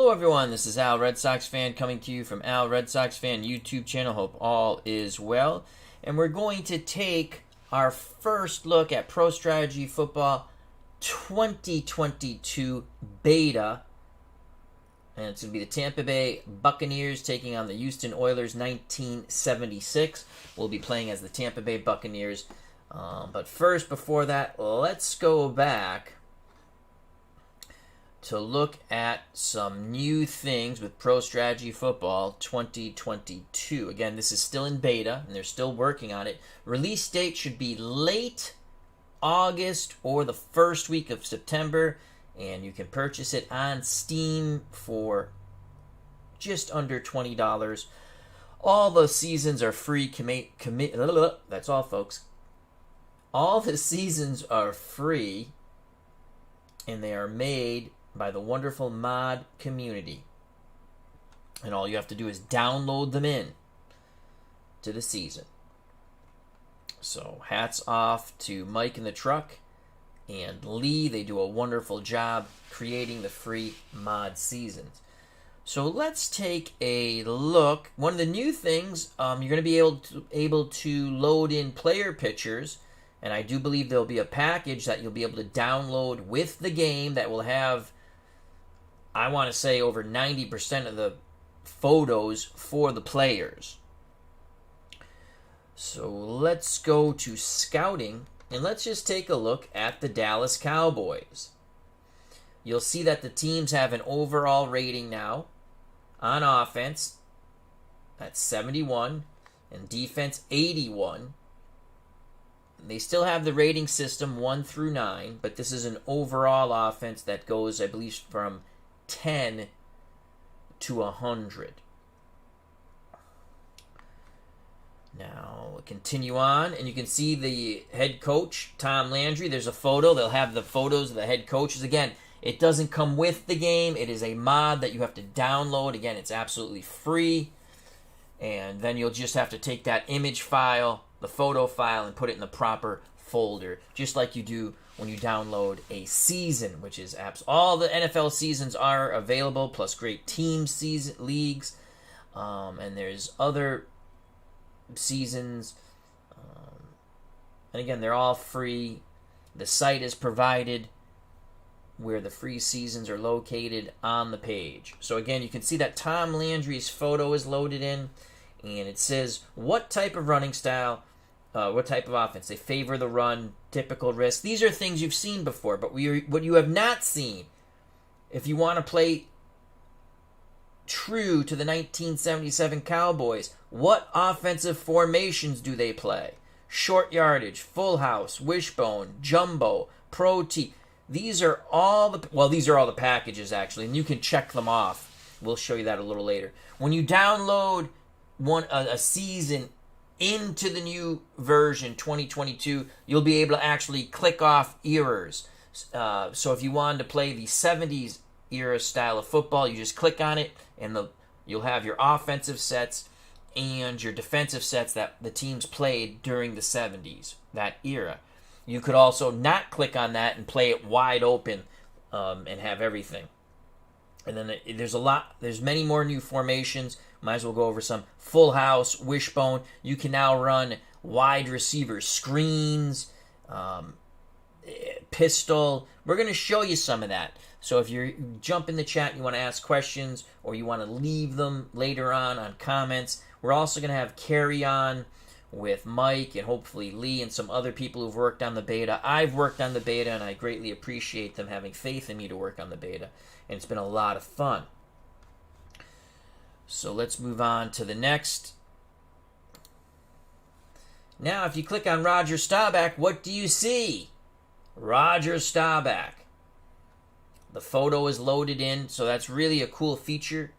Hello everyone, this is Al RedSoxFan coming to you from Al RedSoxFan YouTube channel. Hope all is well. And we're going to take our first look at Pro Strategy Football 2022 Beta. And it's going to be the Tampa Bay Buccaneers taking on the Houston Oilers 1976. We'll be playing as the Tampa Bay Buccaneers. But first, before that, let's go back to look at some new things with Pro Strategy Football 2022. Again, this is still in beta, and they're still working on it. Release date should be late August or the first week of September, and you can purchase it on Steam for just under $20. All the seasons are free. That's all, folks. All the seasons are free, and they are made by the wonderful mod community. And all you have to do is download them in to the season. So hats off to Mike in the truck and Lee. They do a wonderful job creating the free mod seasons. So let's take a look. One of the new things, you're going to be able to load in player pictures. And I do believe there'll be a package that you'll be able to download with the game that will have, I want to say, over 90% of the photos for the players. So let's go to scouting, and let's just take a look at the Dallas Cowboys. You'll see that the teams have an overall rating now on offense at 71 and defense 81. They still have the rating system 1 through 9, but this is an overall offense that goes, I believe, from 10 to 100. Now, we'll continue on, and you can see the head coach, Tom Landry. There's a photo. They'll have the photos of the head coaches. Again, it doesn't come with the game. It is a mod that you have to download. Again, it's absolutely free. And then you'll just have to take that image file, the photo file, and put it in the proper folder, just like you do when you download a season, which is apps. All the NFL seasons are available, plus great team season leagues, and there's other seasons. And again, they're all free. The site is provided where the free seasons are located on the page. So again, you can see that Tom Landry's photo is loaded in, and it says what type of running style, what type of offense. They favor the run, typical risk. These are things you've seen before, but what you have not seen, if you want to play true to the 1977 Cowboys, what offensive formations do they play? Short yardage, full house, wishbone, jumbo, pro T. These are all the packages, actually, and you can check them off. We'll show you that a little later. When you download a season into the new version 2022, you'll be able to actually click off eras. So if you wanted to play the 70s era style of football, you just click on it, and you'll have your offensive sets and your defensive sets that the teams played during the 70s, that era. You could also not click on that and play it wide open and have everything. And then there's many more new formations. Might as well go over some. Full house, wishbone. You can now run wide receiver screens, pistol. We're going to show you some of that. So if you jump in the chat and you want to ask questions, or you want to leave them later on comments, we're also going to have carry on with Mike and hopefully Lee and some other people who've worked on the beta. I've worked on the beta, and I greatly appreciate them having faith in me to work on the beta. And it's been a lot of fun. So let's move on to the next. Now, if you click on Roger Starback, what do you see? Roger Starback. The photo is loaded in, so that's really a cool feature.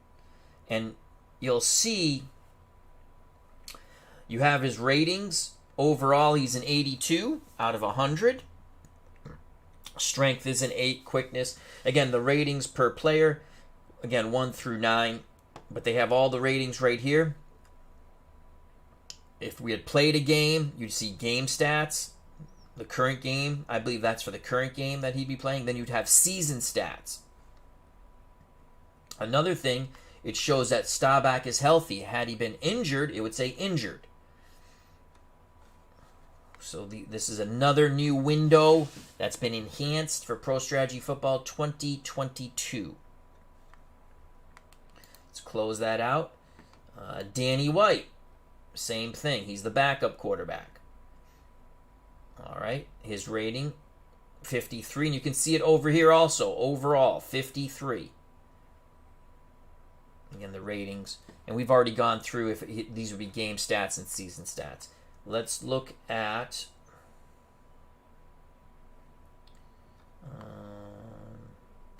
And you'll see you have his ratings. Overall, he's an 82 out of 100. Strength is an 8. Quickness. Again, the ratings per player, again, 1 through 9. But they have all the ratings right here. If we had played a game, you'd see game stats. The current game, I believe that's for the current game that he'd be playing. Then you'd have season stats. Another thing, it shows that Starback is healthy. Had he been injured, it would say injured. So this is another new window that's been enhanced for Pro Strategy Football 2022. Let's close that out. Danny White, same thing. He's the backup quarterback. All right, his rating, 53. And you can see it over here also. Overall, 53. Again, the ratings. And we've already gone through if these would be game stats and season stats. Let's look at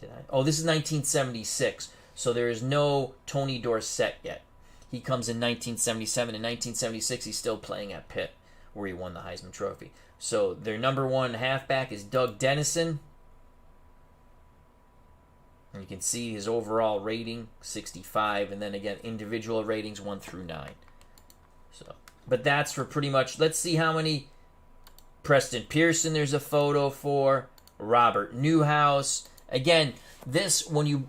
this is 1976. So there is no Tony Dorsett yet. He comes in 1977. In 1976, he's still playing at Pitt, where he won the Heisman Trophy. So their number one halfback is Doug Dennison. And you can see his overall rating, 65. And then again, individual ratings, 1 through 9. So, but that's for pretty much, let's see how many. Preston Pearson, there's a photo for. Robert Newhouse. Again, this, when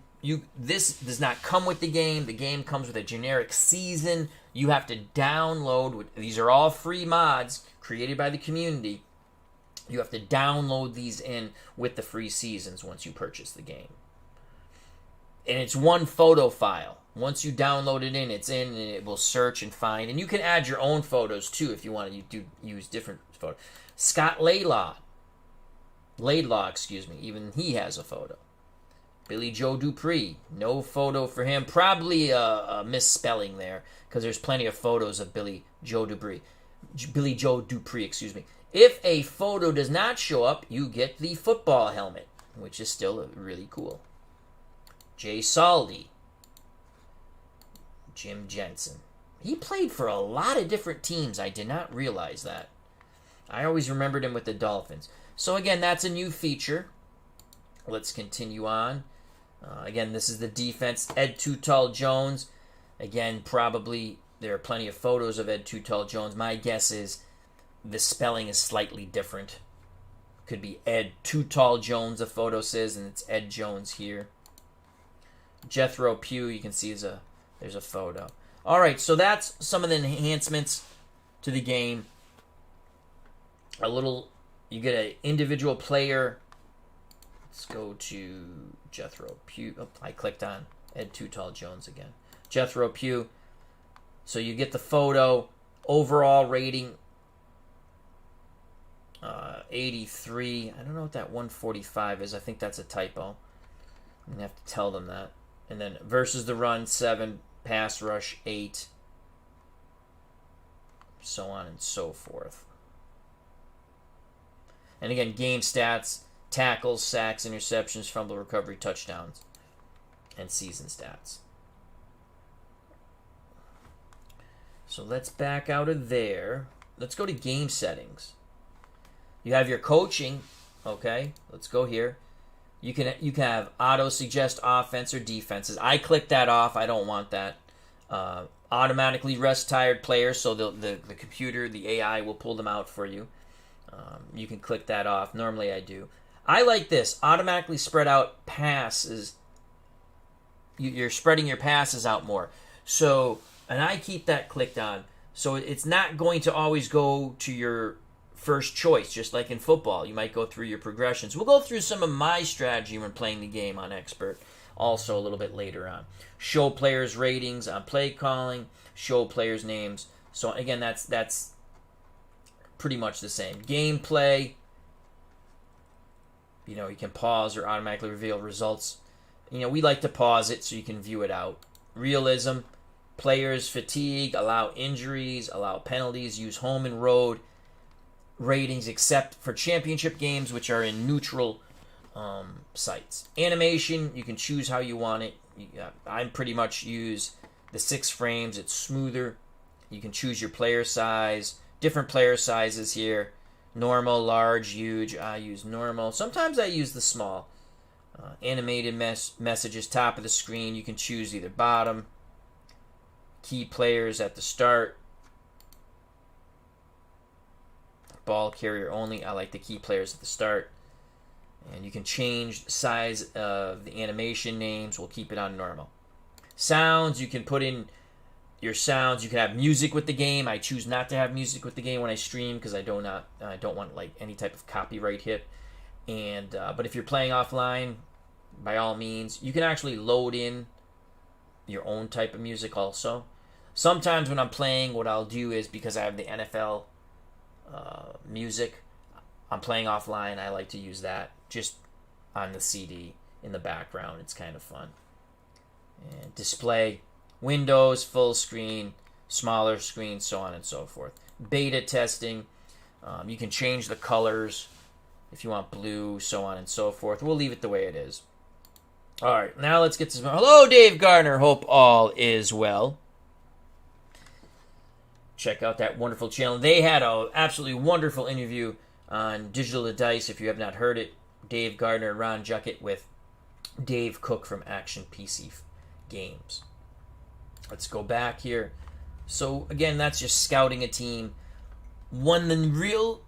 this does not come with the game. The game comes with a generic season. You have to download. These are all free mods created by the community. You have to download these in with the free seasons once you purchase the game. And it's one photo file. Once you download it in, it's in, and it will search and find. And you can add your own photos too if you want to use different photos. Scott Laidlaw, even he has a photo. Billy Joe Dupree, no photo for him. Probably a misspelling there, because there's plenty of photos of Billy Joe Dupree. If a photo does not show up, you get the football helmet, which is still really cool. Jay Saldi. Jim Jensen. He played for a lot of different teams. I did not realize that. I always remembered him with the Dolphins. So again, that's a new feature. Let's continue on. Again, this is the defense. Ed Too Tall Jones. Again, probably there are plenty of photos of Ed Too Tall Jones. My guess is the spelling is slightly different. Could be Ed Too Tall Jones, the photo says, and it's Ed Jones here. Jethro Pugh, you can see there's a photo. All right, so that's some of the enhancements to the game. You get an individual player. Let's go to Jethro Pugh. Oh, I clicked on Ed Too Tall Jones again. Jethro Pugh. So you get the photo. Overall rating, 83. I don't know what that 145 is. I think that's a typo. I'm going to have to tell them that. And then versus the run, 7. Pass rush, 8. So on and so forth. And again, game stats, tackles, sacks, interceptions, fumble recovery, touchdowns, and season stats. So let's back out of there. Let's go to game settings. You have your coaching. Okay, let's go here. You can have auto suggest offense or defenses. I clicked that off. I don't want that. Automatically rest tired players, so the computer, the AI will pull them out for you. You can click that off. Normally I do. I like this. Automatically spread out passes. You're spreading your passes out more. So, and I keep that clicked on. So it's not going to always go to your first choice, just like in football. You might go through your progressions. We'll go through some of my strategy when playing the game on Expert also a little bit later on. Show players' ratings on play calling. Show players' names. So again, that's pretty much the same. Gameplay, you can pause or automatically reveal results. We like to pause it so you can view it out. Realism, players' fatigue, allow injuries, allow penalties, use home and road ratings except for championship games, which are in neutral sites. Animation, you can choose how you want it. I pretty much use the 6 frames. It's smoother. You can choose your player size. Different player sizes here. Normal, large, huge. I use normal. Sometimes I use the small. Animated messages, top of the screen. You can choose either bottom. Key players at the start. Ball carrier only. I like the key players at the start. And you can change the size of the animation names. We'll keep it on normal. sounds. You can put in your sounds. You can have music with the game. I choose not to have music with the game when I stream because I don't want like any type of copyright hit. And but if you're playing offline, by all means, you can actually load in your own type of music also. Sometimes when I'm playing, what I'll do is, because I have the NFL music, I'm playing offline, I like to use that just on the CD in the background. It's kind of fun. And display, Windows, full screen, smaller screen, so on and so forth. Beta testing, you can change the colors if you want blue, so on and so forth. We'll leave it the way it is. All right, now let's get to some... Hello, Dave Gardner. Hope all is well. Check out that wonderful channel. They had an absolutely wonderful interview on Digital to Dice. If you have not heard it, Dave Gardner and Ron Juckett with Dave Cook from Action PC Games. Let's go back here. So, again, that's just scouting a team. When the real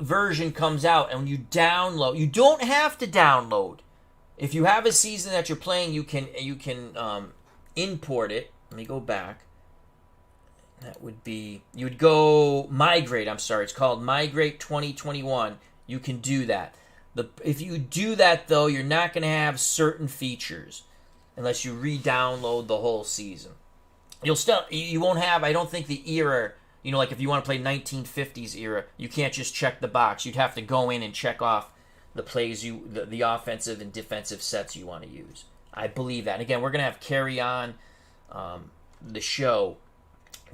version comes out and you download, you don't have to download. If you have a season that you're playing, you can import it. Let me go back. That would be, you would go migrate. I'm sorry, it's called Migrate 2021. You can do that. If you do that though, you're not going to have certain features unless you re-download the whole season. You won't have, I don't think, the era. You know, like if you want to play 1950s era, you can't just check the box. You'd have to go in and check off the plays the offensive and defensive sets you want to use. I believe that. And again, we're going to have Carry On, the show,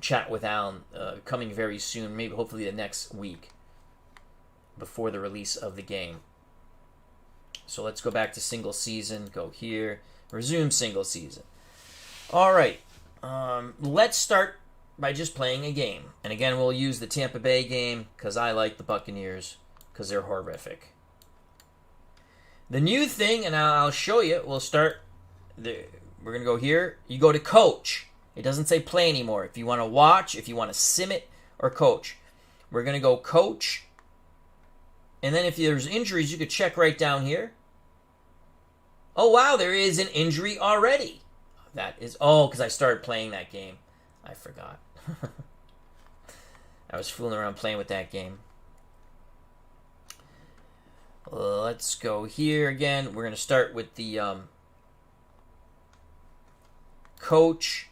Chat with Alan, coming very soon, maybe hopefully the next week before the release of the game. So let's go back to single season, go here, resume single season. All right, let's start by just playing a game. And again, we'll use the Tampa Bay game because I like the Buccaneers because they're horrific. The new thing, and I'll show you, we'll start, we're going to go here. You go to coach. It doesn't say play anymore. If you want to watch, if you want to sim it, or coach. We're going to go coach. And then if there's injuries, you could check right down here. Oh, wow, there is an injury already. That is, because I started playing that game. I forgot. I was fooling around playing with that game. Let's go here again. We're going to start with the coach.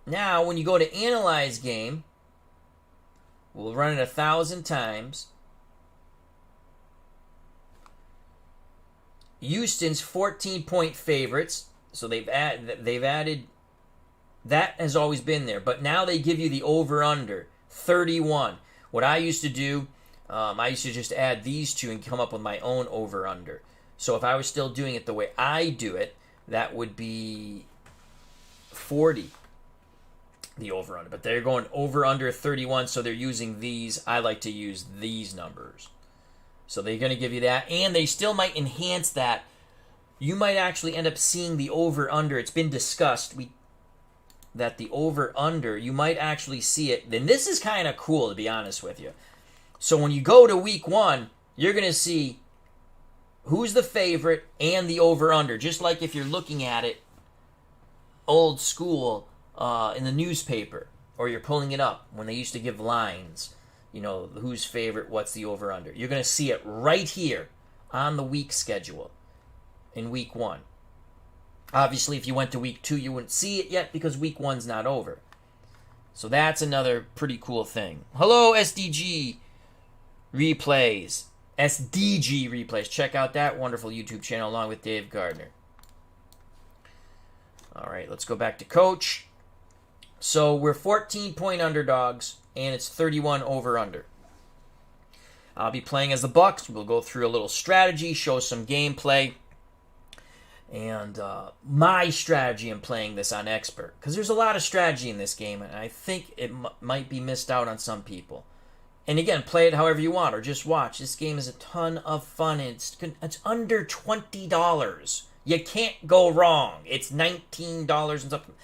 Now, when you go to analyze game, we'll run it 1,000 times. Houston's 14-point favorites, so they've added. That has always been there, but now they give you the over/under 31. What I used to do, I used to just add these two and come up with my own over/under. So if I was still doing it the way I do it, that would be 40. The over/under, but they're going over/under 31, so they're using these. I like to use these numbers. So they're going to give you that, and they still might enhance that. You might actually end up seeing the over/under. It's been discussed that the over/under, you might actually see it. Then this is kind of cool, to be honest with you. So when you go to week 1, you're going to see who's the favorite and the over/under, just like if you're looking at it old school in the newspaper, or you're pulling it up when they used to give lines, you know, who's favorite, what's the over/under. You're going to see it right here on the week schedule in week 1. Obviously, if you went to week 2, you wouldn't see it yet because week 1's not over. So that's another pretty cool thing. Hello, SDG Replays. SDG Replays. Check out that wonderful YouTube channel along with Dave Gardner. All right, let's go back to coach. So we're 14-point underdogs, and it's 31 over/under. I'll be playing as the Bucs. We'll go through a little strategy, show some gameplay, and my strategy in playing this on Expert. Because there's a lot of strategy in this game, and I think it might be missed out on some people. And again, play it however you want, or just watch. This game is a ton of fun, and it's under $20. You can't go wrong. It's $19 and something.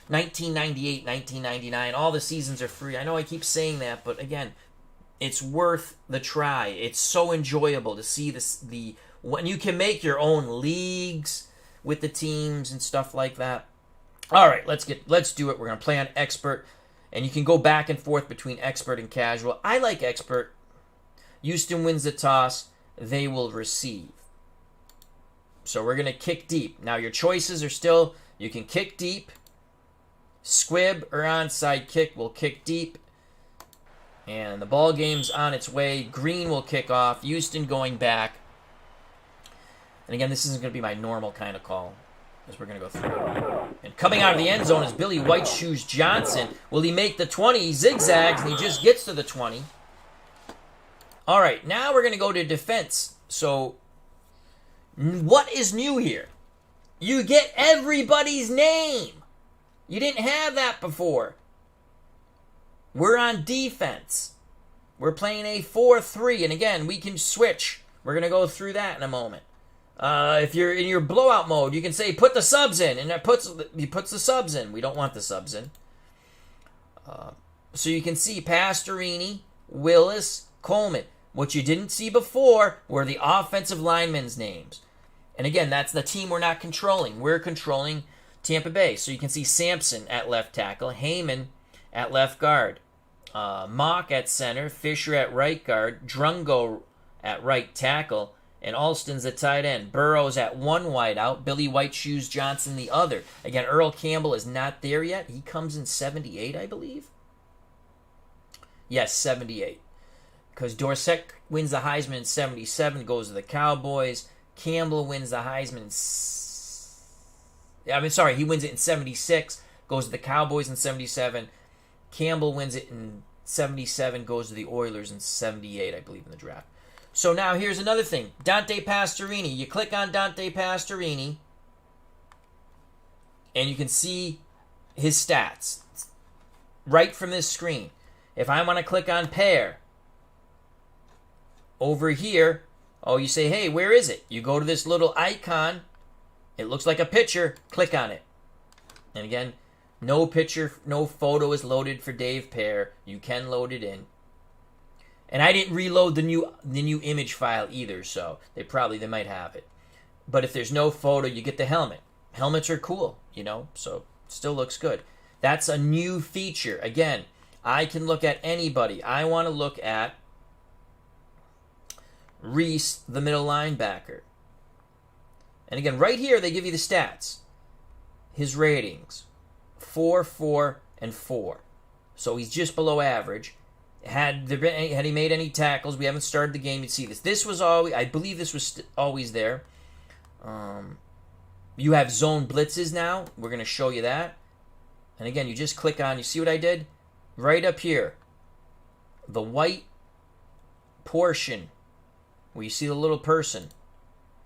$19.98, $19.99. All the seasons are free. I know I keep saying that, but again, it's worth the try. It's so enjoyable to see when you can make your own leagues with the teams and stuff like that. All right, let's do it. We're going to play on expert, and you can go back and forth between expert and casual. I like expert. Houston wins the toss. They will receive. So we're going to kick deep. Now your choices are still, you can kick deep. Squib or onside kick will kick deep. And the ball game's on its way. Green will kick off. Houston going back. And again, this isn't going to be my normal kind of call, as we're going to go through. And coming out of the end zone is Billy White Shoes Johnson. Will he make the 20? He zigzags, and he just gets to the 20. All right, now we're going to go to defense. So, what is new here? You get everybody's name. You didn't have that before. We're on defense. We're playing a 4-3, and again, we can switch. We're going to go through that in a moment. If you're in your blowout mode, you can say, put the subs in, and he puts the subs in. We don't want the subs in. So you can see Pastorini, Willis, Coleman. What you didn't see before were the offensive linemen's names. And again, that's the team we're not controlling. We're controlling Tampa Bay. So you can see Sampson at left tackle, Heyman at left guard, Mock at center, Fisher at right guard, Drungo at right tackle, and Alston's at tight end. Burrows at one wideout, Billy White Shoes Johnson the other. Again, Earl Campbell is not there yet. He comes in 78, I believe. Yes, 78. Because Dorsett wins the Heisman in 77, goes to the Cowboys. Campbell wins the Heisman he wins it in 76, goes to the Cowboys in 77. Campbell wins it in 77, goes to the Oilers in 78, I believe, in the draft. So now here's another thing. Dante Pastorini. You click on Dante Pastorini, and you can see his stats right from this screen. If I want to click on pair, over here, you say, hey, where is it? You go to this little icon. It looks like a picture. Click on it. And again, no picture, no photo is loaded for Dave Pear. You can load it in. And I didn't reload the new image file either, so they might have it. But if there's no photo, you get the helmet. Helmets are cool, so it still looks good. That's a new feature. Again, I can look at anybody. I want to look at Reese, the middle linebacker. And again, right here, they give you the stats. His ratings, 4, 4, and 4. So he's just below average. Had he made any tackles? We haven't started the game. You'd see this. This was always, I believe this was always there. You have zone blitzes now. We're going to show you that. And again, you just click on, you see what I did? Right up here. The white portion where you see the little person.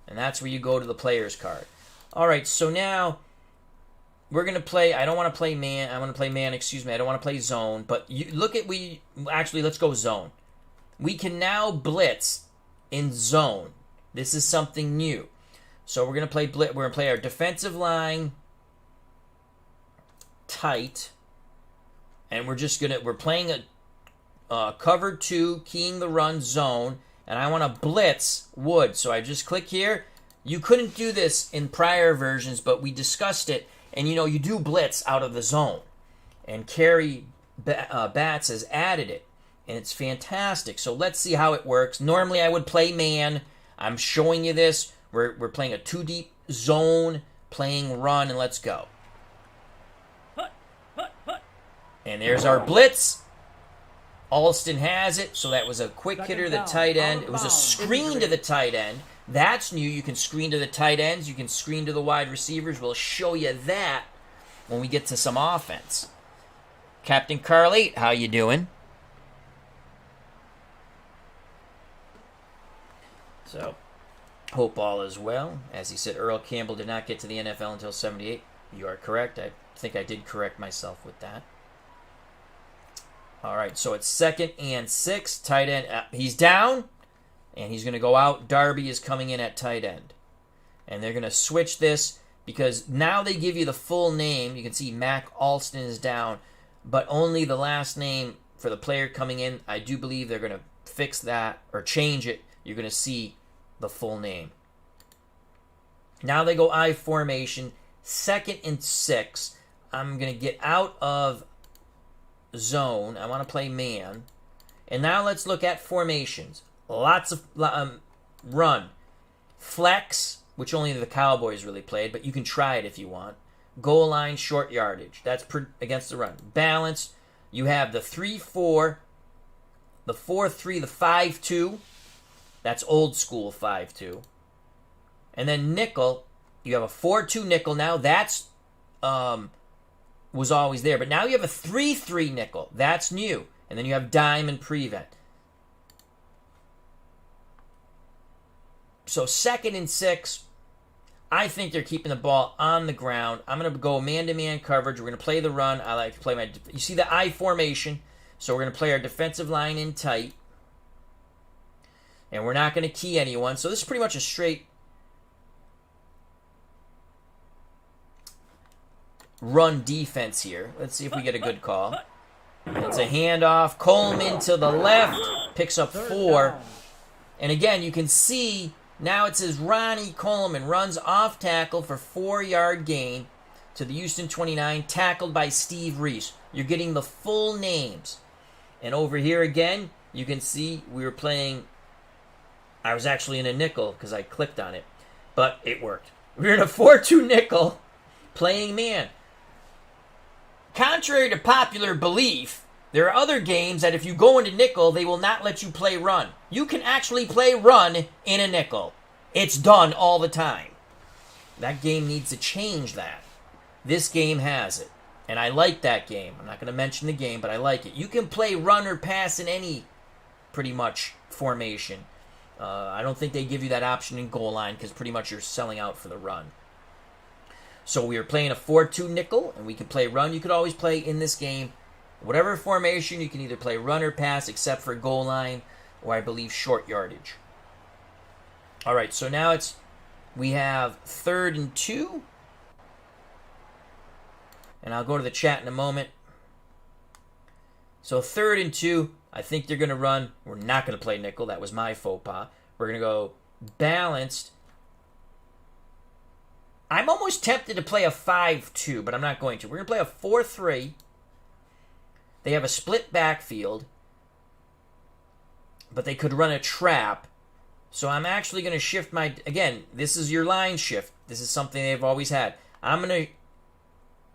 And that's where you go to the player's card. All right, so now we're going to play, I don't want to play man, I want to play man, I don't want to play zone, but you look at, let's go zone. We can now blitz in zone. This is something new. So we're going to play blitz, we're going to play our defensive line tight, and we're playing a cover 2, keying the run zone, and I want to blitz Wood. So I just click here. You couldn't do this in prior versions, but we discussed it. And you do blitz out of the zone. And Kerry Batts has added it. And it's fantastic. So let's see how it works. Normally I would play man. I'm showing you this. We're playing a 2-deep zone, playing run, and let's go. And there's our blitz. Alston has it, so that was a quick hitter to the tight end. It was a screen to the tight end. That's new. You can screen to the tight ends. You can screen to the wide receivers. We'll show you that when we get to some offense. Captain Carl 8, how you doing? So, hope all is well. As he said, Earl Campbell did not get to the NFL until 78. You are correct. I think I did correct myself with that. All right, so it's 2nd and 6. Tight end, he's down, and he's going to go out. Darby is coming in at tight end. And they're going to switch this because now they give you the full name. You can see Mac Alston is down, but only the last name for the player coming in. I do believe they're going to fix that or change it. You're going to see the full name. Now they go I formation, 2nd and 6. I'm going to get out of zone. I want to play man. And now let's look at formations. Lots of run. Flex, which only the Cowboys really played, but you can try it if you want. Goal line, short yardage. That's against the run. Balance, you have the 3-4, the 4-3, the 5-2. That's old school 5-2. And then nickel, you have a 4-2 nickel now. That's was always there. But now you have a 3-3 nickel. That's new. And then you have dime and prevent. So 2nd and 6, I think they're keeping the ball on the ground. I'm going to go man-to-man coverage. We're going to play the run. I like to play my... You see the I formation. So we're going to play our defensive line in tight. And we're not going to key anyone. So this is pretty much a straight run defense here. Let's see if we get a good call. It's a handoff. Coleman to the left. Picks up 4. And again, you can see now it says Ronnie Coleman runs off tackle for 4-yard gain to the Houston 29, tackled by Steve Reese. You're getting the full names. And over here again, you can see we were playing... I was actually in a nickel because I clicked on it. But it worked. We were in a 4-2 nickel playing man. Contrary to popular belief, there are other games that if you go into nickel, they will not let you play run. You can actually play run in a nickel. It's done all the time. That game needs to change that. This game has it. And I like that game. I'm not going to mention the game, but I like it. You can play run or pass in any, pretty much, formation. I don't think they give you that option in goal line because pretty much you're selling out for the run. So we are playing a 4-2 nickel, and we can play run. You could always play in this game whatever formation. You can either play run or pass except for goal line or I believe short yardage. All right, so now we have 3rd and 2. And I'll go to the chat in a moment. So 3rd and 2, I think they're going to run. We're not going to play nickel. That was my faux pas. We're going to go balanced. I'm almost tempted to play a 5-2, but I'm not going to. We're going to play a 4-3. They have a split backfield, but they could run a trap. So I'm actually going to shift my... Again, this is your line shift. This is something they've always had. I'm going to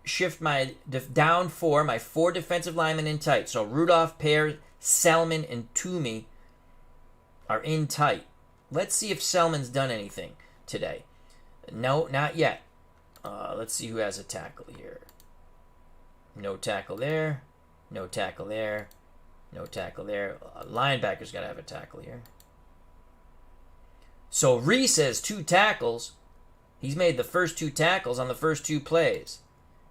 shift my down 4, my 4 defensive linemen in tight. So Rudolph, Pear, Selman, and Toomey are in tight. Let's see if Selman's done anything today. No, not yet. Let's see who has a tackle here. No tackle there. No tackle there. No tackle there. Linebacker's got to have a tackle here. So Reese has 2 tackles. He's made the first 2 tackles on the first 2 plays.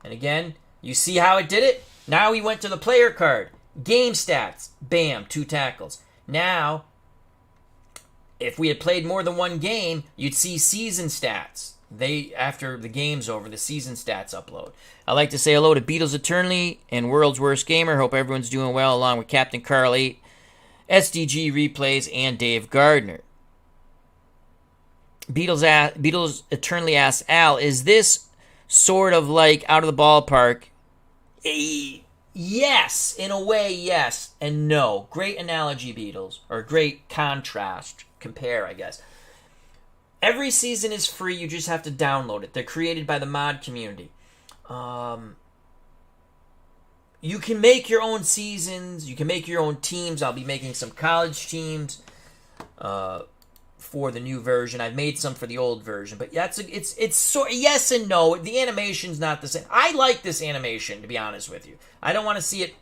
And again, you see how it did it? Now he went to the player card. Game stats. Bam, 2 tackles. Now, if we had played more than one game, you'd see season stats. After the game's over, the season stats upload. I'd like to say hello to Beatles Eternally and World's Worst Gamer. Hope everyone's doing well, along with Captain Carl 8, SDG Replays, and Dave Gardner. Beatles Eternally asks, Al, is this sort of like out of the ballpark? Yes, in a way, yes, and no. Great analogy, Beatles, or great contrast, compare, I guess. Every season is free, you just have to download it. They're created by the mod community. You can make your own seasons, you can make your own teams. I'll be making some college teams for the new version. I've made some for the old version, but it's sort yes and no. The animation's not the same. I like this animation, to be honest with you. I don't want to see it.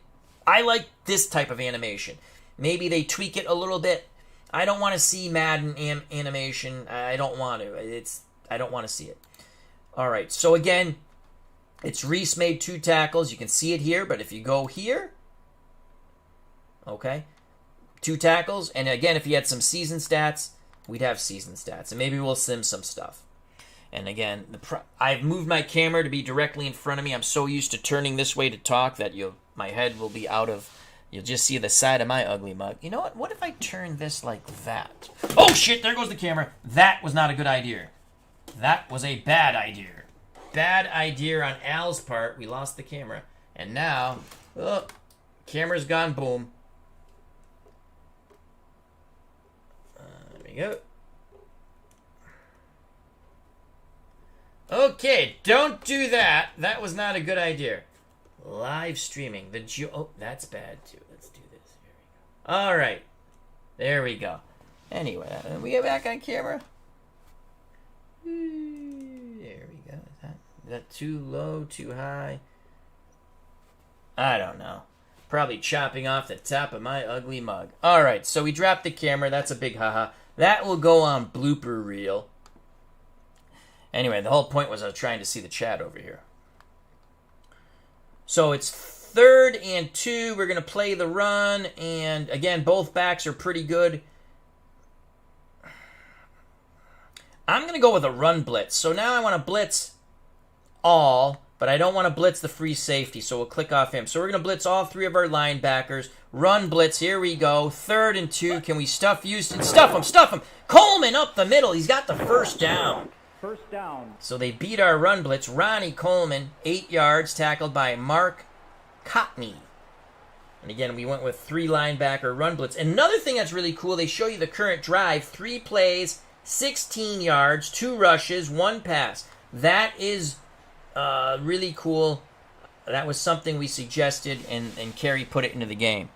I like this type of animation. Maybe they tweak it a little bit. I don't want to see Madden animation. I don't want to. I don't want to see it. All right. So again, it's Reese made 2 tackles. You can see it here, but if you go here, okay, 2 tackles, and again, if you had some season stats, we'd have season stats, and maybe we'll sim some stuff. And again, I've moved my camera to be directly in front of me. I'm so used to turning this way to talk that my head will be out of. You'll just see the side of my ugly mug. You know what? What if I turn this like that? Oh, shit, there goes the camera. That was not a good idea. That was a bad idea. Bad idea on Al's part. We lost the camera. And now, oh, camera's gone boom. There we go. Okay, don't do that. That was not a good idea. Live streaming. Oh, that's bad too. Let's do this. Here we go. All right. There we go. Anyway, we get back on camera. There we go. Is that too low, too high? I don't know. Probably chopping off the top of my ugly mug. All right, so we dropped the camera. That's a big haha. That will go on blooper reel. Anyway, the whole point was I was trying to see the chat over here. So it's 3rd and 2. We're going to play the run. And again, both backs are pretty good. I'm going to go with a run blitz. So now I want to blitz all, but I don't want to blitz the free safety. So we'll click off him. So we're going to blitz all 3 of our linebackers. Run blitz. Here we go. 3rd and 2. Can we stuff Houston? Stuff him. Stuff him. Coleman up the middle. He's got the first down. First down. So they beat our run blitz. Ronnie Coleman, 8 yards, tackled by Mark Cotney. And again, we went with 3 linebacker run blitz. And another thing that's really cool, they show you the current drive. 3 plays, 16 yards, 2 rushes, 1 pass. That is really cool. That was something we suggested, and Kerry put it into the game.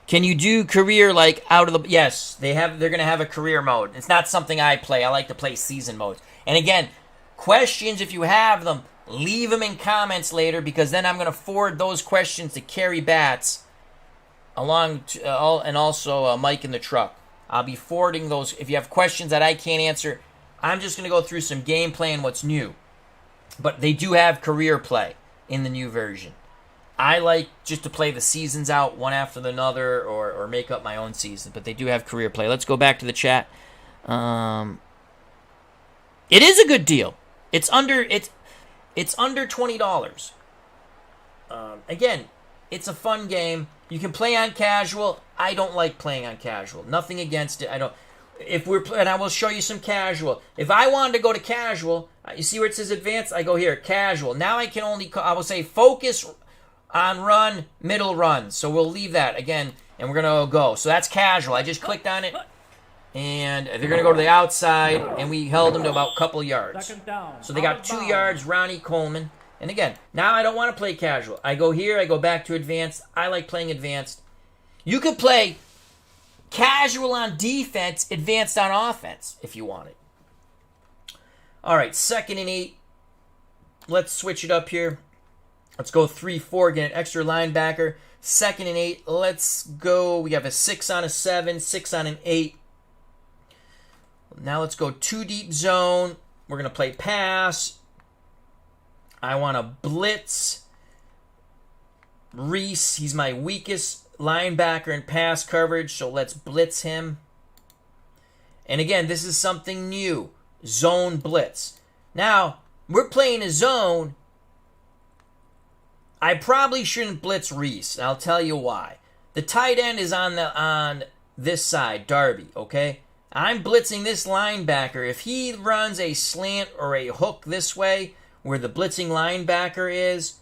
Can you do career like out of the... Yes, they're going to have a career mode. It's not something I play. I like to play season modes. And again, questions, if you have them, leave them in comments later, because then I'm going to forward those questions to Kerry Batts and also Mike in the truck. I'll be forwarding those. If you have questions that I can't answer, I'm just going to go through some gameplay and what's new. But they do have career play in the new version. I like just to play the seasons out one after another, or make up my own season. But they do have career play. Let's go back to the chat. It is a good deal. It's under $20. Again, it's a fun game. You can play on casual. I don't like playing on casual. Nothing against it. I don't. And I will show you some casual. If I wanted to go to casual, you see where it says advanced? I go here, casual. Now I can only, I will say focus on run, middle run. So we'll leave that again, and we're going to go. So that's casual. I just clicked on it, and they're going to go to the outside, and we held them to about a couple yards. So they got 2 yards, Ronnie Coleman. And again, now I don't want to play casual. I go here, I go back to advanced. I like playing advanced. You could play casual on defense, advanced on offense, if you want it. All right, 2nd and 8. Let's switch it up here. Let's go 3-4, get an extra linebacker. 2nd and 8. Let's go. We have a 6 on a 7, 6 on an 8. Now let's go 2 deep zone. We're going to play pass. I want to blitz Reese. He's my weakest linebacker in pass coverage, so let's blitz him. And again, this is something new. Zone blitz. Now, we're playing a zone. I probably shouldn't blitz Reese, and I'll tell you why. The tight end is on this side, Darby, okay? I'm blitzing this linebacker. If he runs a slant or a hook this way, where the blitzing linebacker is,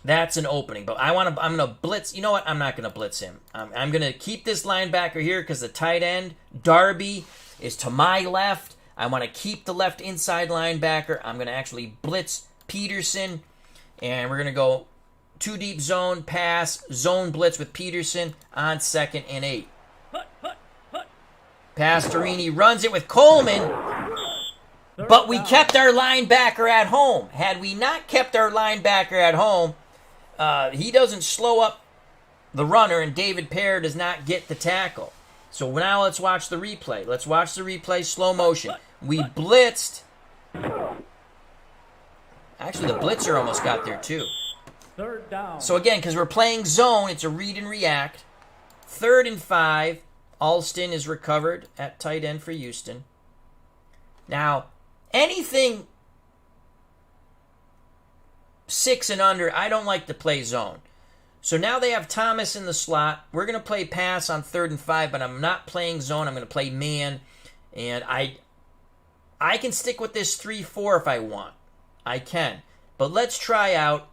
that's an opening. But I'm going to blitz. You know what? I'm not going to blitz him. I'm going to keep this linebacker here because the tight end, Darby, is to my left. I want to keep the left inside linebacker. I'm going to actually blitz Peterson. And we're going to go 2 deep zone, pass, zone blitz with Peterson on 2nd and 8. Pastorini runs it with Coleman. But we kept our linebacker at home. Had we not kept our linebacker at home, he doesn't slow up the runner, and David Pear does not get the tackle. So now let's watch the replay. Let's watch the replay, slow motion. We blitzed. Actually, the blitzer almost got there too. 3rd down. So again, because we're playing zone, it's a read and react. 3rd and 5. Alston is recovered at tight end for Houston. Now, anything 6 and under, I don't like to play zone. So now they have Thomas in the slot. We're going to play pass on 3rd and 5, but I'm not playing zone. I'm going to play man. And I can stick with this 3-4 if I want. I can. But let's try out.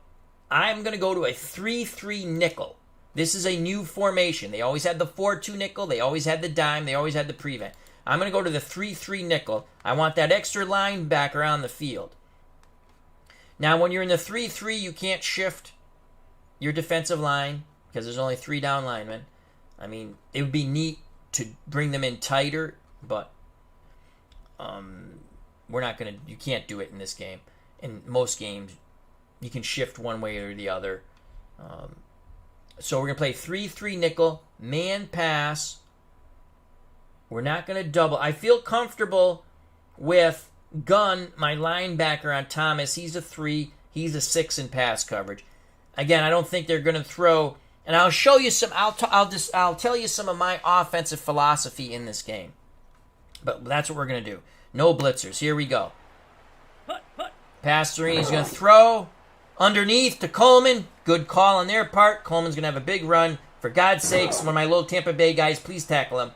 I'm going to go to a 3-3 nickel. This is a new formation. They always had the 4-2 nickel. They always had the dime. They always had the prevent. I'm going to go to the 3-3 nickel. I want that extra linebacker on the field. Now, when you're in the 3-3, you can't shift your defensive line because there's only 3 down linemen. I mean, it would be neat to bring them in tighter, but we're not going to. You can't do it in this game. In most games, you can shift one way or the other. So we're going to play 3-3 nickel, man pass. We're not going to double. I feel comfortable with Gunn, my linebacker on Thomas. He's a 3. He's a 6 in pass coverage. Again, I don't think they're going to throw. And I'll show you some. I'll tell you some of my offensive philosophy in this game. But that's what we're going to do. No blitzers. Here we go. Pastorini's going to throw underneath to Coleman. Good call on their part. Coleman's going to have a big run. For God's sakes, one of my little Tampa Bay guys, please tackle him.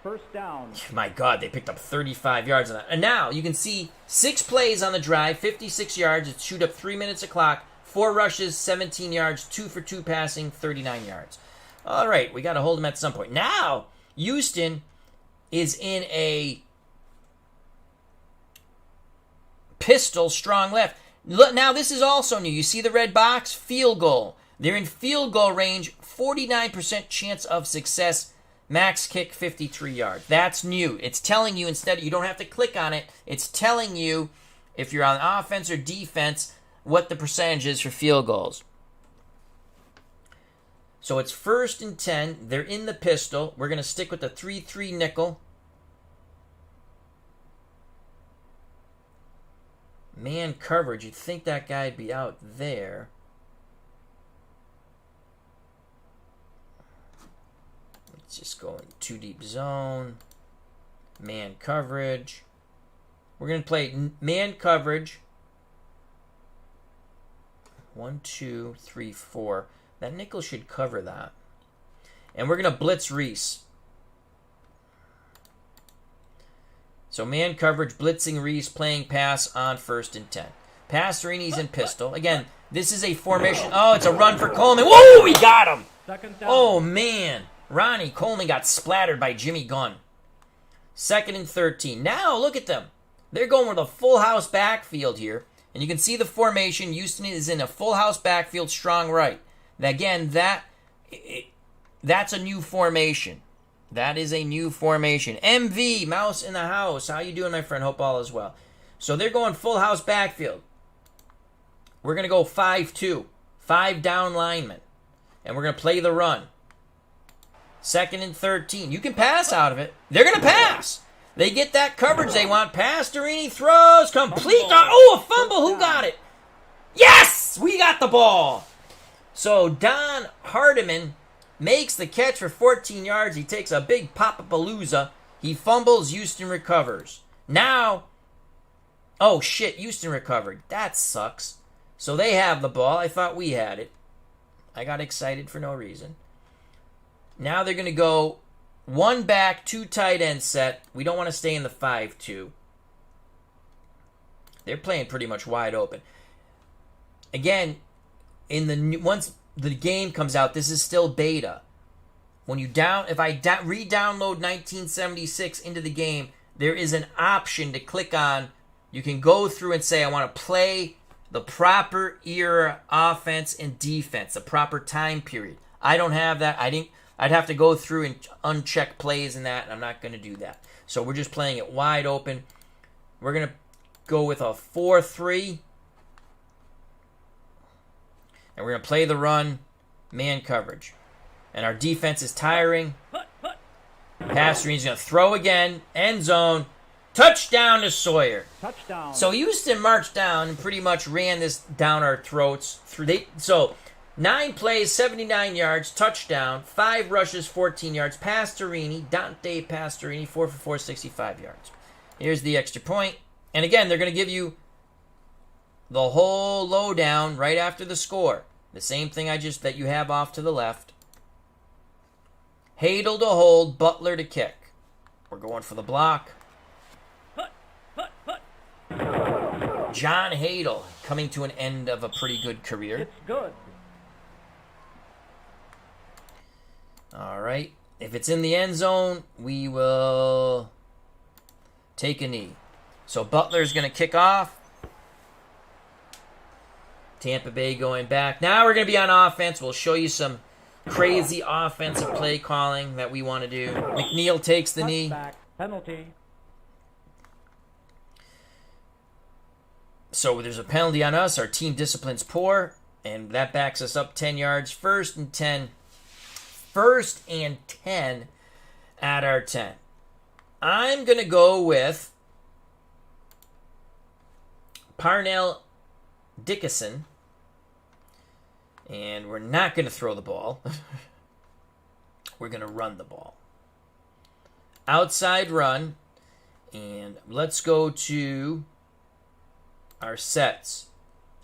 First down. My God, they picked up 35 yards on that. And now you can see 6 plays on the drive, 56 yards. It's shoot up 3 minutes a clock. 4 rushes, 17 yards. 2 for 2 passing, 39 yards. All right, we got to hold them at some point. Now, Houston is in a pistol strong left. Look, now this is also new. You see the red box? Field goal. They're in field goal range, 49% chance of success. Max kick 53 yards. That's new. It's telling you instead, you don't have to click on it. It's telling you if you're on offense or defense what the percentage is for field goals. So it's 1st and 10. They're in the pistol. We're going to stick with the 3-3 nickel. Man coverage. You'd think that guy'd be out there. Let's just go in 2 deep zone. Man coverage. We're going to play man coverage. 1, 2, 3, 4. That nickel should cover that. And we're going to blitz Reese. So man coverage, blitzing Reese, playing pass on 1st and 10. Pastorini's in pistol. Again, this is a formation. Oh, it's a run for Coleman. Whoa, we got him. Second down. Oh, man. Ronnie Coleman got splattered by Jimmy Gunn. 2nd and 13. Now, look at them. They're going with a full house backfield here. And you can see the formation. Houston is in a full house backfield, strong right. Again, that's a new formation. That is a new formation. MV, Mouse in the house. How you doing, my friend? Hope all is well. So they're going full house backfield. We're going to go 5-2. 5 down linemen. And we're going to play the run. 2nd and 13. You can pass out of it. They're going to pass. They get that coverage they want. Pastorini throws. Complete. Oh, a fumble. Who got it? Yes! We got the ball. So Don Hardiman makes the catch for 14 yards. He takes a big pop-a-palooza. He fumbles. Houston recovers. Now, oh, shit. Houston recovered. That sucks. So they have the ball. I thought we had it. I got excited for no reason. Now they're going to go 1 back, 2 tight end set. We don't want to stay in the 5-2. They're playing pretty much wide open. Again, once the game comes out, this is still beta. When you if I re-download 1976 into the game, there is an option to click on. You can go through and say, I want to play the proper era offense and defense, the proper time period. I don't have that. I'd have to go through and uncheck plays and that, and I'm not going to do that. So we're just playing it wide open. We're going to go with a 4-3. And we're going to play the run, man coverage. And our defense is tiring. Pastorini's going to throw again, end zone. Touchdown to Sawyer. Touchdown. So Houston marched down and pretty much ran this down our throats. So 9 plays, 79 yards, touchdown, 5 rushes, 14 yards. Pastorini, Dante Pastorini, 4 for 4, 65 yards. Here's the extra point. And again, they're going to give you the whole lowdown right after the score. The same thing that you have off to the left. Hadel to hold, Butler to kick. We're going for the block. John Hadel coming to an end of a pretty good career. It's good. All right. If it's in the end zone, we will take a knee. So Butler's going to kick off. Tampa Bay going back. Now we're going to be on offense. We'll show you some crazy offensive play calling that we want to do. McNeil takes the knee. Penalty. So there's a penalty on us. Our team discipline's poor, and that backs us up 10 yards. First and 10 at our 10. I'm going to go with Parnell Dickinson, and we're not going to throw the ball. We're going to run the ball. Outside run, and let's go to our sets.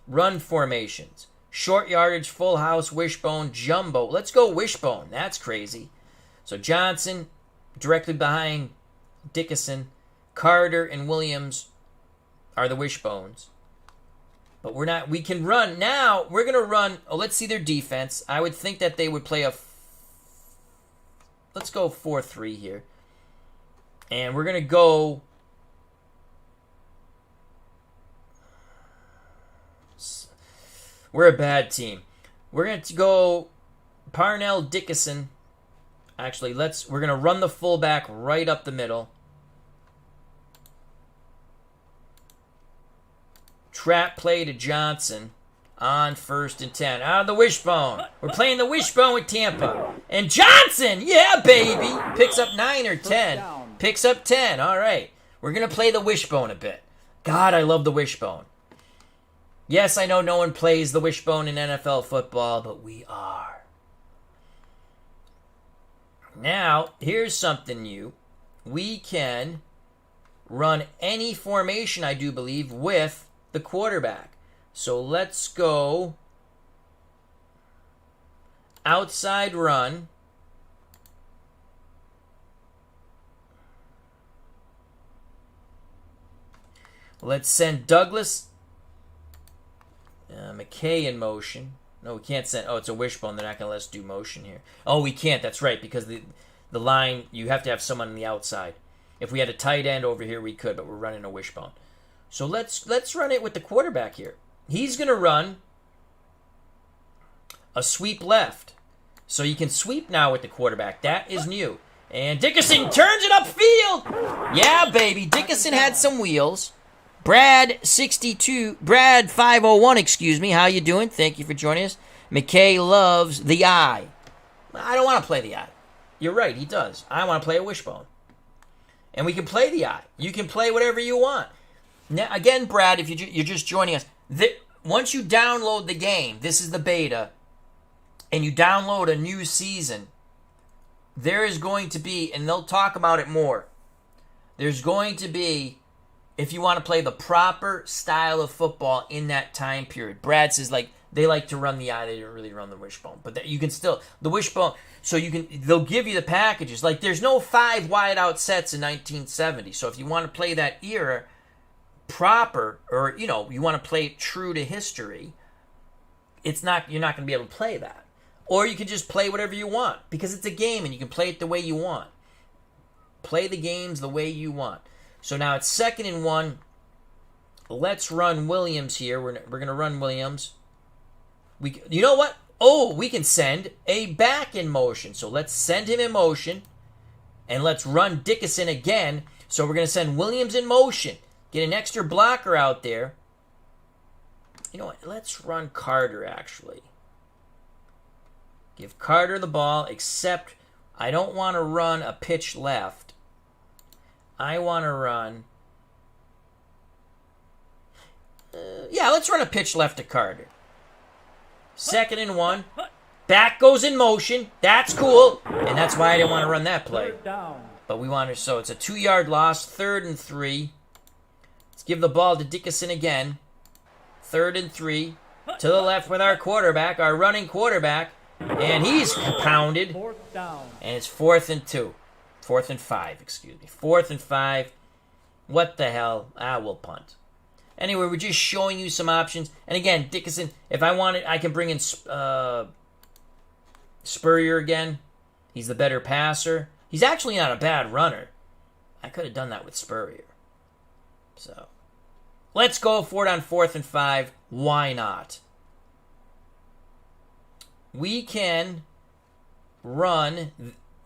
Run formations. Short yardage, full house, wishbone, jumbo. Let's go wishbone. That's crazy. So Johnson directly behind Dickinson. Carter and Williams are the wishbones. But we're not. We can run. Now, we're going to run. Oh, let's see their defense. I would think that they would play let's go 4-3 here. And we're going to go. We're a bad team. We're going to go Parnell Dickinson. Actually, we're going to run the fullback right up the middle. Trap play to Johnson on 1st and 10. Out of the wishbone. We're playing the wishbone with Tampa. And Johnson, yeah, baby. Picks up 9 or 10. Picks up 10. All right. We're going to play the wishbone a bit. God, I love the wishbone. Yes, I know no one plays the wishbone in NFL football, but we are. Now, here's something new. We can run any formation, I do believe, with the quarterback. So let's go outside run. Let's send Douglas McKay in motion. No, we can't send. Oh, it's a wishbone. They're not going to let us do motion here. Oh, we can't. That's right, because the line, you have to have someone on the outside. If we had a tight end over here, we could, but we're running a wishbone. So let's run it with the quarterback here. He's going to run a sweep left. So you can sweep now with the quarterback. That is new. And Dickinson turns it upfield. Yeah, baby. Dickinson had some wheels. Brad 501, excuse me. How you doing? Thank you for joining us. McKay loves the eye. I don't want to play the eye. You're right, he does. I want to play a wishbone. And we can play the eye. You can play whatever you want. Now, again, Brad, if you're just joining us, once you download the game, this is the beta, and you download a new season, there is going to be, and they'll talk about it more, there's going to be, if you want to play the proper style of football in that time period. Brad says, they like to run the eye, they don't really run the wishbone. But you can still, the wishbone, so they'll give you the packages. Like, there's no 5 wide-out sets in 1970. So if you want to play that era proper, or, you want to play it true to history, you're not going to be able to play that. Or you can just play whatever you want, because it's a game and you can play it the way you want. Play the games the way you want. So now it's 2nd and 1. Let's run Williams here. We're going to run Williams. You know what? Oh, we can send a back in motion. So let's send him in motion. And let's run Dickinson again. So we're going to send Williams in motion. Get an extra blocker out there. You know what? Let's run Carter, actually. Give Carter the ball, except I don't want to run a pitch left. I want to run... let's run a pitch left to Carter. 2nd and 1. Back goes in motion. That's cool. And that's why I didn't want to run that play. But we want to... So it's a 2-yard loss. 3rd and 3. Let's give the ball to Dickinson again. 3rd and 3. to the left with our quarterback, our running quarterback. And he's pounded. Fourth down. And it's 4th and 2. 4th and 5, excuse me. 4th and 5. What the hell? We'll punt. Anyway, we're just showing you some options. And again, Dickinson, if I want it, I can bring in Spurrier again. He's the better passer. He's actually not a bad runner. I could have done that with Spurrier. So, let's go for it on 4th and 5. Why not? We can run,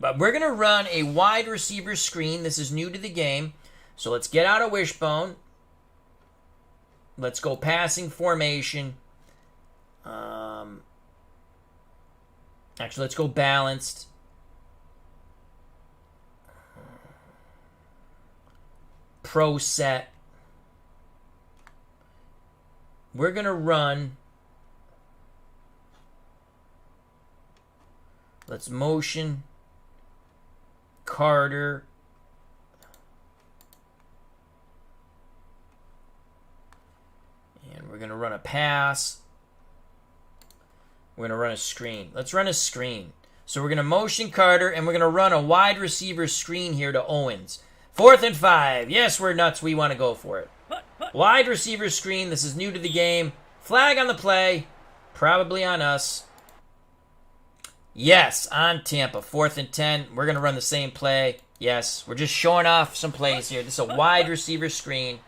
but we're going to run a wide receiver screen. This is new to the game. So let's get out of wishbone. Let's go passing formation. Actually, let's go balanced. Pro set. We're going to run. Let's motion Carter. And we're going to run a pass. We're going to run a screen. Let's run a screen. So we're going to motion Carter, and we're going to run a wide receiver screen here to Owens. 4th and 5. Yes, we're nuts. We want to go for it. Wide receiver screen. This is new to the game. Flag on the play. Probably on us. Yes, on Tampa. 4th and 10. We're going to run the same play. Yes, we're just showing off some plays here. This is a wide receiver screen.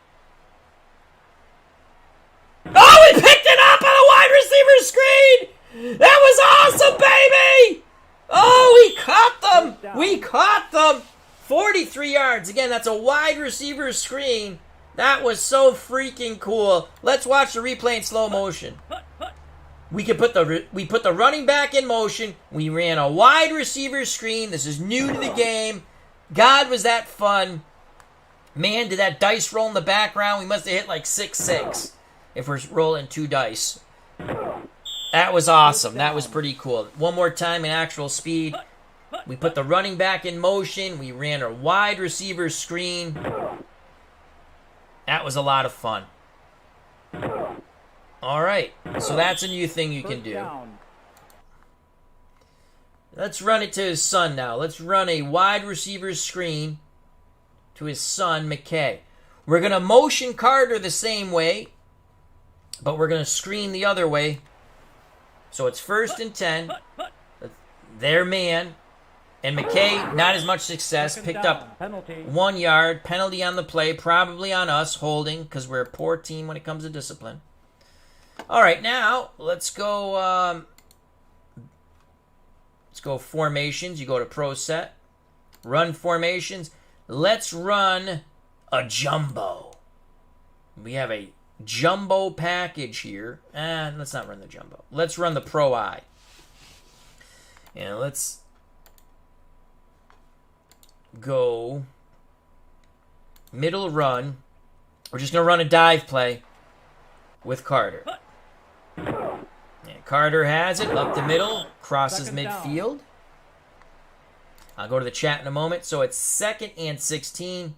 Oh, we picked it up on a wide receiver screen! That was awesome, baby! Oh, we caught them! We caught them! 43 yards. Again, that's a wide receiver screen. That was so freaking cool. Let's watch the replay in slow motion. We put the running back in motion. We ran a wide receiver screen. This is new to the game. God, was that fun. Man, did that dice roll in the background. We must have hit like 6-6 if we're rolling 2 dice. That was awesome. That was pretty cool. One more time in actual speed. We put the running back in motion. We ran a wide receiver screen. That was a lot of fun. All right, so that's a new thing you can do. Let's run it to his son now. Let's run a wide receiver screen to his son, McKay. We're going to motion Carter the same way, but we're going to screen the other way. So it's 1st and 10. Their man. And McKay, not as much success. Picked up 1 yard. Penalty on the play. Probably on us, holding, because we're a poor team when it comes to discipline. All right, now let's go formations. You go to Pro Set. Run formations. Let's run a jumbo. We have a jumbo package here. Let's not run the jumbo. Let's run the Pro I. And let's go middle run. We're just going to run a dive play with Carter. And Carter has it up the middle, crosses midfield. I'll go to the chat in a moment. So it's 2nd and 16.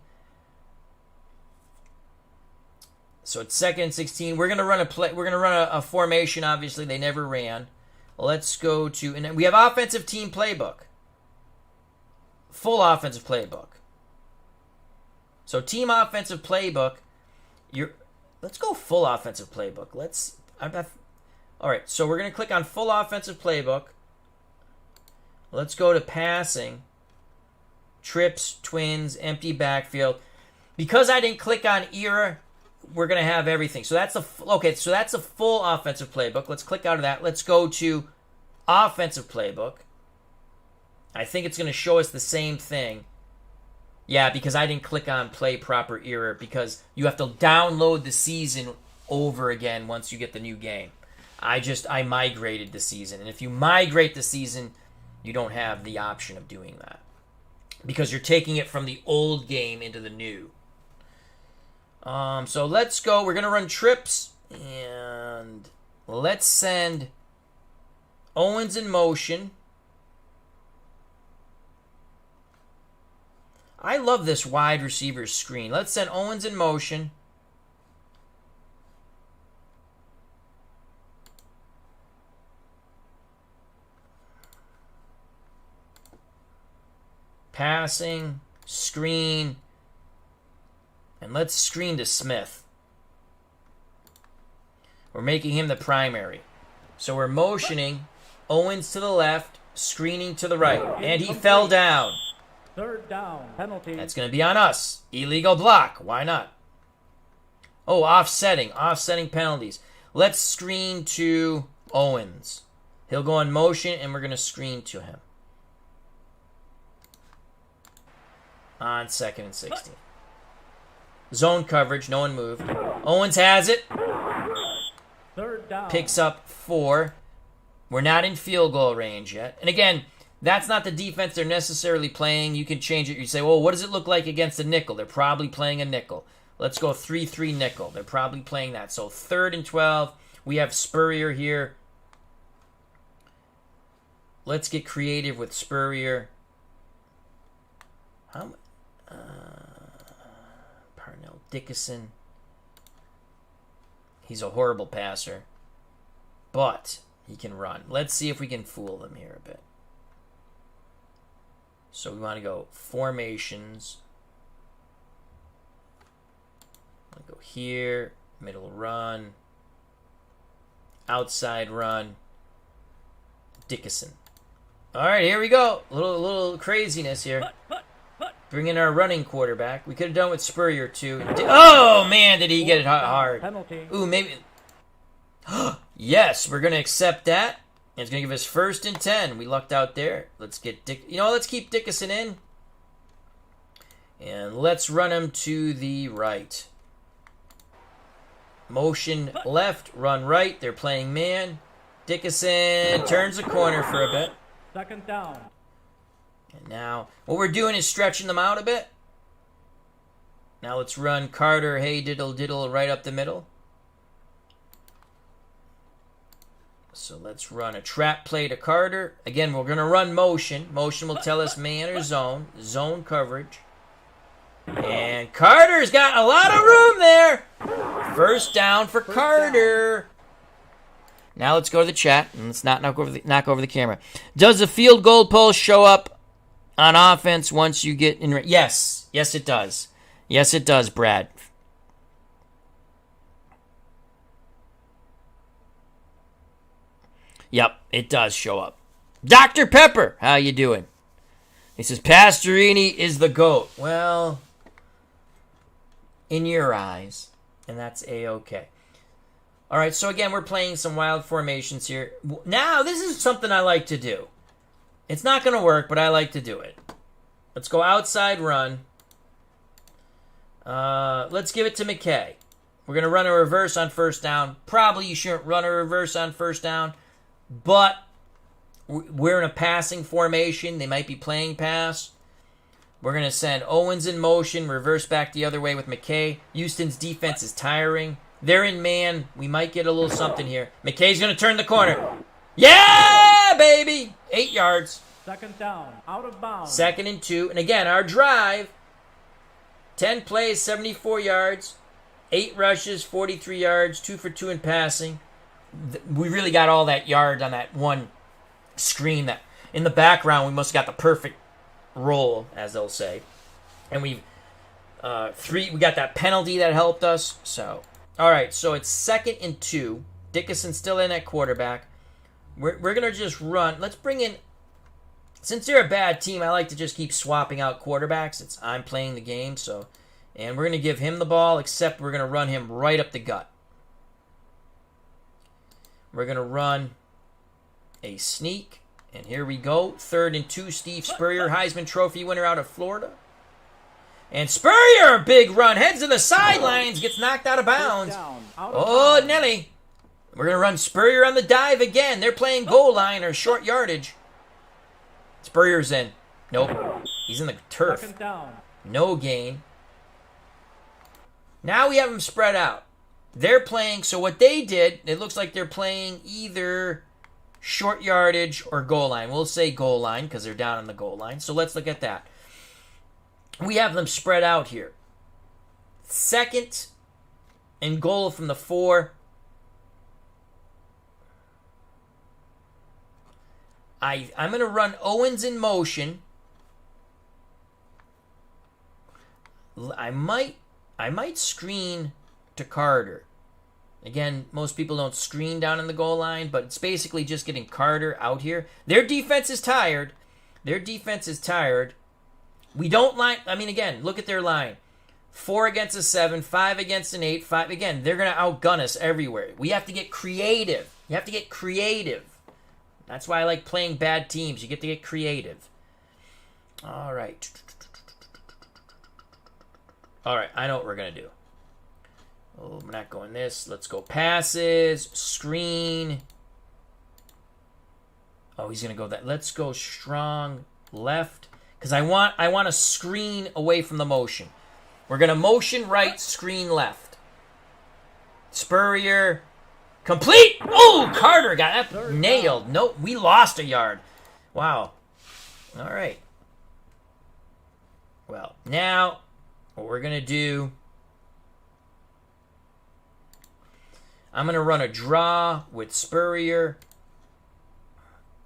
So it's 2nd and 16. We're going to run a play. We're going to run a formation. Obviously, they never ran. Let's go to, and we have offensive team playbook. Full offensive playbook. So team offensive playbook. Let's go full offensive playbook. All right, so we're going to click on full offensive playbook. Let's go to passing. Trips, twins, empty backfield. Because I didn't click on era, we're going to have everything. So that's a full offensive playbook. Let's click out of that. Let's go to offensive playbook. I think it's going to show us the same thing. Yeah, because I didn't click on play proper era, because you have to download the season over again once you get the new game. I migrated the season. And if you migrate the season, you don't have the option of doing that, because you're taking it from the old game into the new. So let's go. We're going to run trips, and let's send Owens in motion. I love this wide receiver screen. Let's send Owens in motion. Passing, screen, and let's screen to Smith. We're making him the primary. So we're motioning Owens to the left, screening to the right, and he fell down. Third down. Penalty. That's going to be on us. Illegal block. Why not? Oh, offsetting penalties. Let's screen to Owens. He'll go in motion, and we're going to screen to him. On 2nd and 16. Zone coverage. No one moved. Owens has it. Third down. Picks up 4. We're not in field goal range yet. And again, that's not the defense they're necessarily playing. You can change it. You say, well, what does it look like against a nickel? They're probably playing a nickel. Let's go 3-3 nickel. They're probably playing that. So 3rd and 12. We have Spurrier here. Let's get creative with Spurrier. Parnell Dickinson. He's a horrible passer. But he can run. Let's see if we can fool them here a bit. So we want to go formations. I'm going to go here. Middle run. Outside run. Dickinson. All right, here we go. A little craziness here. Bring in our running quarterback. We could have done with Spurrier too. Oh man, did he get it hard? Penalty. Ooh, maybe. Yes, we're gonna accept that. And it's gonna give us 1st and 10. We lucked out there. Let's get let's keep Dickinson in. And let's run him to the right. Motion left, run right. They're playing man. Dickinson turns the corner for a bit. 2nd down. And now, what we're doing is stretching them out a bit. Now let's run Carter, hey diddle diddle, right up the middle. So let's run a trap play to Carter. Again, we're going to run motion. Motion will tell us man or zone. Zone coverage. And Carter's got a lot of room there. 1st down for Carter. Now let's go to the chat, and let's not knock over the camera. Does the field goal post show up on offense once you get in? Yes. Yes, it does. Yes, it does, Brad. Yep, it does show up. Dr. Pepper, how you doing? He says, Pastorini is the GOAT. Well, in your eyes, and that's A-okay. All right, so again, we're playing some wild formations here. Now, this is something I like to do. It's not going to work, but I like to do it. Let's go outside run. Let's give it to McKay. We're going to run a reverse on 1st down. Probably you shouldn't run a reverse on 1st down, but we're in a passing formation. They might be playing pass. We're going to send Owens in motion, reverse back the other way with McKay. Houston's defense is tiring. They're in man. We might get a little something here. McKay's going to turn the corner. Yeah, baby! 8 yards. 2nd down. Out of bounds. 2nd and 2. And again, our drive, 10 plays, 74 yards, 8 rushes, 43 yards, 2 for 2 in passing. We really got all that yard on that one screen. That in the background, we must have got the perfect roll, as they'll say. And we got that penalty that helped us. So, all right, so it's 2nd and 2. Dickinson still in at quarterback. We're going to just run. Let's bring in, since they're a bad team, I like to just keep swapping out quarterbacks. I'm playing the game, so. And we're going to give him the ball, except we're going to run him right up the gut. We're going to run a sneak. And here we go. 3rd and 2, Steve Spurrier, Heisman Trophy winner out of Florida. And Spurrier, big run, heads to the sidelines, gets knocked out of bounds. Oh, Nelly. We're going to run Spurrier on the dive again. They're playing goal line or short yardage. Spurrier's in. Nope. He's in the turf. No gain. Now we have them spread out. They're playing, so what they did, it looks like they're playing either short yardage or goal line. We'll say goal line because they're down on the goal line. So let's look at that. We have them spread out here. 2nd and goal from the 4. I'm going to run Owens in motion. I might screen to Carter. Again, most people don't screen down in the goal line, but it's basically just getting Carter out here. Their defense is tired. We don't line. I mean, again, look at their line. 4 against a 7, 5 against an 8, 5. Again, they're going to outgun us everywhere. We have to get creative. You have to get creative. That's why I like playing bad teams. You get to get creative. All right. I know what we're going to do. Oh, we're not going this. Let's go passes, screen. Oh, he's going to go that. Let's go strong left because I want to screen away from the motion. We're going to motion right, screen left. Spurrier, complete. Oh, Carter got that nailed. No, we lost a yard. Wow. All right. Well, now what we're going to do, I'm going to run a draw with Spurrier.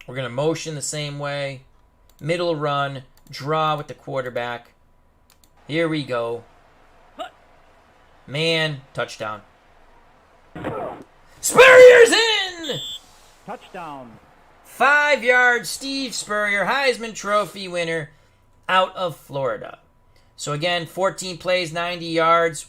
We're going to motion the same way. Middle run, draw with the quarterback. Here we go. Man, touchdown. Spurrier's in! Touchdown. 5 yards, Steve Spurrier, Heisman Trophy winner out of Florida. So again, 14 plays, 90 yards.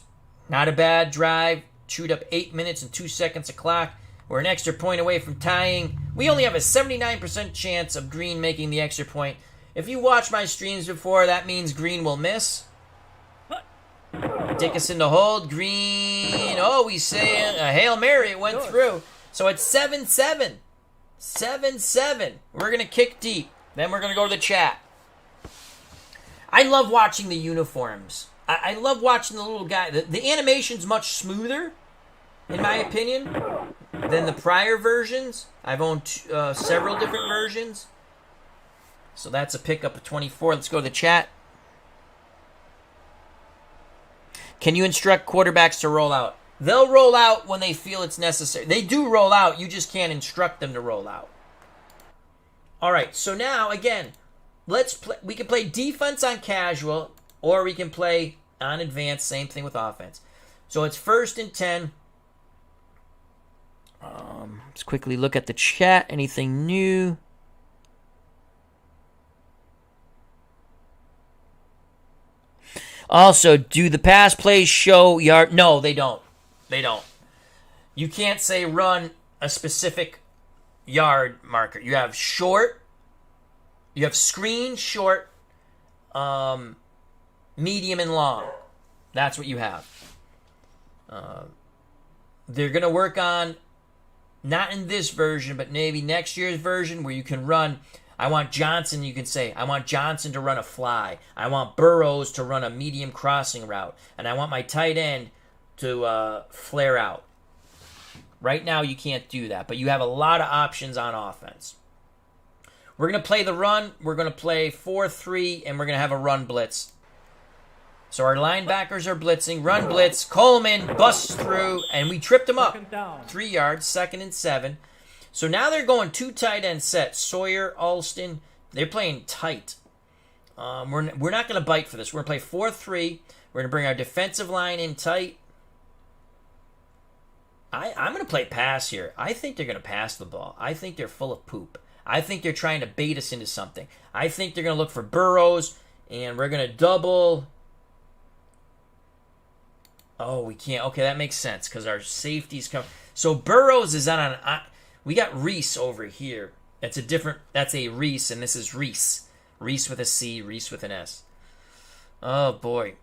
Not a bad drive. Chewed up 8 minutes and 2 seconds of clock. We're an extra point away from tying. We only have a 79% chance of Green making the extra point. If you watched my streams before, that means Green will miss. Dickinson to hold. Green. Oh, we say a Hail Mary. It went through. So it's 7-7. 7-7. We're going to kick deep. Then we're going to go to the chat. I love watching the uniforms. I love watching the little guy. The animation's much smoother, in my opinion, than the prior versions. I've owned several different versions. So that's a pickup of 24. Let's go to the chat. Can you instruct quarterbacks to roll out? They'll roll out when they feel it's necessary. They do roll out. You just can't instruct them to roll out. All right. So now, again, let's play. We can play defense on casual, or we can play on advanced. Same thing with offense. So it's 1st and 10. Let's quickly look at the chat. Anything new? Also, do the pass plays show yard? No, they don't. They don't. You can't say run a specific yard marker. You have short. You have screen, short, medium, and long. That's what you have. They're going to work on, not in this version, but maybe next year's version where you can run. I want Johnson, you can say, I want Johnson to run a fly. I want Burrows to run a medium crossing route. And I want my tight end to flare out. Right now, you can't do that, but you have a lot of options on offense. We're going to play the run. We're going to play 4-3, and we're going to have a run blitz. So our linebackers are blitzing. Run blitz. Coleman busts through, and we tripped him up. 3 yards, 2nd and 7. So now they're going 2 tight end sets. Sawyer, Alston, they're playing tight. We're not going to bite for this. We're going to play 4-3. We're going to bring our defensive line in tight. I'm going to play pass here. I think they're going to pass the ball. I think they're full of poop. I think they're trying to bait us into something. I think they're going to look for Burrows, and we're going to double. Oh, we can't. Okay, that makes sense because our safety's coming. So Burrows is on an... We got Reese over here. That's a Reese, and this is Reese. Reese with a C, Reese with an S. Oh, boy.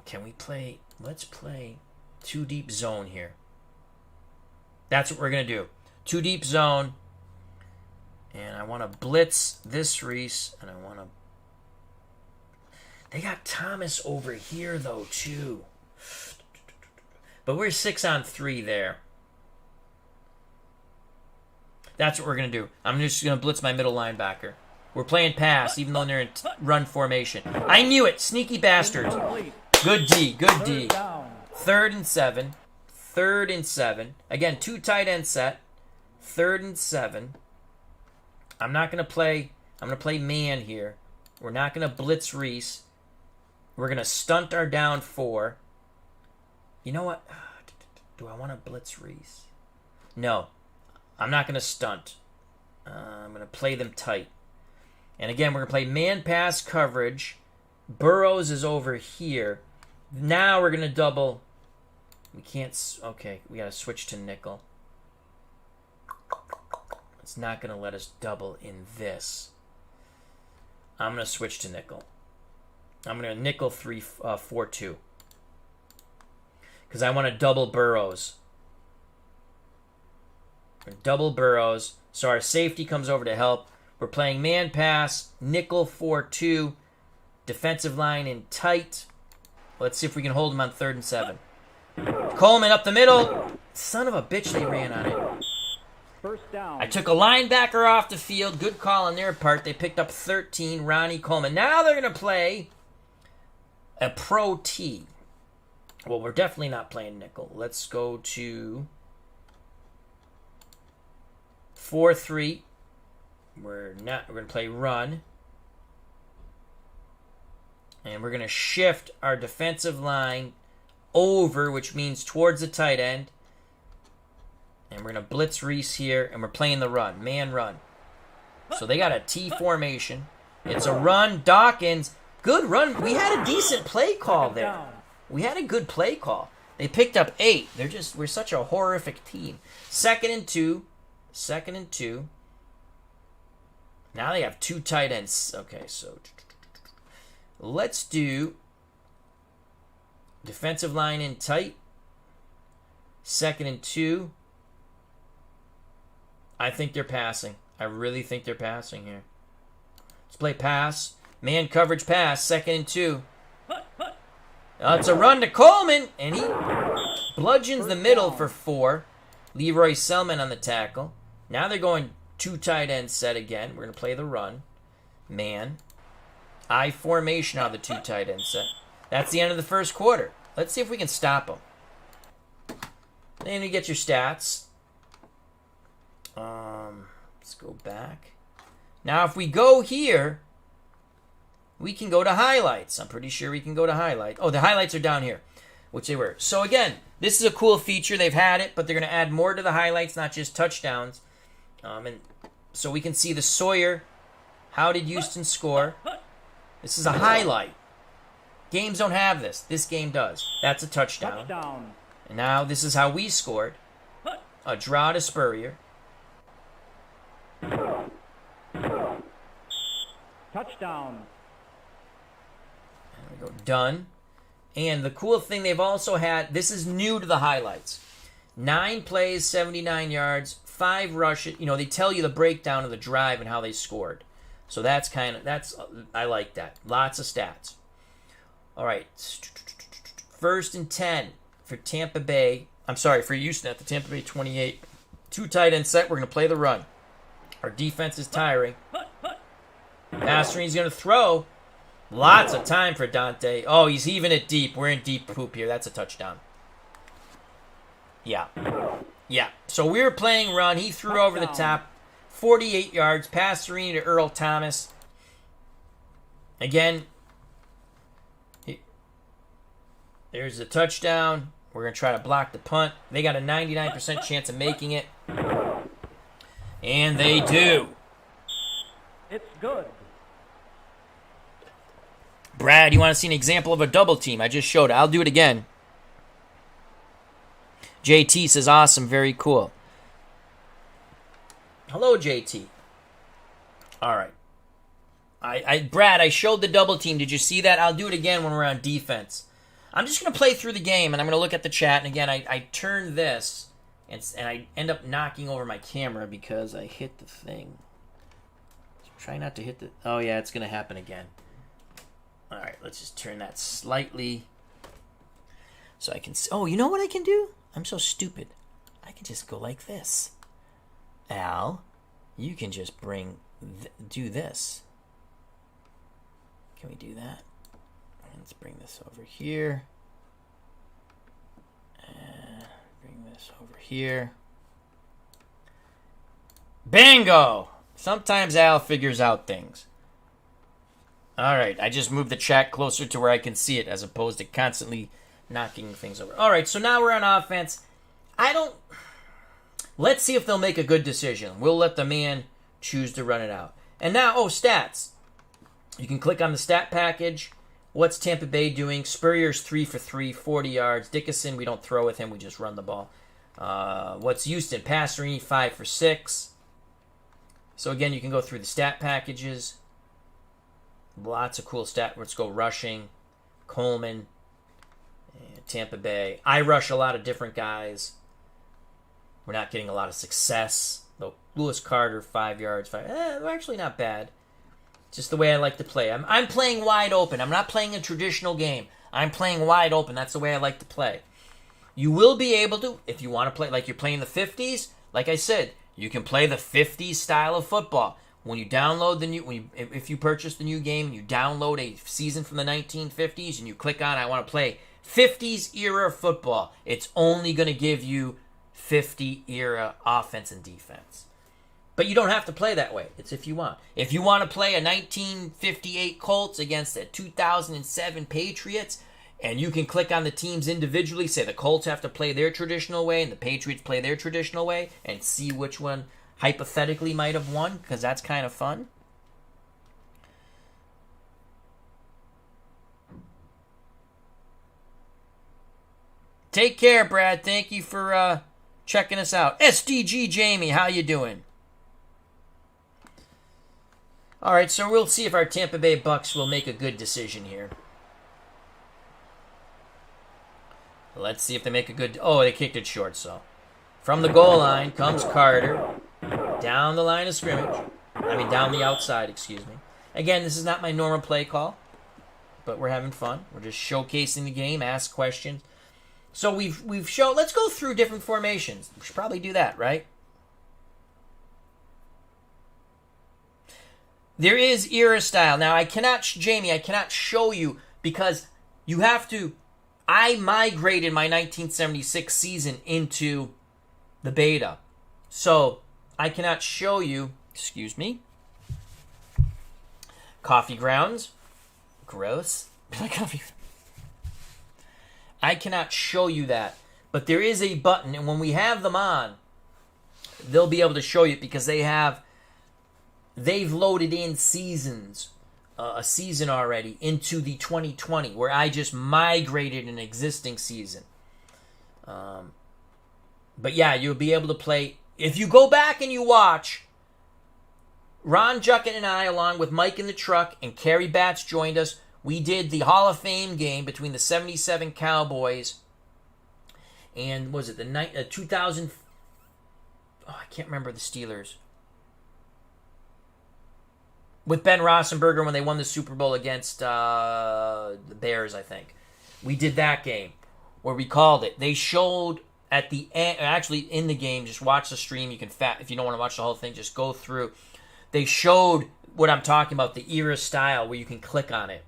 Can we play... Let's play 2 deep zone here. That's what we're going to do. 2 deep zone. And I want to blitz this Reese, and I want to... They got Thomas over here, though, too. But we're 6-on-3 there. That's what we're going to do. I'm just going to blitz my middle linebacker. We're playing pass, even though they're in run formation. I knew it. Sneaky bastards. Good D. Good D. 3rd and 7. 3rd and 7. Again, 2 tight end set. 3rd and 7. I'm not going to play... I'm going to play man here. We're not going to blitz Reese. We're going to stunt our down 4. You know what? Do I want to blitz Reese? No. I'm not going to stunt. I'm going to play them tight. And again, we're going to play man pass coverage. Burrows is over here. Now we're going to double. We can't. Okay, we got to switch to nickel. It's not going to let us double in this. I'm going to switch to nickel. I'm going to nickel 3-4-2. Because I want to double Burrows. Double Burrows. So our safety comes over to help. We're playing man pass, nickel 4-2, defensive line in tight. Let's see if we can hold him on 3rd and 7. Coleman up the middle. Son of a bitch, they ran on it. First down. I took a linebacker off the field. Good call on their part. They picked up 13, Ronnie Coleman. Now they're going to play a pro T. Well, we're definitely not playing nickel. Let's go to 4-3. We're going to play run. And we're going to shift our defensive line over, which means towards the tight end. And we're going to blitz Reese here, and we're playing the run, man run. So they got a T formation. It's a run. Dawkins, good run. We had a decent play call there. We had a good play call. They picked up 8. We're such a horrific team. 2nd and 2. 2nd and 2. Now they have 2 tight ends. Okay, so let's do defensive line in tight. 2nd and 2. I think they're passing. I really think they're passing here. Let's play pass. Man coverage pass. 2nd and 2. It's a run to Coleman, and he bludgeons the middle for 4. Leroy Selman on the tackle. Now they're going 2 tight end set again. We're going to play the run. Man. I formation out of the 2 tight end set. That's the end of the first quarter. Let's see if we can stop them. Then you get your stats. Let's go back. Now, if we go here, we can go to highlights. I'm pretty sure we can go to highlights. Oh, the highlights are down here, which they were. So, again, this is a cool feature. They've had it, but they're going to add more to the highlights, not just touchdowns. And so we can see the Sawyer. How did Houston score? This is a highlight. Games don't have this. This game does. That's a touchdown. And now this is how we scored. A draw to Spurrier. Touchdown. There we go. Done. And the cool thing they've also had, this is new to the highlights. 9 plays, 79 yards, 5 rushes. You know, they tell you the breakdown of the drive and how they scored. So that's I like that. Lots of stats. All right. 1st and 10 for Tampa Bay. I'm sorry, for Houston at the Tampa Bay 28. 2 tight end set. We're going to play the run. Our defense is tiring. Pastorini's going to throw. Lots of time for Dante. Oh, he's heaving it deep. We're in deep poop here. That's a touchdown. Yeah. So we were playing run. He threw over the top. 48 yards. Pastorini to Earl Thomas. Again, there's a touchdown. We're going to try to block the punt. They got a 99% chance of making it. And they do. It's good. Brad, you want to see an example of a double team? I just showed it. I'll do it again. JT says, awesome, very cool. Hello, JT. All right. Brad, I showed the double team. Did you see that? I'll do it again when we're on defense. I'm just going to play through the game, and I'm going to look at the chat. And again, I turn this, and I end up knocking over my camera because I hit the thing. So try not to hit the... Oh, yeah, it's going to happen again. All right, let's just turn that slightly so I can see. Oh, you know what I can do? I'm so stupid. I can just go like this. Al, you can just do this. Can we do that? Let's bring this over here. And bring this over here. Bingo! Sometimes Al figures out things. All right, I just moved the chat closer to where I can see it as opposed to constantly knocking things over. All right, so now we're on offense. Let's see if they'll make a good decision. We'll let the man choose to run it out. And now, stats. You can click on the stat package. What's Tampa Bay doing? Spurrier's 3 for 3, 40 yards. Dickinson, we don't throw with him, we just run the ball. What's Houston? Pastorini, 5 for 6. So again, you can go through the stat packages. Lots of cool stat. Let's go rushing. Coleman. Tampa Bay. I rush a lot of different guys. We're not getting a lot of success. Though Lewis Carter, 5 yards. We're actually not bad. Just the way I like to play. I'm playing wide open. I'm not playing a traditional game. I'm playing wide open. That's the way I like to play. You will be able to, if you want to play like you're playing the 50s, like I said, you can play the 50s style of football. When you download if you purchase the new game, you download a season from the 1950s and you click on, I want to play 50s era football. It's only going to give you 50 era offense and defense. But you don't have to play that way. It's if you want. If you want to play a 1958 Colts against a 2007 Patriots, and you can click on the teams individually, say the Colts have to play their traditional way and the Patriots play their traditional way, and see which one hypothetically might have won, because that's kind of fun. Take care, Brad. Thank you for checking us out. SDG Jamie, how you doing? All right, so we'll see if our Tampa Bay Bucks will make a good decision here. Let's see if they make a good... they kicked it short, so. From the goal line comes Carter. Down the line of scrimmage. Down the outside, excuse me. Again, this is not my normal play call, but we're having fun. We're just showcasing the game, ask questions. So we've shown... Let's go through different formations. We should probably do that, right? There is era style. Now, I cannot show you because you have to... I migrated my 1976 season into the beta. So, I cannot show you... Excuse me. Coffee grounds. Gross. I cannot show you that. But there is a button, and when we have them on, they'll be able to show you because they've loaded in seasons, a season already, into the 2020, where I just migrated an existing season. But yeah, you'll be able to play. If you go back and you watch, Ron Juckett and I, along with Mike in the Truck, and Kerry Batts joined us, we did the Hall of Fame game between the 77 Cowboys and, was it the 2000... I can't remember the Steelers. With Ben Roethlisberger when they won the Super Bowl against the Bears, I think. We did that game where we called it. They showed at the end, actually in the game, just watch the stream. You can, if you don't want to watch the whole thing, just go through. They showed what I'm talking about, the era style, where you can click on it.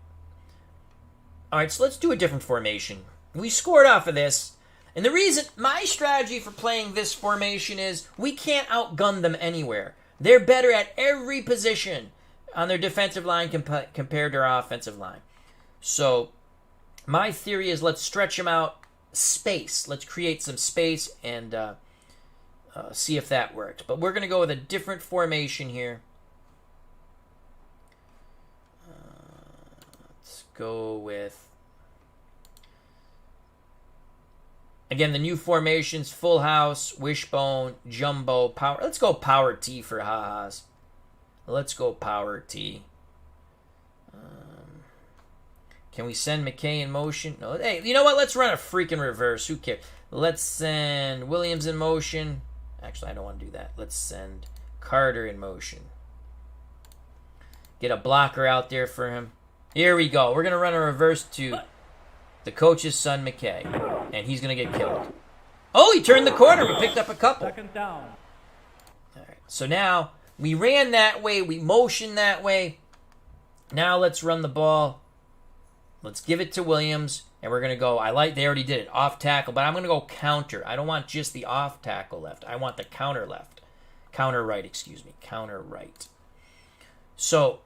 All right, so let's do a different formation. We scored off of this. And the reason, my strategy for playing this formation is we can't outgun them anywhere. They're better at every position on their defensive line compared to our offensive line. So my theory is let's stretch them out space. Let's create some space and see if that works. But we're going to go with a different formation here. Let's go with... Again, the new formations, full house, wishbone, jumbo, power. Let's go power T for ha-has. Let's go power T. Can we send McKay in motion? No. Hey, you know what? Let's run a freaking reverse. Who cares? Let's send Williams in motion. Actually, I don't want to do that. Let's send Carter in motion. Get a blocker out there for him. Here we go. We're going to run a reverse to the coach's son, McKay. And he's going to get killed. Oh, he turned the corner. We picked up a couple. Second down. All right. So now we ran that way. We motioned that way. Now let's run the ball. Let's give it to Williams. And we're going to go, they already did it, off tackle. But I'm going to go counter. I don't want just the off tackle left. I want the counter left. Counter right, excuse me. Counter right. So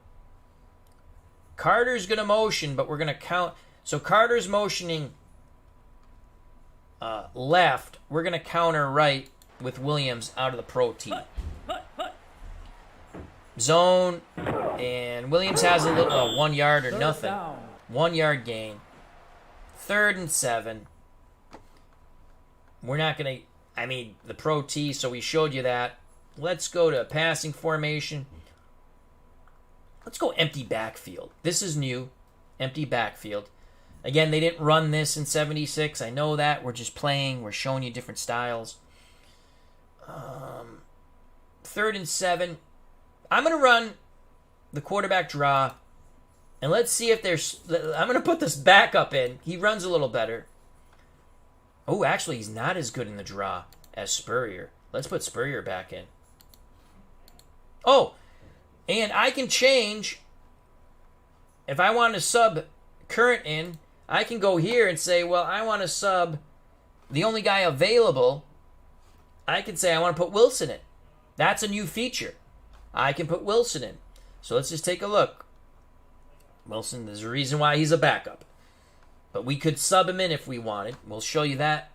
Carter's going to motion, but we're going to count. So Carter's motioning left. We're going to counter right with Williams out of the pro tee. Zone, and Williams has a little 1 yard or nothing. 1 yard gain. 3rd and 7. We're not going to, the pro tee, so we showed you that. Let's go to passing formation. Let's go empty backfield. This is new. Empty backfield. Again, they didn't run this in 76. I know that. We're just playing. We're showing you different styles. 3rd and 7. I'm going to run the quarterback draw. And let's see if there's... I'm going to put this backup in. He runs a little better. Oh, actually, he's not as good in the draw as Spurrier. Let's put Spurrier back in. Oh, and I can change. If I want to sub current in, I can go here and say, well, I want to sub the only guy available. I can say I want to put Wilson in. That's a new feature. I can put Wilson in. So let's just take a look. Wilson, there's a reason why he's a backup. But we could sub him in if we wanted. We'll show you that.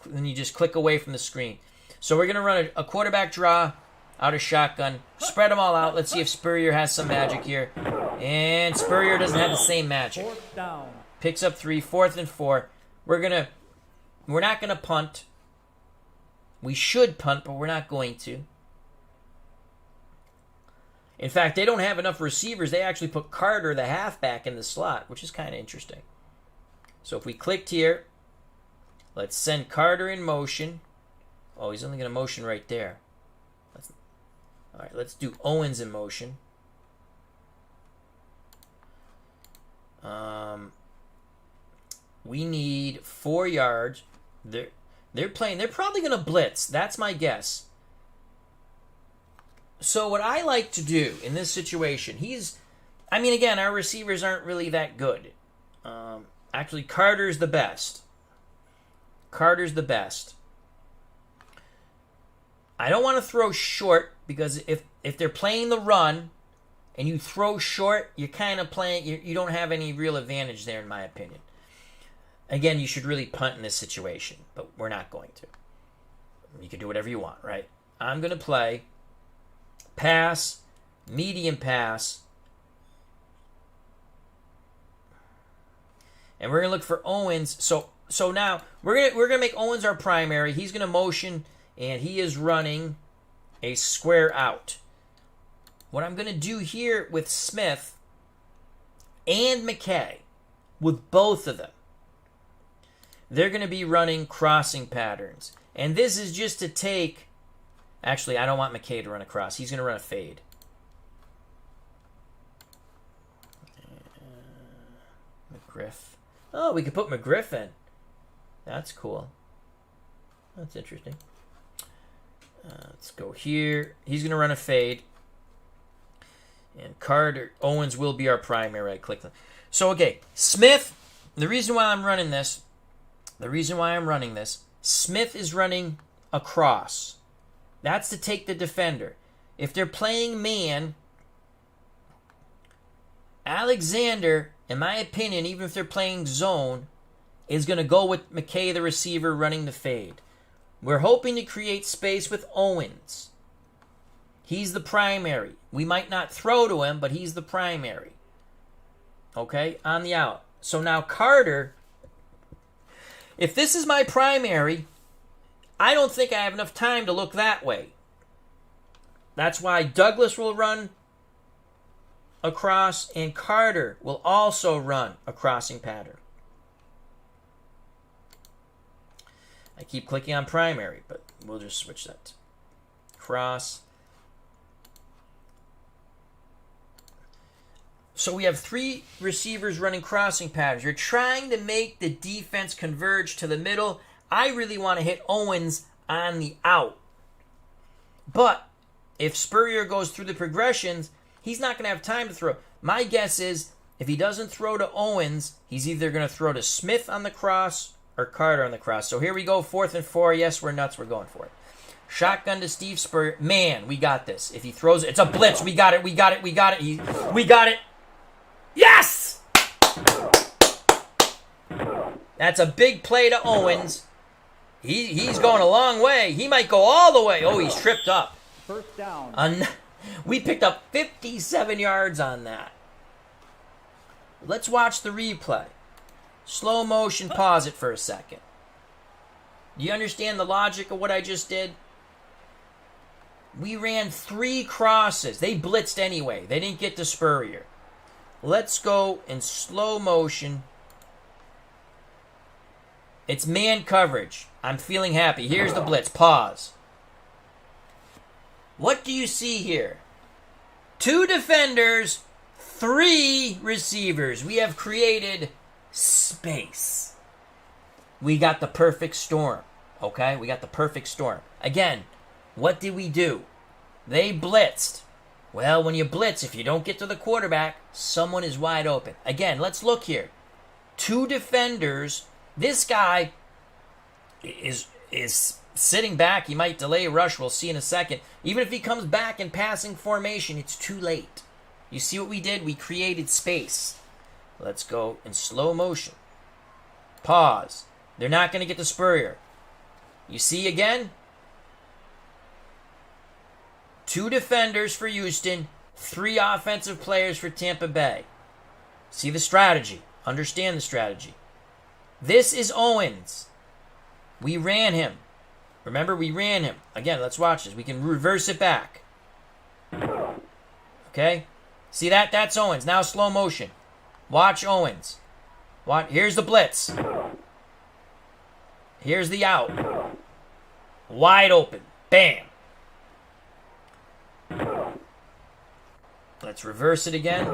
Then you just click away from the screen. So we're going to run a quarterback draw out of shotgun. Spread them all out. Let's see if Spurrier has some magic here. And Spurrier doesn't have the same magic. Picks up 3, 4th and 4. We're not going to punt. We should punt, but we're not going to. In fact, they don't have enough receivers. They actually put Carter, the halfback, in the slot, which is kind of interesting. So if we clicked here, let's send Carter in motion. Oh, he's only going to motion right there. All right, let's do Owens in motion. We need 4 yards. They're playing. They're probably going to blitz. That's my guess. So what I like to do in this situation, again, our receivers aren't really that good. Actually, Carter's the best. Carter's the best. I don't want to throw short because if they're playing the run and you throw short, you're kind of playing, you don't have any real advantage there, in my opinion. Again, you should really punt in this situation, but we're not going to. You can do whatever you want, right? I'm going to play pass, medium pass, and we're going to look for Owens. So now we're going to make Owens our primary. He's going to motion, and he is running a square out. What I'm going to do here with Smith and McKay, with both of them, they're going to be running crossing patterns. And this is just to take... Actually, I don't want McKay to run a cross. He's going to run a fade. McGriff. Oh, we could put McGriff in. That's cool. That's interesting. Let's go here. He's going to run a fade. And Carter, Owens will be our primary. I click them. So, okay, Smith, the reason why I'm running this, Smith is running a cross. That's to take the defender. If they're playing man, Alexander, in my opinion, even if they're playing zone, is going to go with McKay, the receiver, running the fade. We're hoping to create space with Owens. He's the primary. We might not throw to him, but he's the primary. Okay, on the out. So now Carter, if this is my primary, I don't think I have enough time to look that way. That's why Douglas will run across and Carter will also run a crossing pattern. I keep clicking on primary, but we'll just switch that. Cross. So we have 3 receivers running crossing patterns. You're trying to make the defense converge to the middle. I really want to hit Owens on the out. But if Spurrier goes through the progressions, he's not going to have time to throw. My guess is if he doesn't throw to Owens, he's either going to throw to Smith on the cross or Carter on the cross. So here we go, 4th and 4. Yes, we're nuts. We're going for it. Shotgun to Steve Spurrier. Man, we got this. If he throws it, it's a blitz. We got it. We got it. We got it. We got it. Yes! That's a big play to Owens. He's going a long way. He might go all the way. Oh, he's tripped up. First down. We picked up 57 yards on that. Let's watch the replay. Slow motion, pause it for a second. Do you understand the logic of what I just did? We ran 3 crosses. They blitzed anyway. They didn't get to Spurrier. Let's go in slow motion. It's man coverage. I'm feeling happy. Here's the blitz. Pause. What do you see here? 2 defenders, 3 receivers. We have created space. We got the perfect storm. Okay? We got the perfect storm. Again, what did we do? They blitzed. Well, when you blitz, if you don't get to the quarterback, someone is wide open. Again, let's look here. 2 defenders. This guy is sitting back. He might delay a rush. We'll see in a second. Even if he comes back in passing formation, it's too late. You see what we did? We created space. Let's go in slow motion. Pause. They're not going to get the Spurrier. You see again? 2 defenders for Houston, 3 offensive players for Tampa Bay. See the strategy. Understand the strategy. This is Owens. We ran him. Remember, we ran him. Again, let's watch this. We can reverse it back. Okay? See that? That's Owens. Now slow motion. Watch Owens. Here's the blitz. Here's the out. Wide open. Bam. Let's reverse it again.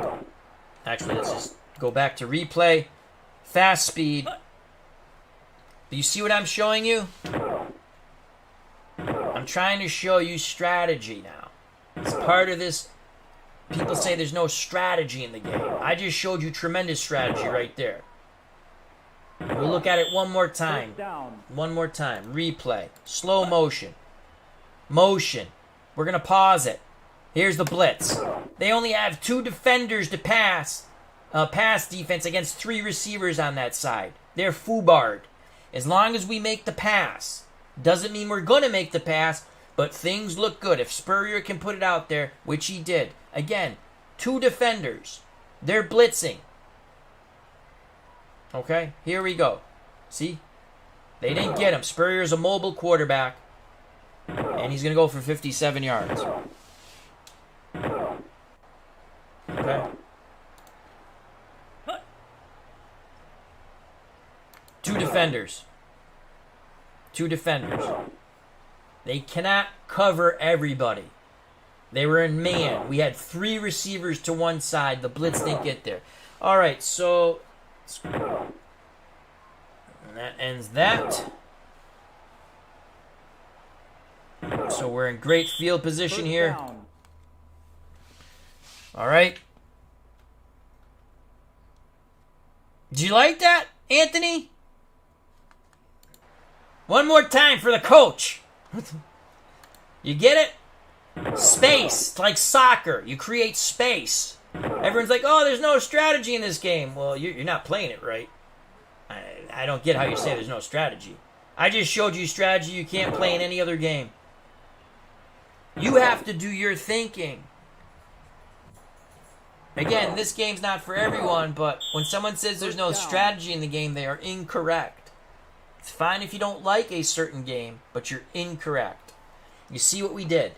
Actually, let's just go back to replay. Fast speed. Do you see what I'm showing you? I'm trying to show you strategy now. It's part of this. People say there's no strategy in the game. I just showed you tremendous strategy right there. We'll look at it one more time. One more time. Replay. Slow motion. Motion. We're going to pause it. Here's the blitz. They only have 2 defenders to pass defense against 3 receivers on that side. They're foobarred. As long as we make the pass. Doesn't mean we're going to make the pass, but things look good. If Spurrier can put it out there, which he did. Again, 2 defenders. They're blitzing. Okay, here we go. See? They didn't get him. Spurrier's a mobile quarterback. And he's going to go for 57 yards. Okay. 2 defenders. 2 defenders. They cannot cover everybody. They were in man. We had 3 receivers to one side. The blitz didn't get there. All right, so and that ends that. So we're in great field position here. All right. Did you like that, Anthony? One more time for the coach. You get it? Space. It's like soccer. You create space. Everyone's like, oh, there's no strategy in this game. Well, you're not playing it right. I don't get how you say there's no strategy. I just showed you strategy you can't play in any other game. You have to do your thinking. Again, this game's not for everyone, but when someone says there's no strategy in the game, they are incorrect. It's fine if you don't like a certain game, but you're incorrect. You see what we did.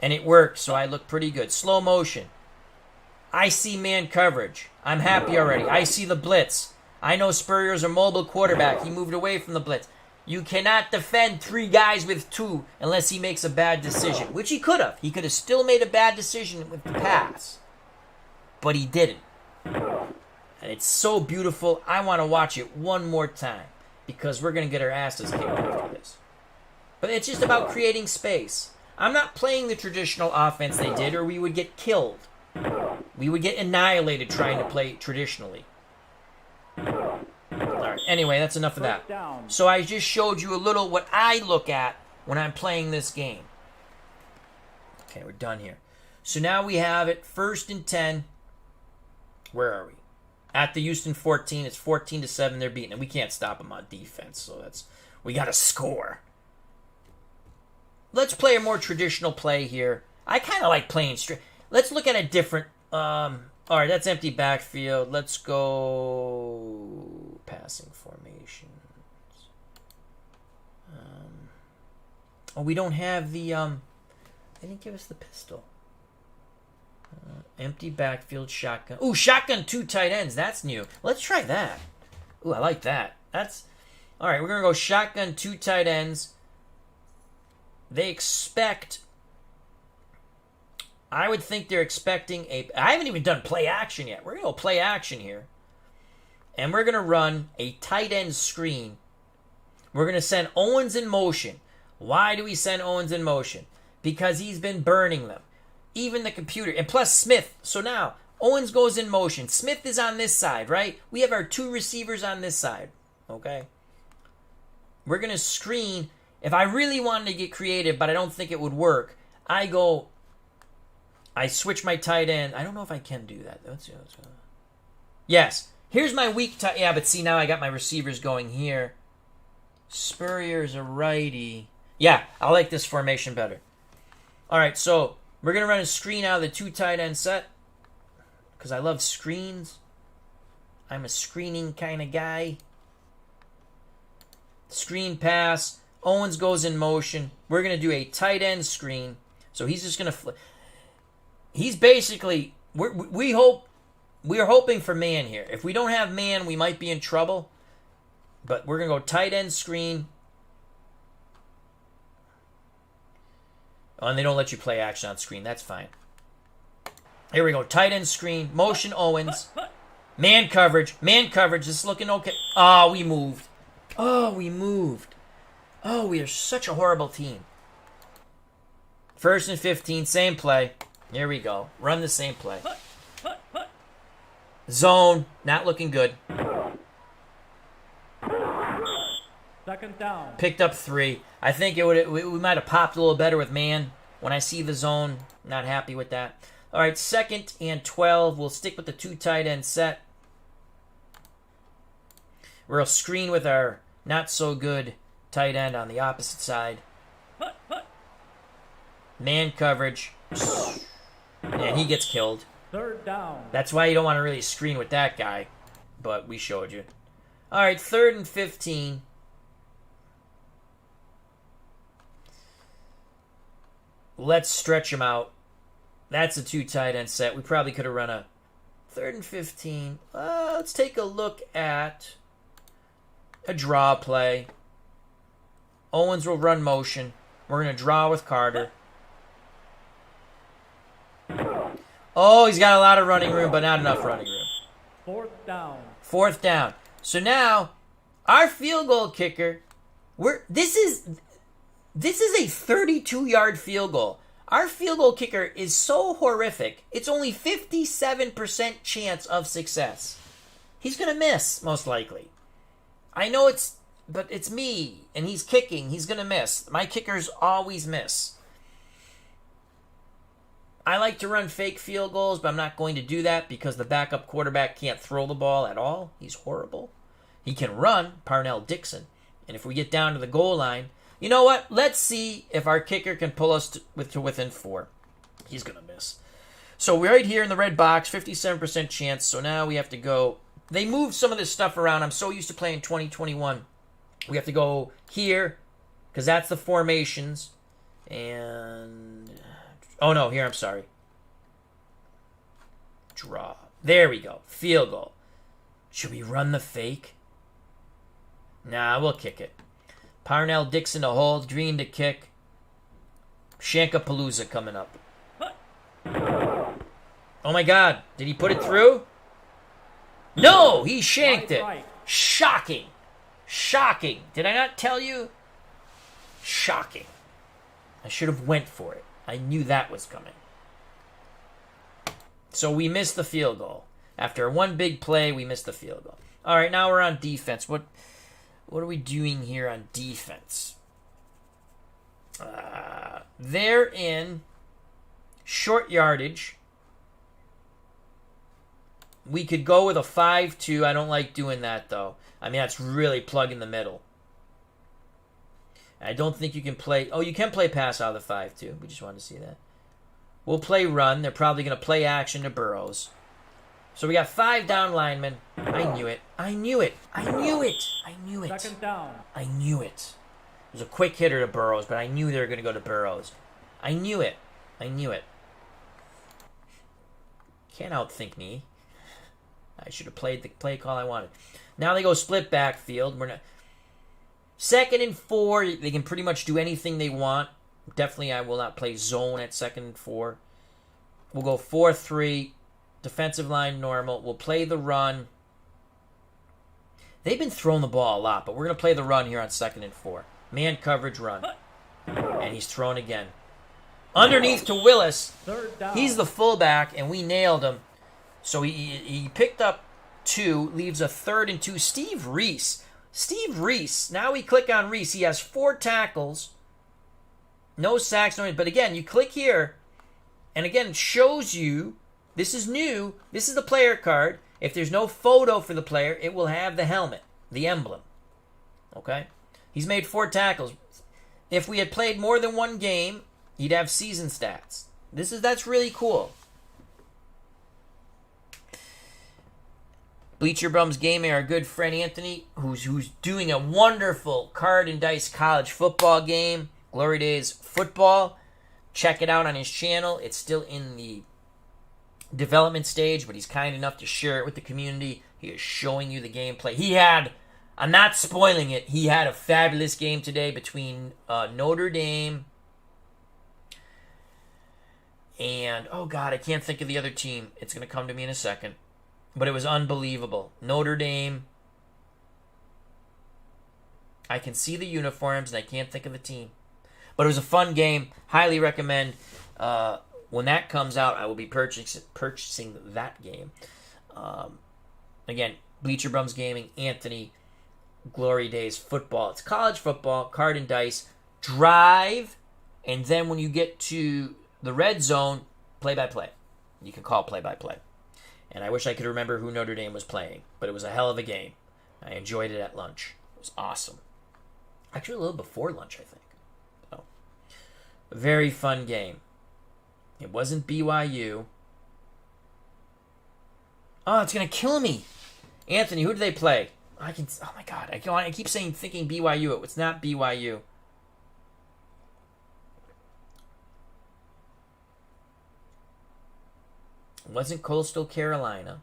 And it worked, so I look pretty good. Slow motion. I see man coverage. I'm happy already. I see the blitz. I know Spurrier's a mobile quarterback. He moved away from the blitz. You cannot defend 3 guys with 2 unless he makes a bad decision, which he could have. He could have still made a bad decision with the pass. But he didn't. And it's so beautiful. I want to watch it one more time because we're going to get our asses kicked after this. But it's just about creating space. I'm not playing the traditional offense they did or we would get killed. We would get annihilated trying to play traditionally. Alright, anyway, that's enough of that. So I just showed you a little what I look at when I'm playing this game. Okay, we're done here. So now we have it 1st and 10. Where are we? At the Houston 14. It's 14-7. They're beating, and we can't stop them on defense. So we got to score. Let's play a more traditional play here. I kind of like playing straight. Let's look at a different. All right, that's empty backfield. Let's go passing formations. Oh, we don't have the. They didn't give us the pistol. Empty backfield, shotgun. Ooh, shotgun 2 tight ends. That's new. Let's try that. Ooh, I like that. That's all right. We're gonna go shotgun 2 tight ends. They expect. I would think they're expecting a. I haven't even done play action yet. We're gonna go play action here, and we're gonna run a tight end screen. We're gonna send Owens in motion. Why do we send Owens in motion? Because he's been burning them. Even the computer. And plus Smith. So now, Owens goes in motion. Smith is on this side, right? We have our 2 receivers on this side. Okay? We're going to screen. If I really wanted to get creative, but I don't think it would work, I switch my tight end. I don't know if I can do that. Let's see. Yes. Here's my weak tight. Yeah, but see, now I got my receivers going here. Spurrier's a righty. Yeah, I like this formation better. All right, so we're going to run a screen out of the 2 tight end set because I love screens. I'm a screening kind of guy. Screen pass. Owens goes in motion. We're going to do a tight end screen. So he's just going to he's basically we're hoping for man here. If we don't have man, we might be in trouble. But we're going to go tight end screen. Oh, and they don't let you play action on screen. That's fine. Here we go. Tight end screen. Motion Owens. Man coverage. Man coverage. This is looking okay. Oh, we moved. Oh, we moved. Oh, we are such a horrible team. 1st and 15. Same play. Here we go. Run the same play. Zone. Not looking good. 2nd down. Picked up 3. I think we might have popped a little better with man. When I see the zone, not happy with that. All right, 2nd and 12. We'll stick with the 2 tight end set. We'll screen with our not so good tight end on the opposite side. Man coverage. And he gets killed. 3rd down. That's why you don't want to really screen with that guy. But we showed you. All right, 3rd and 15. Let's stretch him out. That's a 2 tight end set. We probably could have run a 3rd and 15. Let's take a look at a draw play. Owens will run motion. We're going to draw with Carter. Oh, he's got a lot of running room, but not enough running room. 4th down. 4th down. So now, our field goal kicker, this is a 32-yard field goal. Our field goal kicker is so horrific, it's only 57% chance of success. He's going to miss, most likely. I know but it's me, and he's kicking. He's going to miss. My kickers always miss. I like to run fake field goals, but I'm not going to do that because the backup quarterback can't throw the ball at all. He's horrible. He can run, Parnell Dixon. And if we get down to the goal line, you know what? Let's see if our kicker can pull us to within 4. He's going to miss. So we're right here in the red box, 57% chance. So now we have to go. They moved some of this stuff around. I'm so used to playing 2021. We have to go here because that's the formations. And oh no, here, I'm sorry. Draw. There we go. Field goal. Should we run the fake? Nah, we'll kick it. Parnell Dixon to hold. Green to kick. Shankapalooza coming up. Oh my God. Did he put it through? No! He shanked it. Shocking. Shocking. Did I not tell you? Shocking. I should have went for it. I knew that was coming. So we missed the field goal. After one big play, we missed the field goal. All right, now we're on defense. What are we doing here on defense? They're in short yardage. We could go with a 5-2. I don't like doing that, though. I mean, that's really plug in the middle. I don't think you can play... Oh, you can play pass out of the 5-2. We just wanted to see that. We'll play run. They're probably going to play action to Burrows. So we got 5 down linemen. I knew it. I knew it. I knew it. I knew it. Second down. I knew it. It was a quick hitter to Burrows, but I knew they were going to go to Burrows. I knew it. I knew it. Can't outthink me. I should have played the play call I wanted. Now they go split backfield. We're not... 2nd and 4. They can pretty much do anything they want. Definitely I will not play zone at 2nd and 4. We'll go 4-3. Defensive line normal. We'll play the run. They've been throwing the ball a lot, but we're going to play the run here on 2nd and 4. Man coverage run. And he's thrown again. Underneath to Willis. Third down. He's the fullback, and we nailed him. So he picked up 2, leaves a 3rd and 2. Steve Reese. Now we click on Reese. He has 4 tackles. No sacks, no, but again, you click here, and again, it shows you, this is new, this is the player card. If there's no photo for the player, it will have the helmet, the emblem. Okay? He's made 4 tackles. If we had played more than 1 game, he'd have season stats. That's really cool. Bleacher Bums Gaming, our good friend Anthony, who's doing a wonderful card and dice college football game. Glory Days Football. Check it out on his channel. It's still in the development stage, but he's kind enough to share it with the community. He is showing you the gameplay. I'm not spoiling it, he had a fabulous game today between Notre Dame and, oh God, I can't think of the other team. It's going to come to me in a second. But it was unbelievable. Notre Dame. I can see the uniforms, and I can't think of the team. But it was a fun game. Highly recommend. When that comes out, I will be purchasing that game. Again, Bleacher Bums Gaming, Anthony, Glory Days Football. It's college football, card and dice, drive, and then when you get to the red zone, play-by-play. You can call play-by-play. And I wish I could remember who Notre Dame was playing, but it was a hell of a game. I enjoyed it at lunch. It was awesome. Actually, a little before lunch, I think. So, a very fun game. It wasn't BYU. Oh, it's going to kill me. Anthony, who do they play? Oh my God. I keep thinking BYU. It's not BYU. It wasn't Coastal Carolina.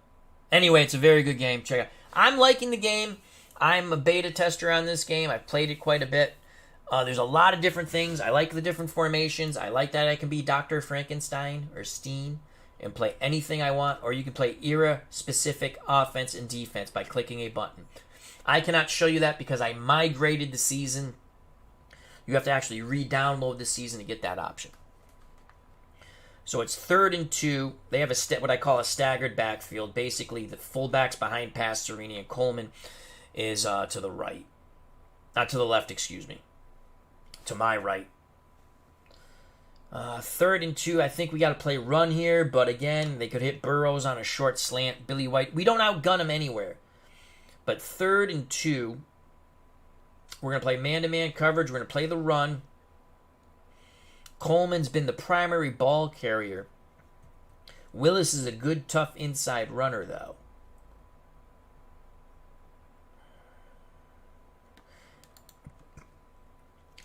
Anyway, it's a very good game. Check it out. I'm liking the game. I'm a beta tester on this game. I've played it quite a bit. There's a lot of different things. I like the different formations. I like that I can be Dr. Frankenstein or Steen and play anything I want, or you can play era-specific offense and defense by clicking a button. I cannot show you that because I migrated the season. You have to actually re-download the season to get that option. So it's 3rd and 2. They have what I call a staggered backfield. Basically, the fullbacks behind Pastorini and Coleman is to the right. Not to the left, excuse me. To my right. 3rd and 2. I think we got to play run here, but again, they could hit Burrows on a short slant. Billy White. We don't outgun him anywhere. But 3rd and 2. We're going to play man-to-man coverage. We're going to play the run. Coleman's been the primary ball carrier. Willis is a good, tough inside runner, though.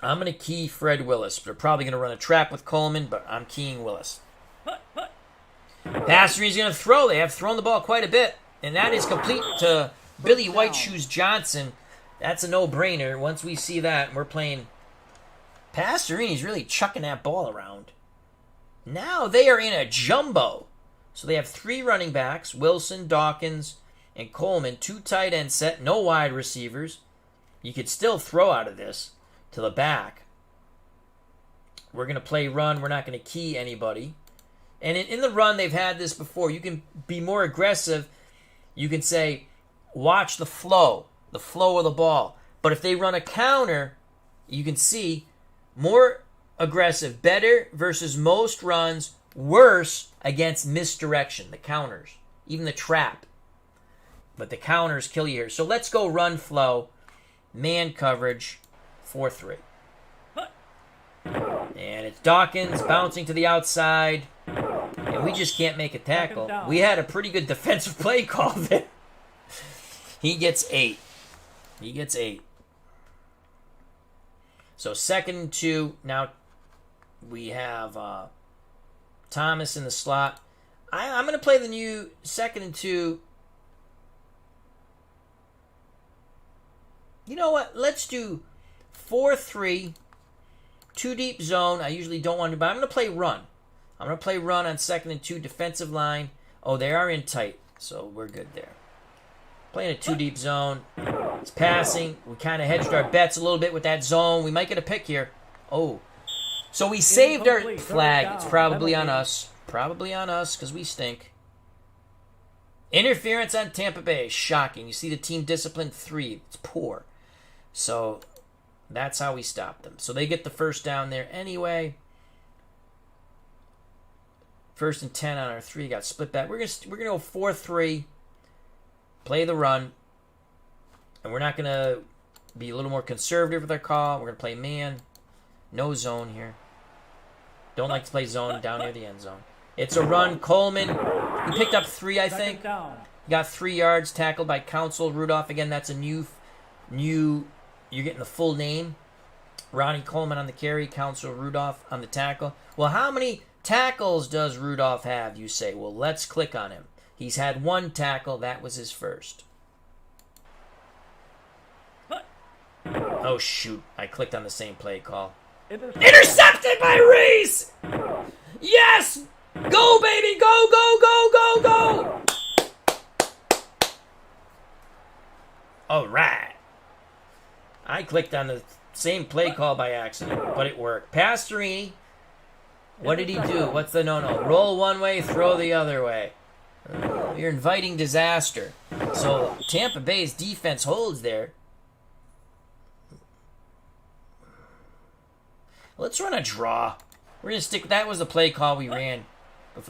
I'm going to key Fred Willis. They're probably going to run a trap with Coleman, but I'm keying Willis. Pastorin's going to throw. They have thrown the ball quite a bit, and that is complete to Billy White Shoes Johnson. That's a no-brainer. Once we see that, we're playing... Pastorini's really chucking that ball around. Now they are in a jumbo. So they have 3 running backs, Wilson, Dawkins, and Coleman. 2 tight end set, no wide receivers. You could still throw out of this to the back. We're going to play run. We're not going to key anybody. And in the run, they've had this before. You can be more aggressive. You can say, watch the flow of the ball. But if they run a counter, you can see... More aggressive, better versus most runs, worse against misdirection, the counters. even the trap. But the counters kill you here. So let's go run flow, man coverage, 4-3. And it's Dawkins bouncing to the outside. And we just can't make a tackle. We had a pretty good defensive play call there. He gets 8. He gets 8. So 2nd and 2. Now we have Thomas in the slot. I'm going to play the new 2nd and 2. You know what? Let's do 4-3. 2 deep zone. I usually don't want to, but I'm going to play run. I'm going to play run on 2nd and 2 defensive line. Oh, they are in tight, so we're good there. Playing a 2 deep zone. It's passing. We kind of hedged our bets a little bit with that zone. We might get a pick here. Oh. So we saved our flag. It's probably on us. Probably on us because we stink. Interference on Tampa Bay. Shocking. You see the team discipline 3. It's poor. So that's how we stop them. So they get the first down there anyway. 1st and 10 on our 3. Got split back. We're gonna go 4-3. Play the run. And we're not gonna be a little more conservative with our call. We're gonna play man. No zone here. Don't like to play zone down near the end zone. It's a run. Coleman. He picked up 3, I think. He got 3 yards. Tackled by Council Rudolph. Again, that's a new. You're getting the full name. Ronnie Coleman on the carry. Council Rudolph on the tackle. Well, how many tackles does Rudolph have, you say? Well, let's click on him. He's had 1 tackle. That was his first. Oh, shoot. I clicked on the same play call. Intercepted by Reese! Yes! Go, baby! Go, go, go, go, go! All right. I clicked on the same play call by accident, but it worked. Pastorini. What did he do? What's the no-no? Roll one way, throw the other way. You're inviting disaster. So Tampa Bay's defense holds there. Let's run a draw. We're going to stick. That was the play call we ran.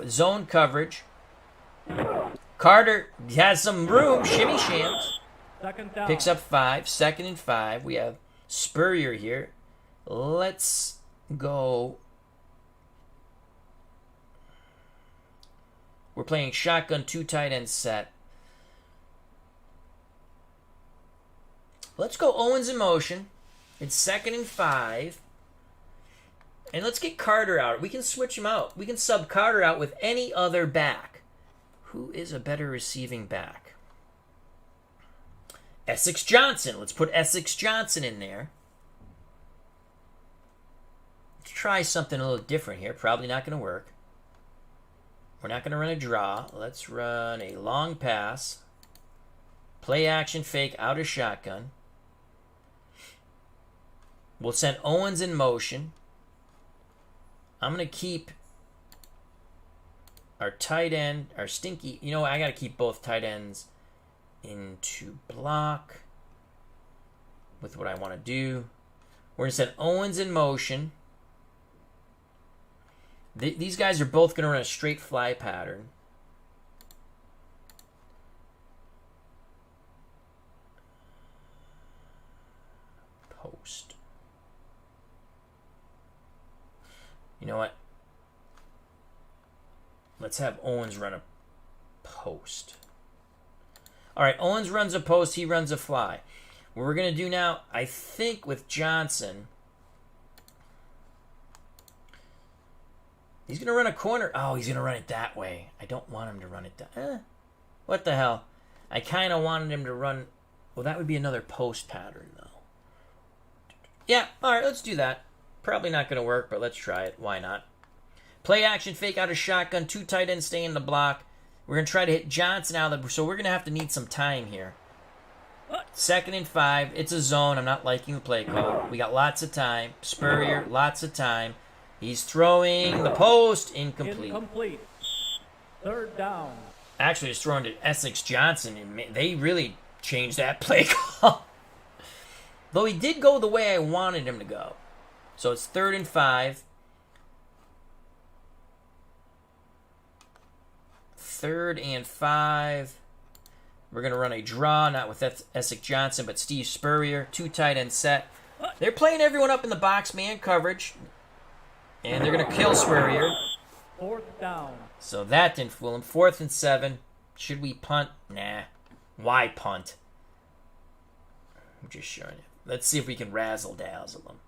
Zone coverage. Carter has some room. Shimmy shams. Picks up 5. 2nd and 5. We have Spurrier here. Let's go. We're playing shotgun 2 tight end set. Let's go Owens in motion. It's 2nd and 5. And let's get Carter out. We can switch him out. We can sub Carter out with any other back. Who is a better receiving back? Essex Johnson. Let's put Essex Johnson in there. Let's try something a little different here. Probably not going to work. We're not going to run a draw. Let's run a long pass. Play action fake out of shotgun. We'll send Owens in motion. I'm going to keep our tight end, our stinky. You know what? I got to keep both tight ends into block with what I want to do. We're going to send Owens in motion. These guys are both going to run a straight fly pattern. Post. You know what? Let's have Owens run a post. All right, Owens runs a post. He runs a fly. What we're going to do now, I think with Johnson, he's going to run a corner. Oh, he's going to run it that way. I don't want him to run it that. What the hell? I kind of wanted him to run. Well, that would be another post pattern, though. Yeah, all right, let's do that. Probably not going to work, but let's try it. Why not? Play action, fake out of shotgun. 2 tight ends stay in the block. We're going to try to hit Johnson out of the... So we're going to have to need some time here. 2nd and 5. It's a zone. I'm not liking the play call. We got lots of time. Spurrier, lots of time. He's throwing the post. Incomplete. 3rd down. Actually, he's throwing to Essex Johnson. And they really changed that play call. Though he did go the way I wanted him to go. So it's 3rd and 5. 3rd and 5. We're going to run a draw, not with Essex Johnson, but Steve Spurrier. 2 tight end set. They're playing everyone up in the box man coverage. And they're going to kill Spurrier. 4th down. So that didn't fool him. 4th and 7. Should we punt? Nah. Why punt? I'm just showing you. Let's see if we can razzle-dazzle them.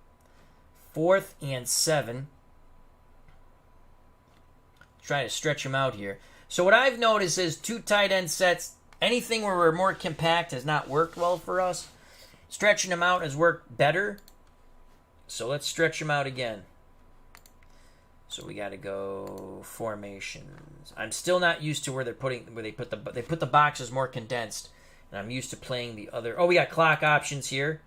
4th and 7. Try to stretch them out here. So what I've noticed is 2 tight end sets. Anything where we're more compact has not worked well for us. Stretching them out has worked better. So let's stretch them out again. So we got to go formations. I'm still not used to where they put the boxes more condensed, and I'm used to playing the other. Oh, we got clock options here,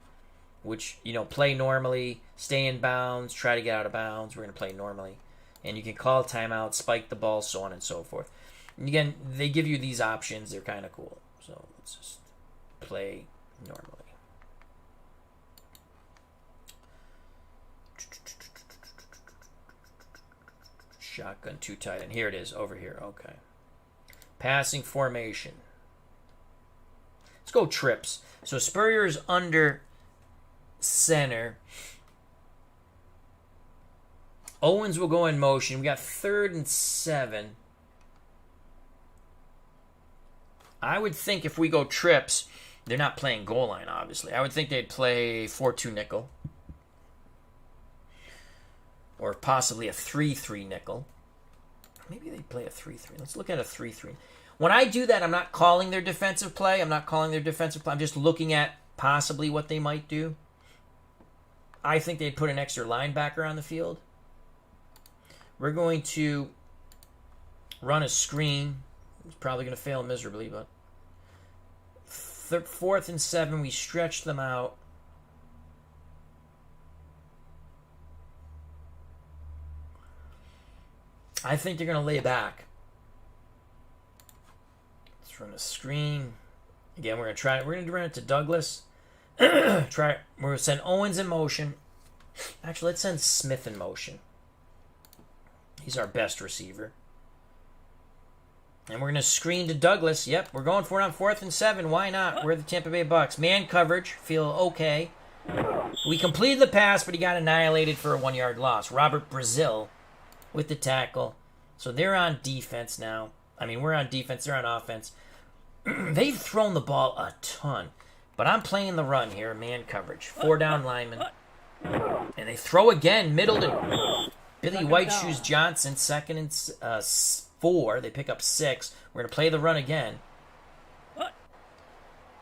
which play normally, stay in bounds, try to get out of bounds. We're gonna play normally, and you can call timeout, spike the ball, so on and so forth. And again, they give you these options. They're kind of cool. So let's just play normally. Shotgun 2 tight end. Here it is, over here. Okay. Passing formation. Let's go trips. So Spurrier's under center. Owens will go in motion. We got 3rd and 7. I would think if we go trips, they're not playing goal line, obviously. I would think they'd play 4-2 nickel. Or possibly a 3-3 nickel. Maybe they play a 3-3. Let's look at a 3-3. When I do that, I'm not calling their defensive play. I'm just looking at possibly what they might do. I think they'd put an extra linebacker on the field. We're going to run a screen. It's probably going to fail miserably, but 4th and 7, we stretch them out. I think they're going to lay back. Let's run a screen. Again, we're going to run it to Douglas. We're going to send Owens in motion. Actually, let's send Smith in motion. He's our best receiver. And we're going to screen to Douglas. Yep, we're going for it on 4th and 7. Why not? We're the Tampa Bay Bucks. Man coverage. Feel okay. We completed the pass, but he got annihilated for a 1-yard loss. Robert Brazil with the tackle. So they're on defense now. I mean, we're on defense. They're on offense. They've thrown the ball a ton. But I'm playing the run here. Man coverage. 4 down linemen. And they throw again. Middle to Billy White Shoes Johnson. 2nd and 4. They pick up 6. We're going to play the run again.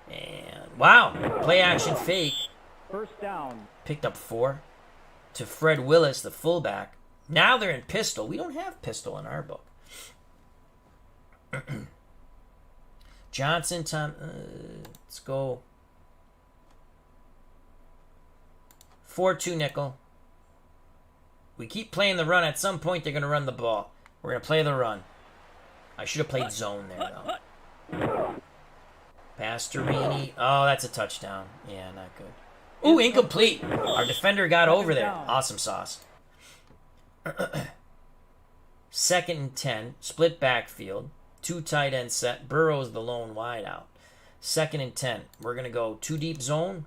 And, wow. Play action fake. 1st down. Picked up 4. To Fred Willis, the fullback. Now they're in pistol. We don't have pistol in our book. Johnson, Tom. Let's go. 4-2 nickel. We keep playing the run. At some point, they're going to run the ball. We're going to play the run. I should have played zone there, though. Pastorini. Oh, that's a touchdown. Yeah, not good. Ooh, incomplete. Our defender got over there. Awesome sauce. 2nd and 10. Split backfield. 2 tight end set. Burrow's the lone wide out. 2nd and 10. We're going to go 2 deep zone.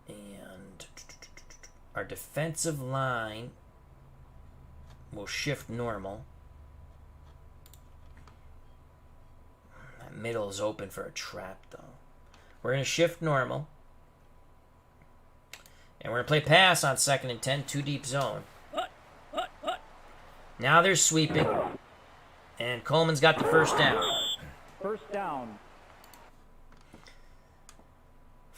And our defensive line will shift normal. That middle is open for a trap, though. We're going to shift normal. And we're going to play pass on 2nd and 10, 2 deep zone. Now they're sweeping. And Coleman's got the 1st down. 1st down.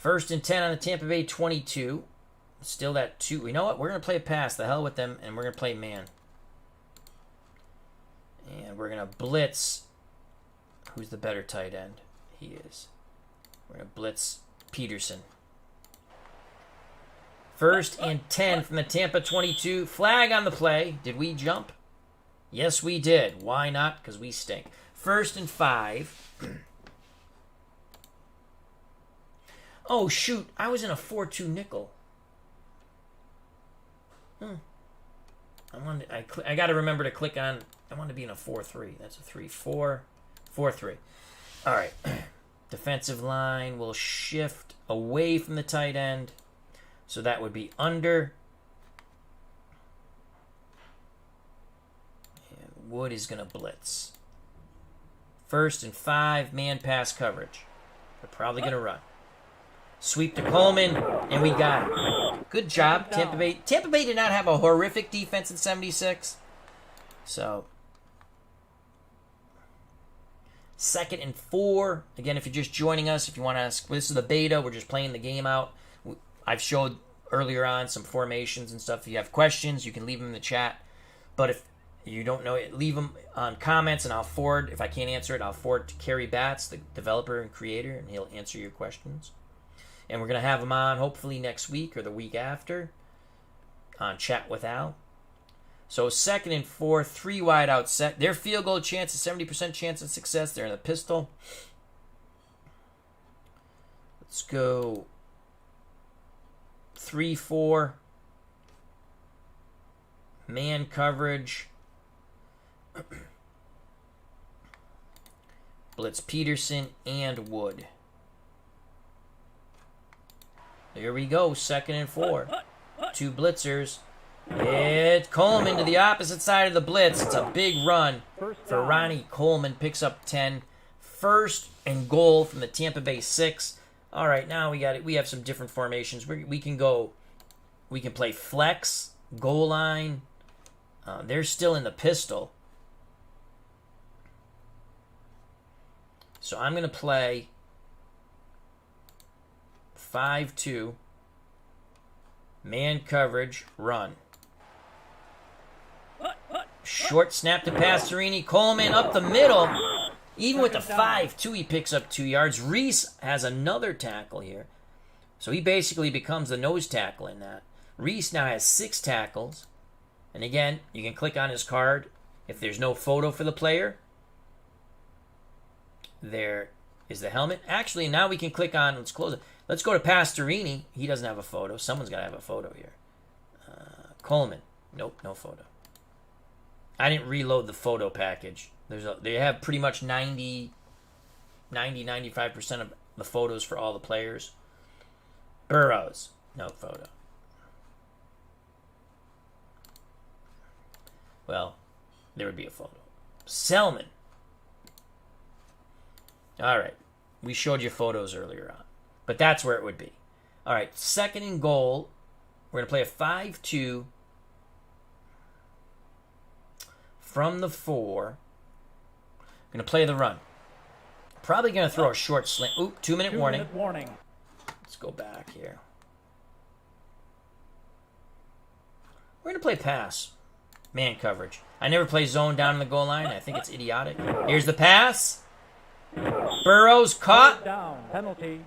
1st and 10 on the Tampa Bay 22. Still that 2. You know what? We're going to play pass. The hell with them. And we're going to play man. And we're going to blitz. Who's the better tight end? He is. We're going to blitz Peterson. 1st and 10 from the Tampa 22. Flag on the play. Did we jump? Yes, we did. Why not? Because we stink. 1st and 5. Oh, shoot. I was in a 4-2 nickel. I got to remember to click on... I want to be in a 4-3. That's a 3-4. 4-3. All right. Defensive line will shift away from the tight end. So that would be under. And Wood is going to blitz. 1st and 5, man pass coverage. They're probably going to run. Sweep to Coleman, and we got it. Good job, Tampa Bay. Tampa Bay did not have a horrific defense in 76. So, 2nd and 4. Again, if you're just joining us, if you want to ask, this is the beta. We're just playing the game out. I've showed earlier on some formations and stuff. If you have questions, you can leave them in the chat. But if you don't know it, leave them on comments, and I'll forward. If I can't answer it, I'll forward to Kerry Batts, the developer and creator, and he'll answer your questions. And we're going to have him on hopefully next week or the week after on Chat with Al. So 2nd and 4, 3 wide out set. Their field goal chance is 70% chance of success. They're in the pistol. Let's go 3-4. Man coverage. Blitz Peterson and Wood. Here we go, 2nd and 4. 2 blitzers. It's Coleman to the opposite side of the blitz. It's a big run for Ronnie Coleman. Picks up 10. 1st and goal from the Tampa Bay 6. All right, now we got it. We have some different formations. We can play flex, goal line. They're still in the pistol. So I'm going to play 5-2, man coverage, run. Short snap to Pastorini. Coleman up the middle. Even with the 5-2, he picks up 2 yards. Reese has another tackle here. So he basically becomes the nose tackle in that. Reese now has 6 tackles. And again, you can click on his card. If there's no photo for the player, there is the helmet. Actually, now we can click on, let's close it. Let's go to Pastorini. He doesn't have a photo. Someone's got to have a photo here. Coleman. Nope, no photo. I didn't reload the photo package. They have pretty much 95% of the photos for all the players. Burrows. No photo. Well, there would be a photo. Selman. All right. We showed you photos earlier on. But that's where it would be. All right, 2nd and goal. We're going to play a 5-2 from the 4. Going to play the run. Probably going to throw a short slant. Oop, 2-minute warning. 2-minute warning. Let's go back here. We're going to play pass. Man coverage. I never play zone down in the goal line. I think it's idiotic. Here's the pass. Burrows caught. Down. Penalty.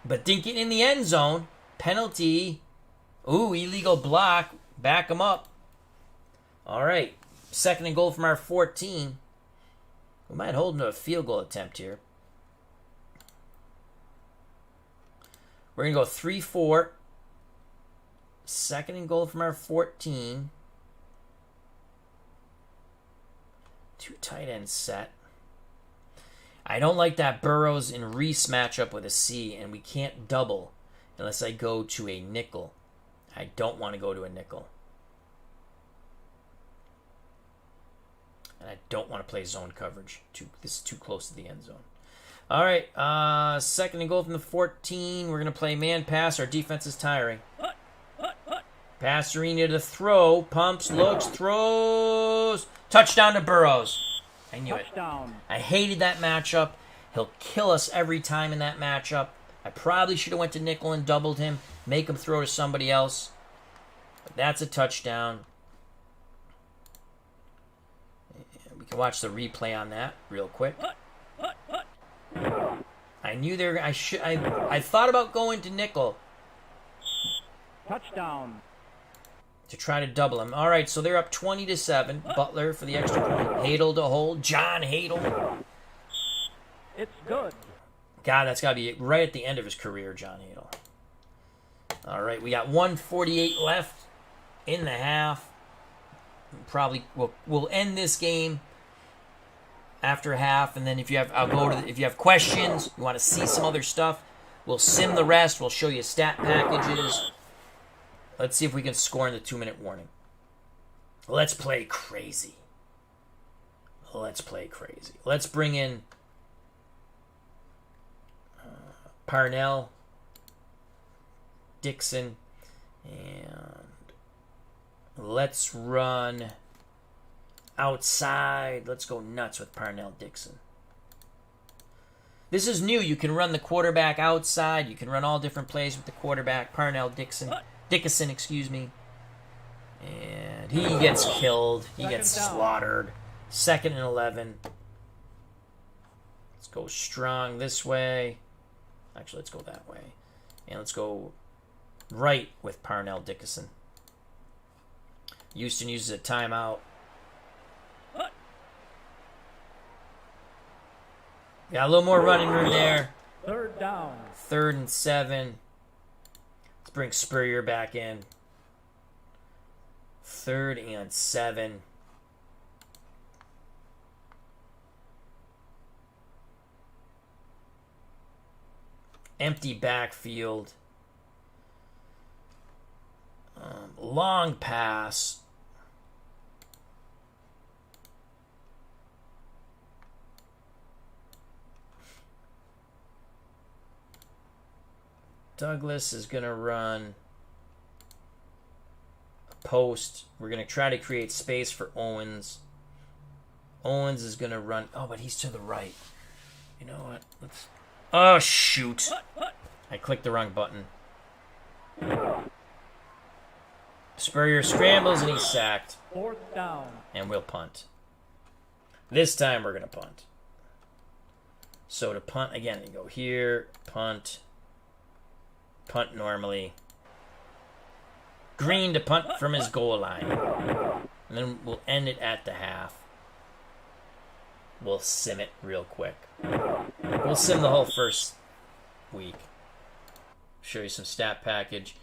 But didn't get in the end zone. Penalty. Ooh, illegal block. Back him up. All right. 2nd and goal from our 14. We might hold him to a field goal attempt here. We're going to go 3-4. 2nd and goal from our 14. 2 tight ends set. I don't like that Burrows and Reese matchup with a C, and we can't double unless I go to a nickel. I don't want to go to a nickel. And I don't want to play zone coverage. This is too close to the end zone. All right, 2nd and goal from the 14. We're going to play man pass. Our defense is tiring. Pastorini to throw. Pumps, looks, throws. Touchdown to Burrows. I knew Touchdown. it. I hated that matchup. He'll kill us every time in that matchup. I probably should have went to nickel and doubled him. Make him throw to somebody else. But that's a touchdown. We can watch the replay on that real quick. I knew they were. I thought about going to nickel. Touchdown. To try to double him. All right, so they're up 20-7. Butler for the extra point. Hadel to hold. John Hadel. It's good. God, that's got to be right at the end of his career, John Hadel. All right, we got 1:48 left in the half. Probably we'll end this game after half, and then if you have questions, you want to see some other stuff, we'll sim the rest. We'll show you stat packages. Let's see if we can score in the 2-minute warning. Let's play crazy. Let's bring in Parnell, Dixon, and let's run outside. Let's go nuts with Parnell Dixon. This is new. You can run the quarterback outside. You can run all different plays with the quarterback. Parnell Dickinson, excuse me. And he gets killed. He gets slaughtered. 2nd and 11. Let's go strong this way. Actually, let's go that way. And let's go right with Parnell Dickinson. Houston uses a timeout. Got a little more running room there. 3rd down. 3rd and 7. Let's bring Spurrier back in. 3rd and 7. Empty backfield. Long pass. Douglas is going to run a post. We're going to try to create space for Owens. Owens is going to run. Oh, but he's to the right. You know what? Let's. Oh, shoot. I clicked the wrong button. Spurrier scrambles and he's sacked. 4th down. And we'll punt. This time we're going to punt. So to punt, again, you go here, punt. Punt normally. Green to punt from his goal line. And then we'll end it at the half. We'll sim it real quick. We'll sim the whole first week. Show you some stat package.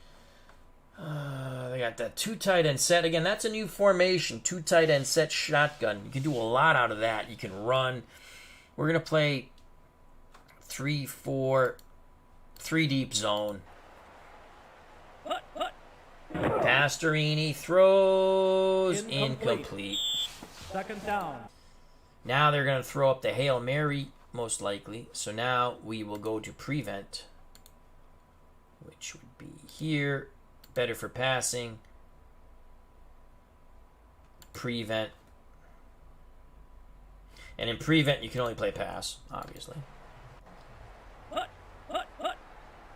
They got that 2 tight end set. Again, that's a new formation. 2 tight end set shotgun. You can do a lot out of that. You can run. We're going to play 3-4, 3 deep zone. Pastorini throws incomplete. 2nd down. Now they're going to throw up the Hail Mary, most likely. So now we will go to prevent, which would be here. Better for passing. Prevent. And in prevent, you can only play pass, obviously.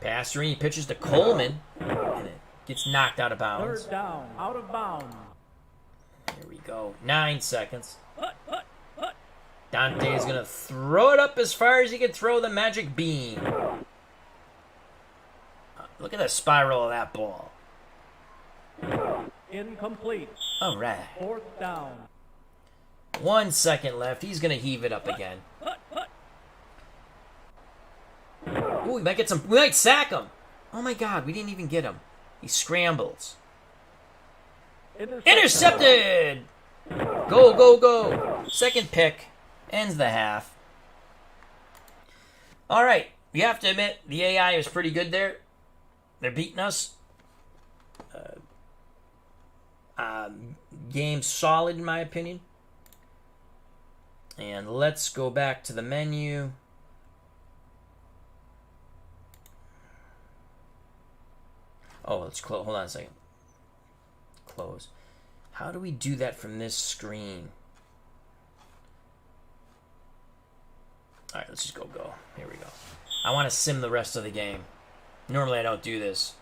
Pastorini pitches to Coleman, and it gets knocked out of bounds. 3rd down, out of bounds. Here we go. 9 seconds. Dante is going to throw it up as far as he can throw the magic beam. Look at the spiral of that ball. Incomplete. All right. 4th down. 1 second left. He's going to heave it up again. Ooh, we might get some. We might sack him. Oh my God, we didn't even get him. He scrambles. Intercepted! Go, go, go. 2nd pick. Ends the half. All right. You have to admit, the AI is pretty good there. They're beating us. Game's solid, in my opinion. And let's go back to the menu. Oh, let's close. Hold on a second. Close. How do we do that from this screen? All right, let's just go. Here we go. I want to sim the rest of the game. Normally I don't do this.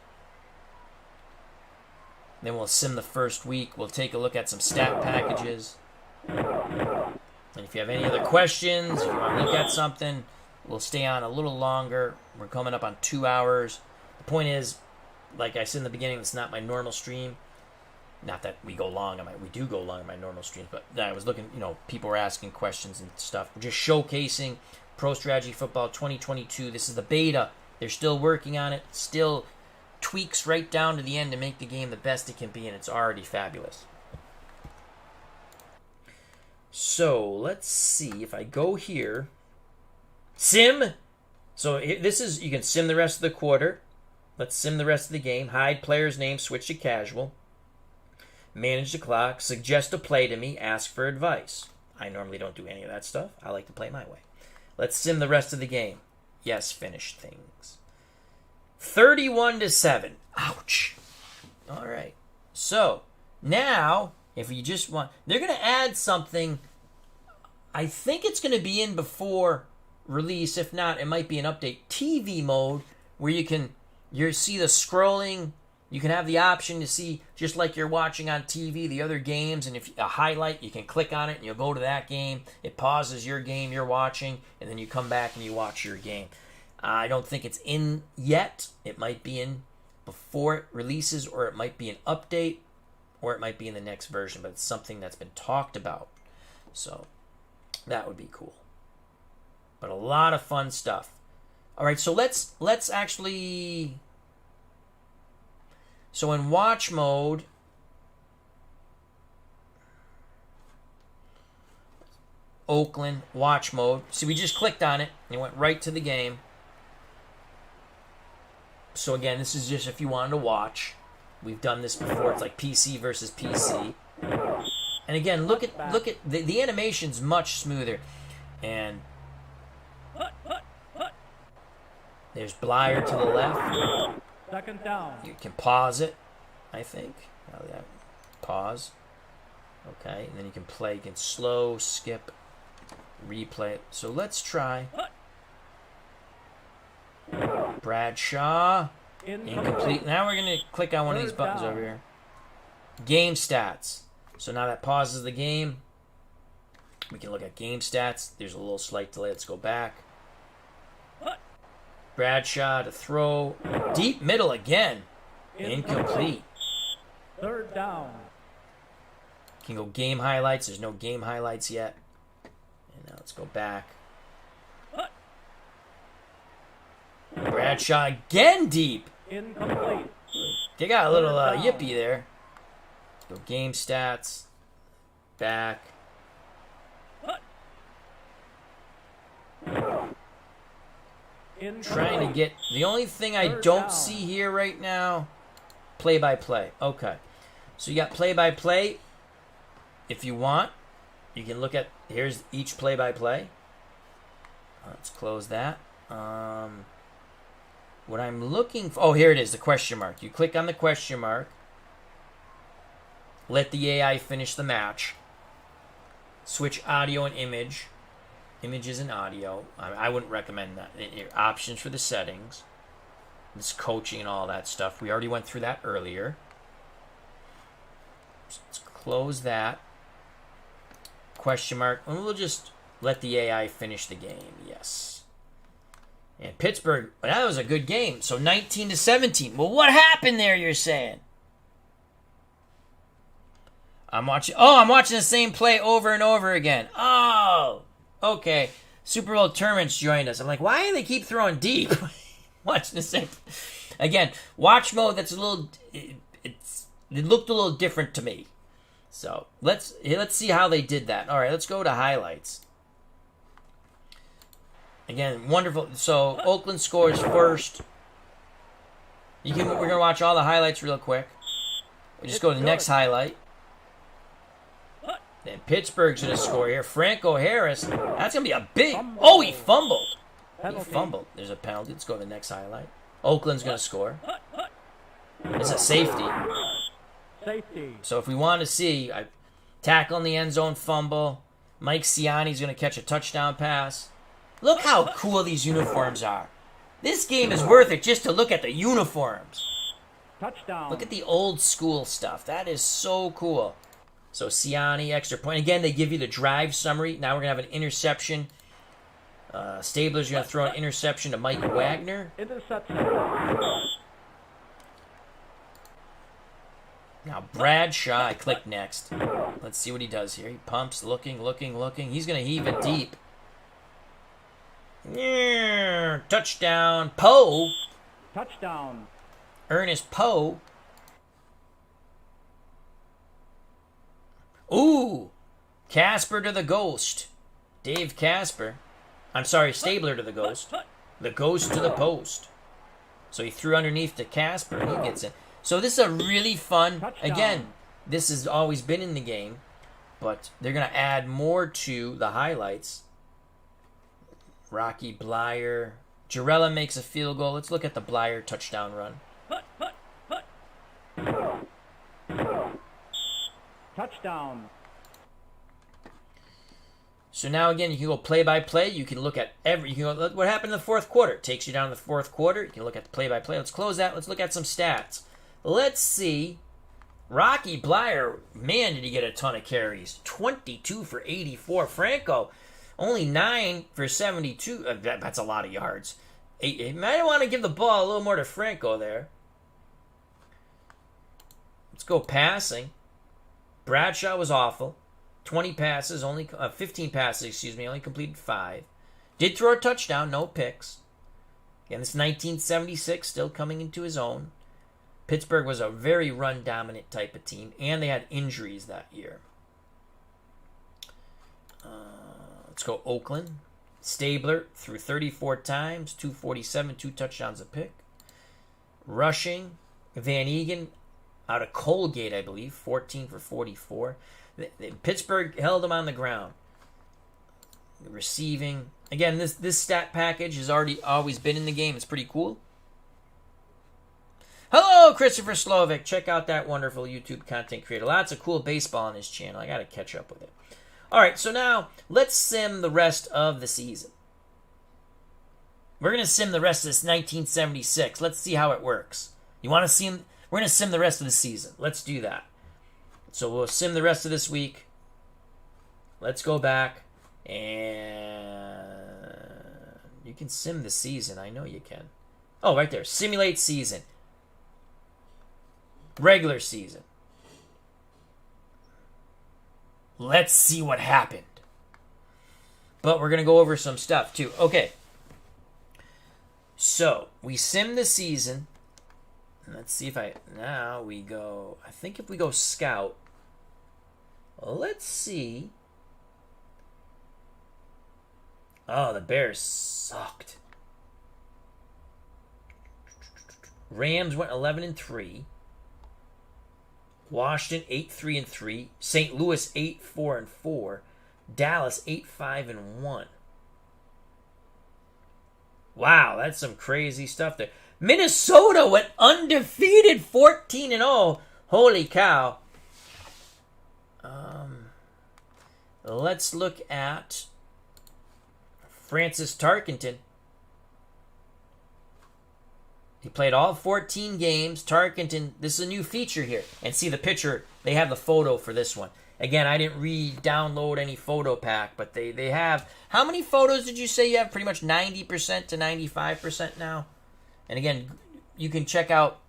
Then we'll sim the first week. We'll take a look at some stat packages. And if you have any other questions, if you want to look at something, we'll stay on a little longer. We're coming up on 2 hours. The point is, like I said in the beginning, it's not my normal stream. Not that we go long. We do go long on my normal streams, but I was looking, people were asking questions and stuff. We're just showcasing Pro Strategy Football 2022. This is the beta. They're still working on it. Still tweaks right down to the end to make the game the best it can be, and it's already fabulous. So let's see if I go here. Sim. So this is, you can sim the rest of the quarter. Let's sim the rest of the game. Hide player's name, switch to casual. Manage the clock. Suggest a play to me. Ask for advice. I normally don't do any of that stuff. I like to play my way. Let's sim the rest of the game. Yes, finish things. 31-7. Ouch. All right. So now, if you just want, they're going to add something. I think it's going to be in before release. If not, it might be an update. TV mode, where you see the scrolling. You can have the option to see, just like you're watching on TV, the other games, and if a highlight, you can click on it and you'll go to that game. It pauses your game you're watching, and then you come back and you watch your game. I don't think it's in yet. It might be in before it releases, or it might be an update, or it might be in the next version, but it's something that's been talked about. So that would be cool. But a lot of fun stuff. All right, so let's actually... So in watch mode, Oakland, watch mode. See, we just clicked on it, and it went right to the game. So again, this is just if you wanted to watch. We've done this before. It's like PC versus PC. And again, look at the animation's much smoother. And there's Blyer to the left. Second down. You can pause it, I think. Pause. Okay, and then you can play. You can slow, skip, replay. So let's try. Bradshaw. Incomplete. Now we're going to click on one of these buttons over here. Game stats. So now that pauses the game. We can look at game stats. There's a little slight delay. Let's go back. Bradshaw to throw. Deep middle again. Incomplete. Third down. Can go game highlights. There's no game highlights yet. And now let's go back. Bradshaw again deep. Incomplete. They got a little yippee there. Go game stats. Back. Trying to get... The only thing I don't see here right now... Play-by-play. Okay. So you got play-by-play. If you want, you can look at... Here's each play-by-play. Let's close that. What I'm looking for... Oh, here it is, the question mark. You click on the question mark. Let the AI finish the match. Switch audio and image. Images and audio. I wouldn't recommend that. Options for the settings. This coaching and all that stuff. We already went through that earlier. So let's close that. Question mark. And we'll just let the AI finish the game. Yes. And Pittsburgh, that was a good game. So 19-17. Well, what happened there, you're saying? I'm watching the same play over and over again. Oh, okay. Super Bowl tournaments joined us. I'm like, why do they keep throwing deep? Watching the same. Again, watch mode. That's a little. It looked a little different to me. So let's see how they did that. All right, let's go to highlights. Again, wonderful. So Oakland scores first. We're gonna watch all the highlights real quick. We just go to the next highlight. Then Pittsburgh's going to score here. Franco Harris. That's going to be a big... Oh, he fumbled. He fumbled. There's a penalty. Let's go to the next highlight. Oakland's going to score. It's a safety. So if we want to see... tackle in the end zone, fumble. Mike Siani's going to catch a touchdown pass. Look how cool these uniforms are. This game is worth it just to look at the uniforms. Touchdown. Look at the old school stuff. That is so cool. So Siani, extra point. Again, they give you the drive summary. Now we're going to have an interception. Stabler's going to throw an interception to Mike Wagner. Interception. Now Bradshaw, I click next. Let's see what he does here. He pumps, looking. He's going to heave it deep. Yeah, touchdown. Poe. Touchdown. Ernest Poe. Ooh. Casper to the Ghost. Dave Casper. I'm sorry, Stabler to the Ghost. The Ghost to the post. So he threw underneath to Casper, and he gets it. So this is a really fun... Touchdown. Again, this has always been in the game, but they're going to add more to the highlights. Rocky Blyer. Jarella makes a field goal. Let's look at the Blyer touchdown run. Touchdown. So now again, you can go play by play. You can look at you can go, what happened in the fourth quarter. It takes you down to the fourth quarter. You can look at the play by play. Let's close that. Let's look at some stats. Let's see. Rocky Blyer, man, did he get a ton of carries. 22 for 84. Franco, only 9 for 72. That's a lot of yards. You might want to give the ball a little more to Franco there. Let's go passing. Bradshaw was awful. 20 passes, only 15 passes, only completed 5. Did throw a touchdown, no picks. Again, this is 1976, still coming into his own. Pittsburgh was a very run-dominant type of team, and they had injuries that year. Let's go Oakland. Stabler threw 34 times, 247, 2 touchdowns a pick. Rushing, Van Egan out of Colgate, I believe, 14 for 44. Pittsburgh held him on the ground. Receiving. Again, this stat package has always been in the game. It's pretty cool. Hello, Christopher Slovic. Check out that wonderful YouTube content creator. Lots of cool baseball on his channel. I got to catch up with it. All right, so now let's sim the rest of the season. We're going to sim the rest of this 1976. Let's see how it works. You want to sim? We're going to sim the rest of the season. Let's do that. So we'll sim the rest of this week. Let's go back. And you can sim the season. I know you can. Oh, right there. Simulate season. Regular season. Let's see what happened. But we're going to go over some stuff too. Okay. So, we sim the season. Let's see if now we go, I think if we go scout, let's see. Oh, the Bears sucked. Rams went 11-3. Washington 8-3-3. St. Louis 8-4-4. Dallas 8-5-1. Wow, that's some crazy stuff there. Minnesota went undefeated 14-0. Holy cow. Let's look at Francis Tarkenton. He played all 14 games. Tarkenton, this is a new feature here. And see the picture, they have the photo for this one. Again, I didn't re-download any photo pack, but they have... How many photos did you say you have? Pretty much 90% to 95% now? And again, you can check out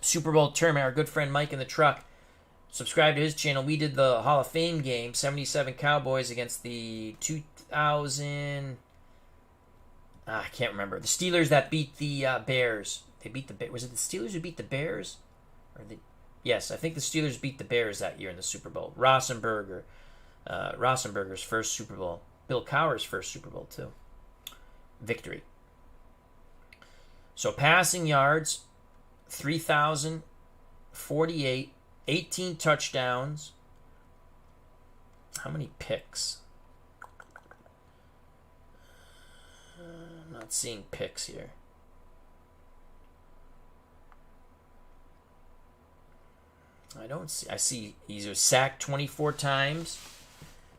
Super Bowl Tournament, our good friend Mike in the Truck. Subscribe to his channel. We did the Hall of Fame game, 77 Cowboys against the 2000... I can't remember. The Steelers that beat the Bears. They beat the... Was it the Steelers who beat the Bears? Yes, I think the Steelers beat the Bears that year in the Super Bowl. Rosenberger's first Super Bowl. Bill Cowher's first Super Bowl, too. Victory. So passing yards, 3,048, 18 touchdowns. How many picks? I'm not seeing picks here. I see he's sacked 24 times.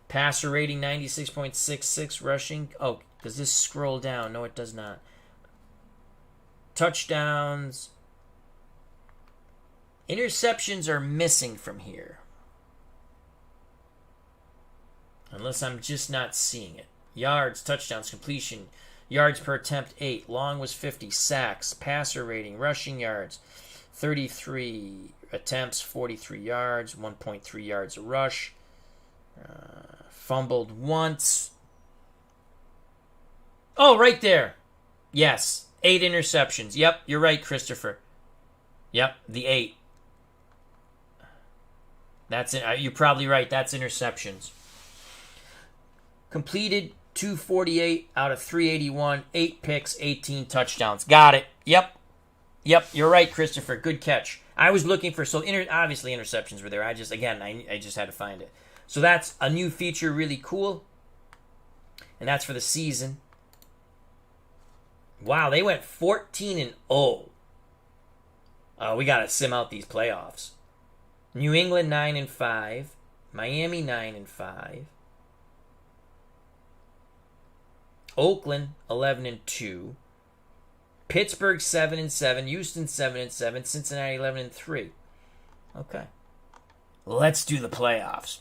Passer rating 96.66. Rushing. Oh, does this scroll down? No, it does not. Touchdowns. Interceptions are missing from here. Unless I'm just not seeing it. Yards, touchdowns, completion. Yards per attempt, 8. Long was 50. Sacks. Passer rating. Rushing yards, 33. Attempts, 43 yards. 1.3 yards a rush. Fumbled once. Oh, right there. Yes. 8 interceptions. Yep, you're right, Christopher. Yep, the 8. That's it. You're probably right. That's interceptions. Completed 248 out of 381, 8 picks, 18 touchdowns. Got it. Yep, you're right, Christopher. Good catch. I was looking for, obviously interceptions were there. I just had to find it. So that's a new feature, really cool. And that's for the season. Wow, they went 14-0. We got to sim out these playoffs. New England 9-5, Miami 9-5, Oakland 11-2, Pittsburgh 7-7, Houston 7-7, Cincinnati 11-3. Okay, let's do the playoffs.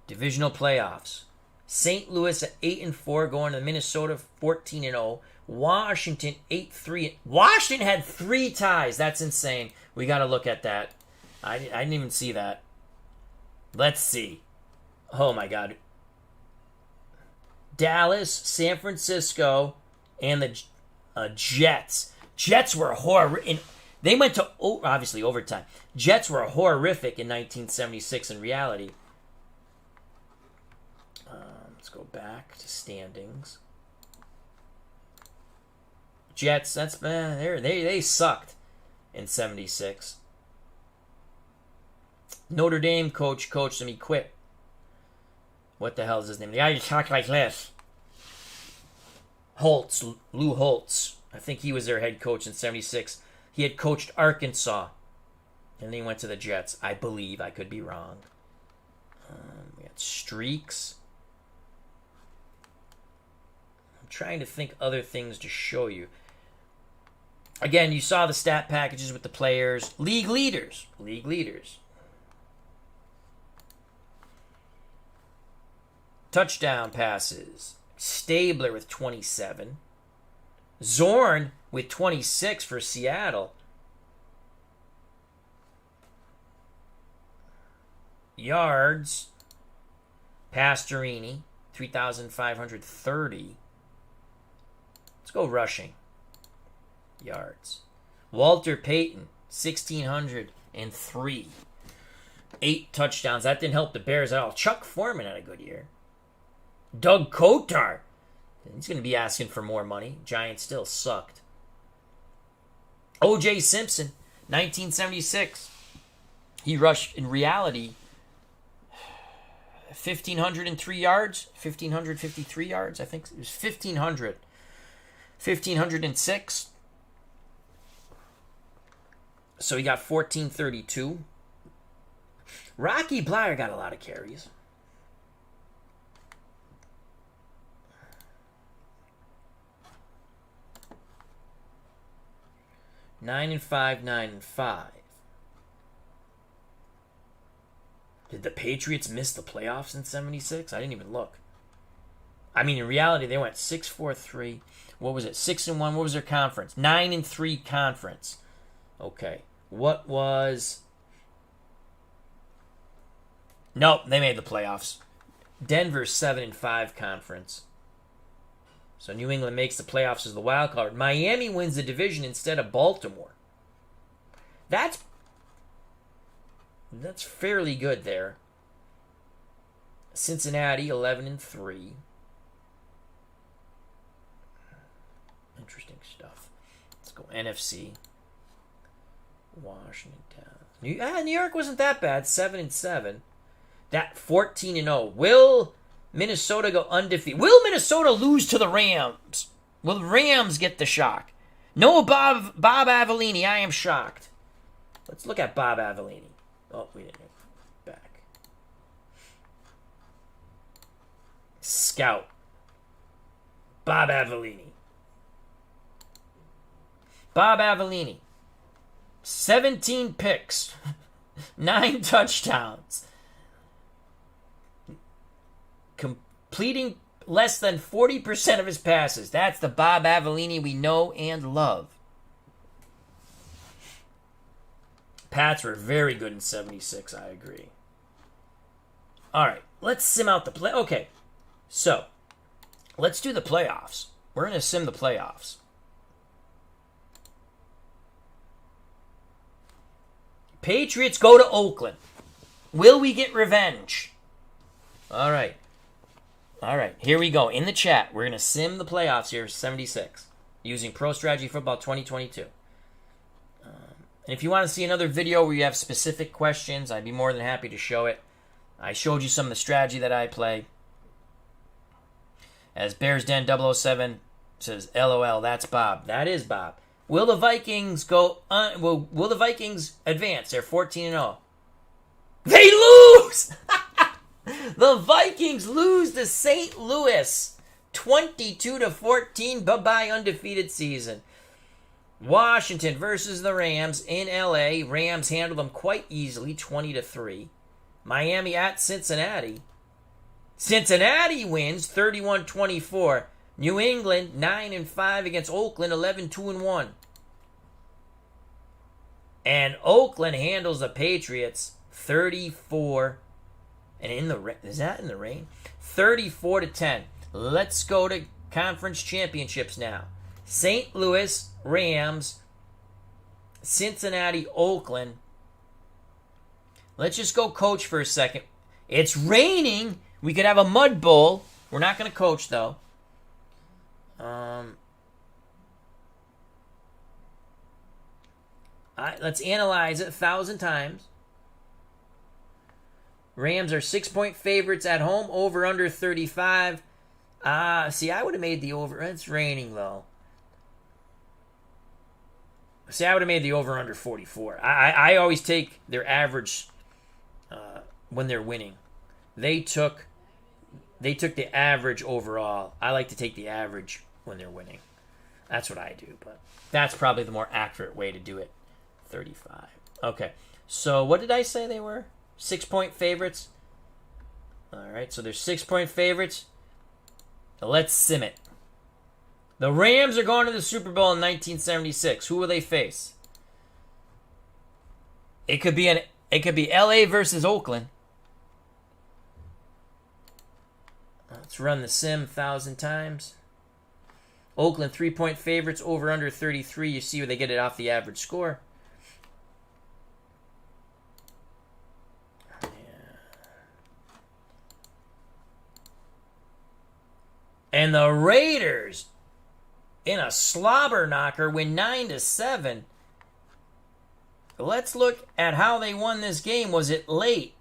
Divisional playoffs. St. Louis at 8-4, going to Minnesota 14-0. Washington 8-3. Washington had 3 ties. That's insane. We got to look at that. I didn't even see that. Let's see. Oh my God. Dallas, San Francisco, and the Jets. Jets were horrific. They went to obviously overtime. Jets were horrific in 1976 in reality. Let's go back to standings. Jets, they sucked in 76. Notre Dame coached them. He quit. What the hell is his name? The guy who talked like this. Lou Holtz. I think he was their head coach in 76. He had coached Arkansas. And then he went to the Jets. I believe. I could be wrong. We had streaks. I'm trying to think other things to show you. Again, you saw the stat packages with the players. League leaders. Touchdown passes. Stabler with 27. Zorn with 26 for Seattle. Yards. Pastorini, 3,530. Let's go rushing. Yards. Walter Payton, 1,603. 8 touchdowns. That didn't help the Bears at all. Chuck Foreman had a good year. Doug Kotar. He's going to be asking for more money. Giants still sucked. O.J. Simpson, 1976. He rushed, in reality, 1,503 yards. 1,553 yards. I think it was 1,500. 1,506. So he got 1,432. Rocky Bleier got a lot of carries. 9-5, 9-5. Did the Patriots miss the playoffs in 76? I didn't even look. I mean, in reality, they went 6-4-3. What was it? 6-1. What was their conference? 9-3 conference. Okay. What was... Nope, they made the playoffs. Denver 7-5 conference. So New England makes the playoffs as the wild card. Miami wins the division instead of Baltimore. That's fairly good there. Cincinnati 11-3. Interesting stuff. Let's go NFC. Washington. New York wasn't that bad. 7-7. That 14-0. Will Minnesota go undefeated? Will Minnesota lose to the Rams? Will the Rams get the shock? No, Bob Avellini. I am shocked. Let's look at Bob Avellini. Oh, we didn't. Back. Scout. Bob Avellini. Bob Avellini. 17 picks. 9 touchdowns. Completing less than 40% of his passes. That's the Bob Avellini we know and love. Pats were very good in 76, I agree. Alright, let's sim out the play. Okay, so let's do the playoffs. We're going to sim the playoffs. Patriots go to Oakland. Will we get revenge? All right. Here we go. In the chat, we're going to sim the playoffs here, 76, using Pro Strategy Football 2022. And if you want to see another video where you have specific questions, I'd be more than happy to show it. I showed you some of the strategy that I play. As Bears Den 007 says, LOL, that's Bob. That is Bob. Will the Vikings will the Vikings advance? They're 14-0. They lose! The Vikings lose to St. Louis 22-14. Bye-bye undefeated season. Washington versus the Rams in LA. Rams handle them quite easily, 20-3. Miami at Cincinnati. Cincinnati wins 31-24. New England 9-5 against Oakland, 11-2-1. And Oakland handles the Patriots 34. And is that in the rain? 34-10. Let's go to conference championships now. St. Louis, Rams, Cincinnati, Oakland. Let's just go coach for a second. It's raining. We could have a mud bowl. We're not going to coach, though. Let's analyze it 1,000 times. Rams are 6-point favorites at home, over under 35. See, I would have made the over. It's raining, though. See, I would have made the over under 44. I always take their average when they're winning. They took the average overall. I like to take the average when they're winning. That's what I do, but that's probably the more accurate way to do it. 35. Okay, so what did I say they were? 6-point favorites. All right, so they're 6-point favorites. Let's sim it. The Rams are going to the Super Bowl in 1976. Who will they face? It could be LA versus Oakland. Let's run the sim 1,000 times. Oakland 3-point favorites, over under 33. You see where they get it off the average score. And the Raiders, in a slobber knocker, win 9-7. Let's look at how they won this game. Was it late?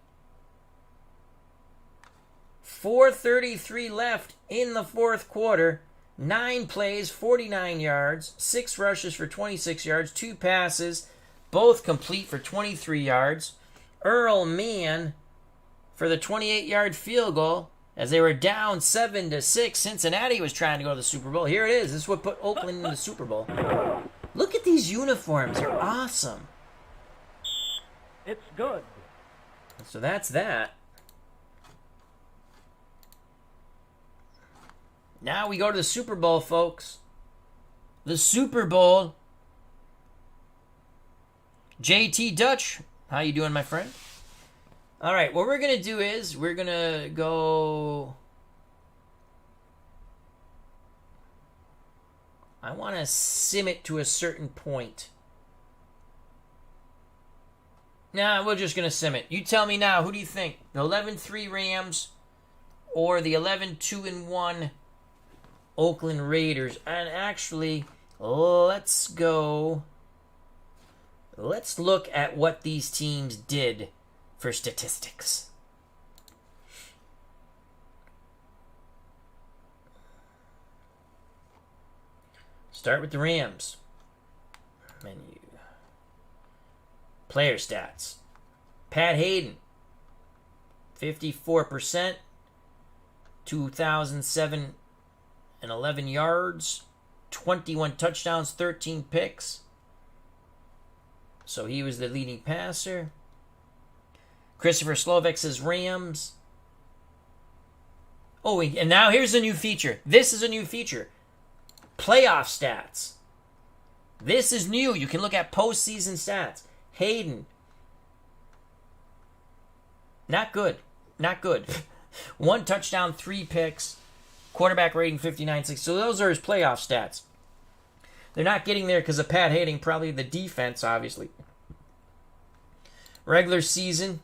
4:33 left in the fourth quarter. 9 plays, 49 yards. 6 rushes for 26 yards. 2 passes, both complete for 23 yards. Earl Mann for the 28-yard field goal. As they were down 7-6, Cincinnati was trying to go to the Super Bowl. Here it is. This is what put Oakland in the Super Bowl. Look at these uniforms. They're awesome. It's good. So that's that. Now we go to the Super Bowl, folks. The Super Bowl. JT Dutch, how you doing, my friend? All right, what we're going to do is we're going to go... I want to sim it to a certain point. Nah, we're just going to sim it. You tell me now, who do you think? The 11-3 Rams or the 11-2-1 Oakland Raiders? And actually, let's go... Let's look at what these teams did for statistics. Start with the Rams. Menu. Player stats. Pat Hayden, 54%, 2,007 yards, 21 touchdowns, 13 picks. So he was the leading passer. Christopher Slovak says Rams. Oh, and now here's a new feature. This is a new feature. Playoff stats. This is new. You can look at postseason stats. Hayden. Not good. Not good. 1 touchdown, 3 picks. Quarterback rating 59.6. So those are his playoff stats. They're not getting there because of Pat Hayden, probably the defense, obviously. Regular season,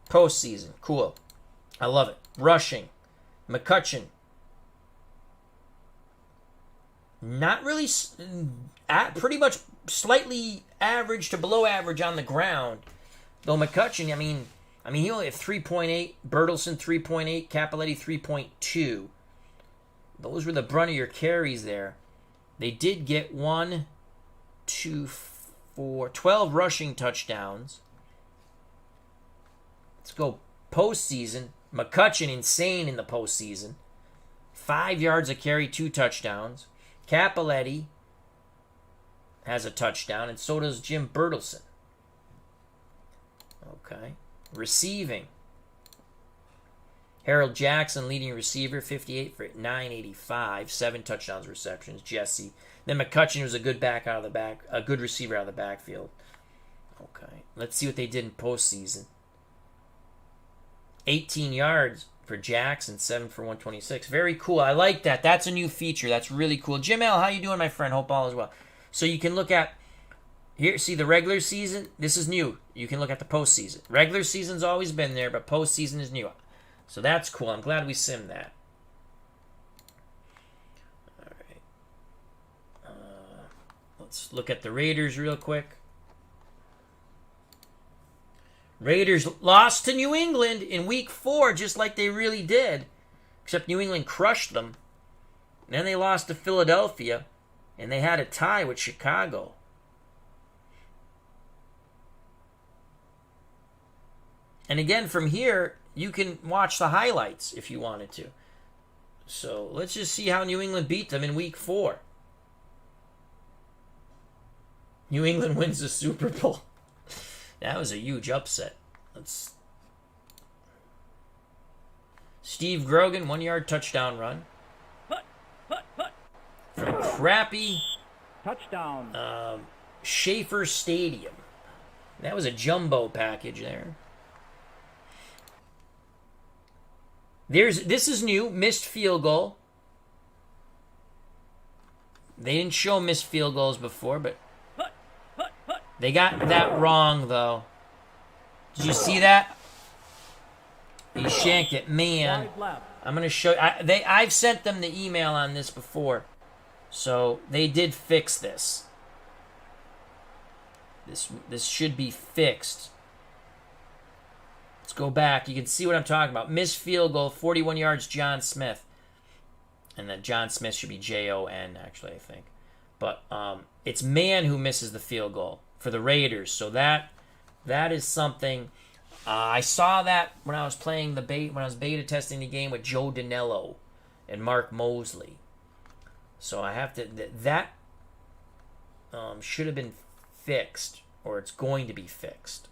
postseason. Cool. I love it. Rushing. McCutcheon. Not really, pretty much slightly average to below average on the ground. Though McCutcheon, I mean he only had 3.8, Bertelson 3.8, Cappelletti 3.2. Those were the brunt of your carries there. They did get 1, 2, 4, 12 rushing touchdowns. Let's go postseason. McCutcheon, insane in the postseason. 5 yards a carry, 2 touchdowns. Cappelletti has a touchdown, and so does Jim Bertelson. Okay. Receiving. Harold Jackson, leading receiver, 58 for 985, 7 touchdowns, receptions. Jesse. Then McCutcheon was a good receiver out of the backfield. Okay. Let's see what they did in postseason. 18 yards for Jackson, 7 for 126. Very cool. I like that. That's a new feature. That's really cool. Jim L., how you doing, my friend? Hope all is well. So you can look at, here, see the regular season? This is new. You can look at the postseason. Regular season's always been there, but postseason is new. So that's cool. I'm glad we simmed that. All right. Let's look at the Raiders real quick. Raiders lost to New England in Week 4, just like they really did. Except New England crushed them. And then they lost to Philadelphia, and they had a tie with Chicago. And again, from here, you can watch the highlights if you wanted to. So let's just see how New England beat them in Week 4. New England wins the Super Bowl. That was a huge upset. Steve Grogan, 1-yard touchdown run. From crappy touchdown. Schaefer Stadium. That was a jumbo package there. This is new. Missed field goal. They didn't show missed field goals before, but they got that wrong, though. Did you see that? He shanked it. Man, I'm going to show you. I've sent them the email on this before. So they did fix this. This should be fixed. Let's go back. You can see what I'm talking about. Missed field goal, 41 yards, John Smith. And then John Smith should be Jon, actually, I think. But it's Mann who misses the field goal for the Raiders. So that is something. I saw that when I was playing when I was beta testing the game with Joe Danello and Mark Mosley. So I have to that should have been fixed, or it's going to be fixed.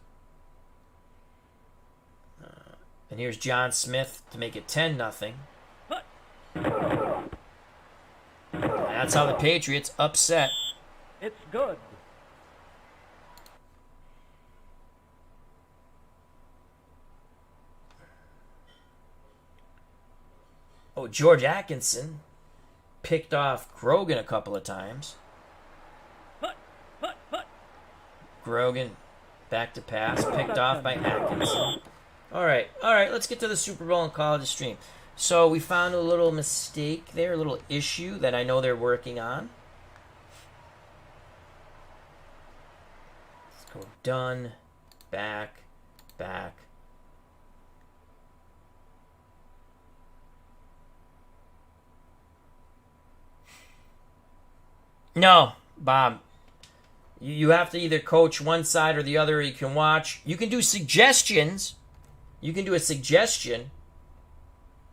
And here's John Smith to make it 10-0. That's how the Patriots upset. It's good. Oh, George Atkinson picked off Grogan a couple of times. Grogan back to pass, picked off by Atkinson. All right, let's get to the Super Bowl and call it a stream. So we found a little mistake there, a little issue that I know they're working on. Let's go done, back. No, Bob. You have to either coach one side or the other, or you can watch. You can do suggestions. You can do a suggestion.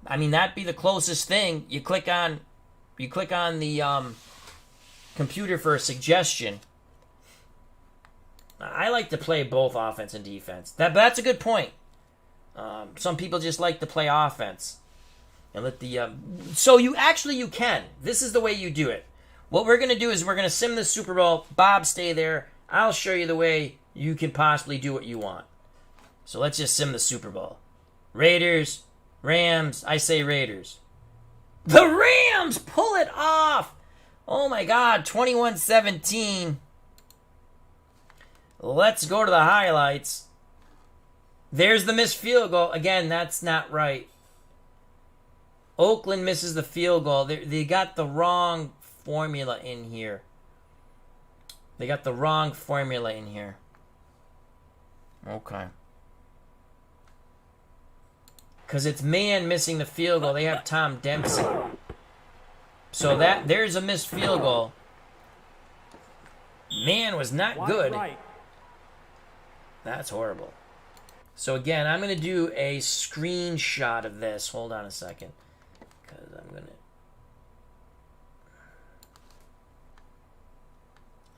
I mean, that'd be the closest thing. You click on the computer for a suggestion. I like to play both offense and defense. That's a good point. Some people just like to play offense and let the. So you can. This is the way you do it. What we're going to do is we're going to sim the Super Bowl. Bob, stay there. I'll show you the way you can possibly do what you want. So let's just sim the Super Bowl. Raiders, Rams. I say Raiders. The Rams pull it off. Oh my God, 21-17. Let's go to the highlights. There's the missed field goal. Again, that's not right. Oakland misses the field goal. They got the wrong formula in here. They got the wrong formula in here. Okay. Because it's man missing the field goal. They have Tom Dempsey. So there's a missed field goal. Man was not good. That's horrible. So again, I'm going to do a screenshot of this. Hold on a second. Because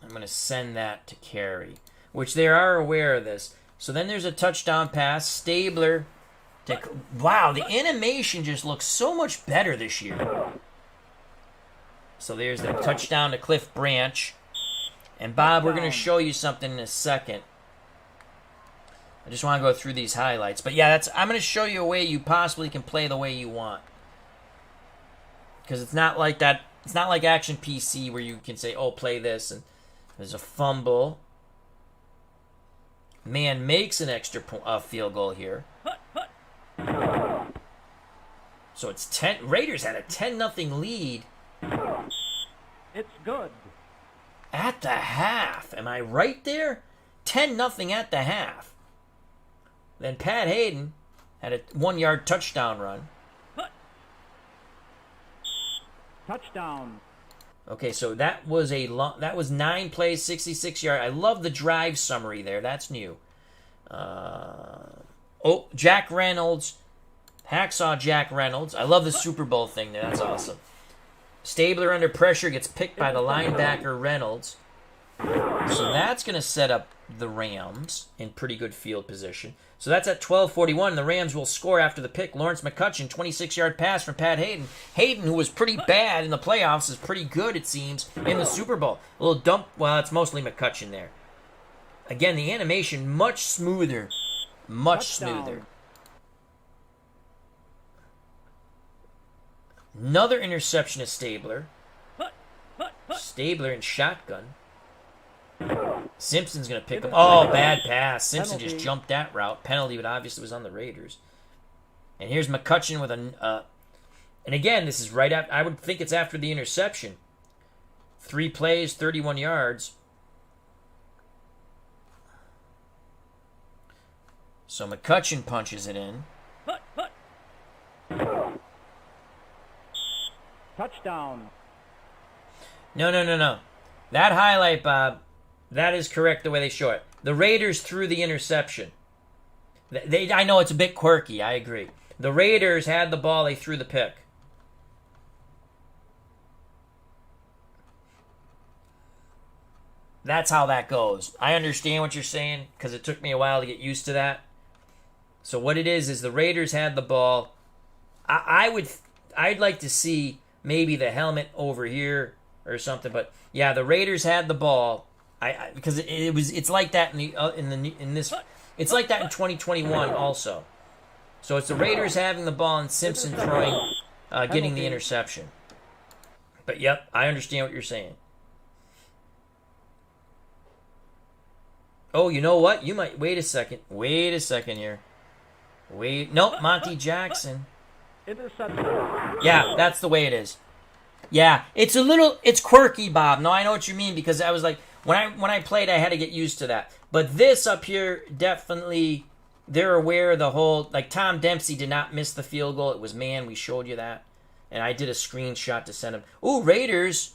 I'm going to send that to Carrie. Which they are aware of this. So then there's a touchdown pass. Stabler. Wow, the animation just looks so much better this year. So there's the touchdown to Cliff Branch. And Bob, we're going to show you something in a second. I just want to go through these highlights. But yeah, I'm going to show you a way you possibly can play the way you want. Because it's not like that. It's not like Action PC where you can say, oh, play this. And there's a fumble. Man makes an extra field goal here. So it's 10. Raiders had a 10-0 lead. It's good. At the half. Am I right there? 10-0 at the half. Then Pat Hayden had a 1-yard touchdown run. Touchdown. Okay, so that was 9 plays, 66 yards. I love the drive summary there. That's new. Jack Reynolds. Hacksaw Jack Reynolds. I love the Super Bowl thing there. That's awesome. Stabler under pressure gets picked by the linebacker Reynolds. So that's going to set up the Rams in pretty good field position. So that's at 12:41. The Rams will score after the pick. Lawrence McCutcheon, 26-yard pass from Pat Hayden. Hayden, who was pretty bad in the playoffs, is pretty good, it seems, in the Super Bowl. A little dump. Well, it's mostly McCutcheon there. Again, the animation much smoother. Much smoother. Another interception of Stabler. Stabler in shotgun. Simpson's going to pick him. Oh, bad pass. Simpson just jumped that route. Penalty, but obviously was on the Raiders. And here's McCutcheon with and again, this is right after, I would think it's after the interception. 3 plays, 31 yards. So McCutcheon punches it in. Touchdown. No. That highlight, Bob, that is correct the way they show it. The Raiders threw the interception. I know it's a bit quirky, I agree. The Raiders had the ball, they threw the pick. That's how that goes. I understand what you're saying, because it took me a while to get used to that. So what it is the Raiders had the ball. I'd like to see maybe the helmet over here or something, but yeah, the Raiders had the ball. Because it's like that in this. It's like that in 2021 also. So it's the Raiders having the ball and Simpson getting the interception. But yep, I understand what you're saying. Oh, you know what? You might wait a second. Wait a second here. Nope, Monty Jackson. Interception. Yeah, that's the way it is. Yeah, it's quirky, Bob. No, I know what you mean, because I was like, when I played, I had to get used to that. But this up here, definitely, they're aware of the whole, like Tom Dempsey did not miss the field goal. It was man, we showed you that. And I did a screenshot to send him. Ooh, Raiders.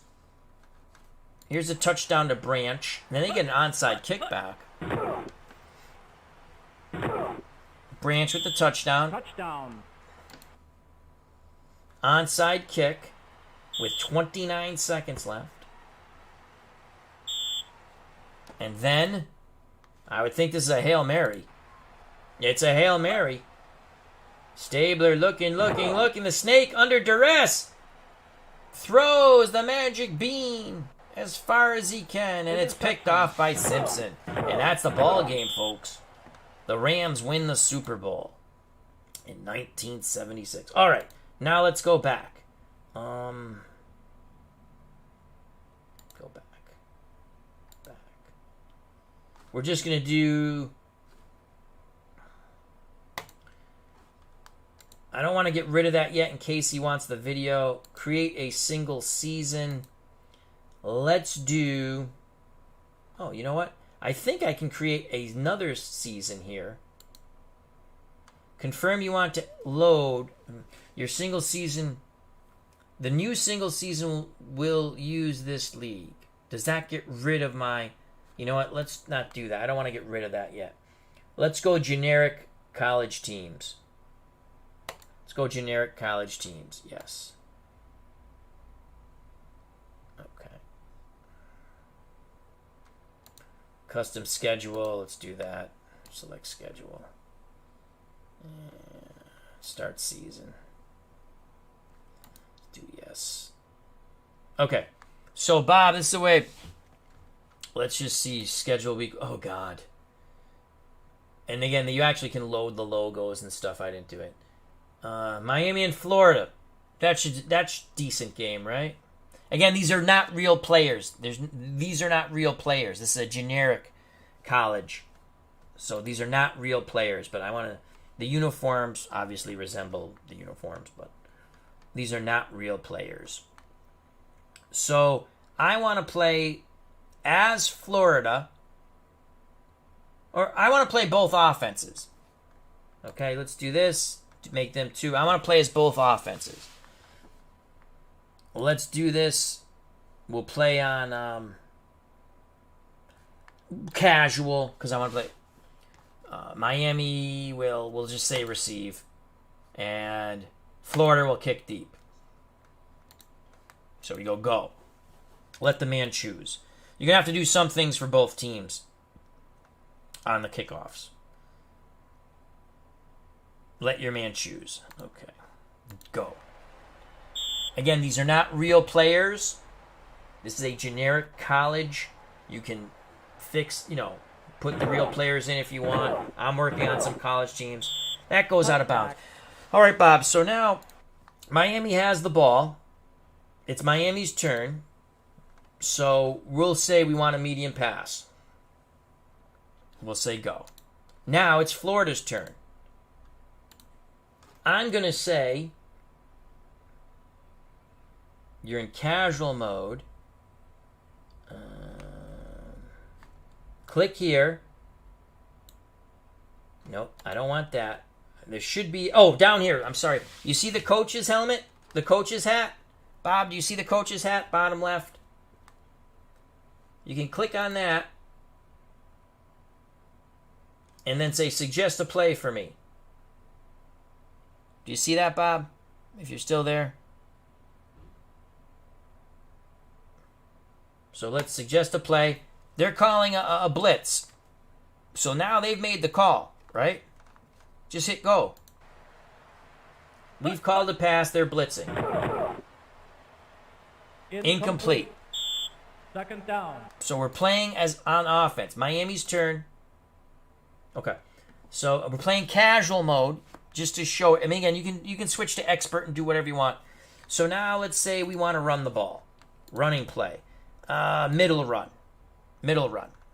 Here's a touchdown to Branch. And then they get an onside kickback. Branch with the touchdown. Touchdown. Onside kick with 29 seconds left. And then, I would think this is a Hail Mary. It's a Hail Mary. Stabler looking. The snake under duress. Throws the magic bean as far as he can. And it's picked off by Simpson. And that's the ball game, folks. The Rams win the Super Bowl in 1976. All right, now let's go back. Go back. We're just going to do... don't want to get rid of that yet in case he wants the video. Create a single season. Let's do... Oh, you know what? I think I can create another season here. Confirm you want to load your single season. The new single season will use this league. Does that get rid of my... You know what? Let's not do that. I don't want to get rid of that yet. Let's go generic college teams. Let's go generic college teams. Yes. Okay. Custom schedule. Let's do that. Select schedule. Start season. Do yes. Okay. So, Bob, this is the way. Let's just see schedule week. Oh, God. And again, you actually can load the logos and stuff. I didn't do it. Miami and Florida. That's decent game, right? Again, these are not real players. These are not real players. This is a generic college. So these are not real players. But I want to... The uniforms obviously resemble the uniforms, but these are not real players. So I want to play as Florida, or I want to play both offenses. Okay, let's do this to make them two. I want to play as both offenses. Let's do this. We'll play on casual because I want to play. Miami will just say receive, and Florida will kick deep. So we go. Let the man choose. You're going to have to do some things for both teams on the kickoffs. Let your man choose. Okay. Go. Again, these are not real players. This is a generic college. You can fix, put the real players in if you want. I'm working on some college teams. That goes out of bounds. All right, Bob. So now Miami has the ball. It's Miami's turn. So we'll say we want a medium pass. We'll say go. Now it's Florida's turn. I'm going to say you're in casual mode. Click here. Nope, I don't want that. There should be... Oh, down here. I'm sorry. You see the coach's helmet? The coach's hat? Bob, do you see the coach's hat? Bottom left. You can click on that. And then say, suggest a play for me. Do you see that, Bob? If you're still there. So let's suggest a play. They're calling a blitz. So now they've made the call, right? Just hit go. We've called a pass. They're blitzing. Incomplete. Second down. So we're playing as on offense. Miami's turn. Okay. So we're playing casual mode just to show. I mean, again, you can switch to expert and do whatever you want. So now let's say we want to run the ball. Running play. Middle run.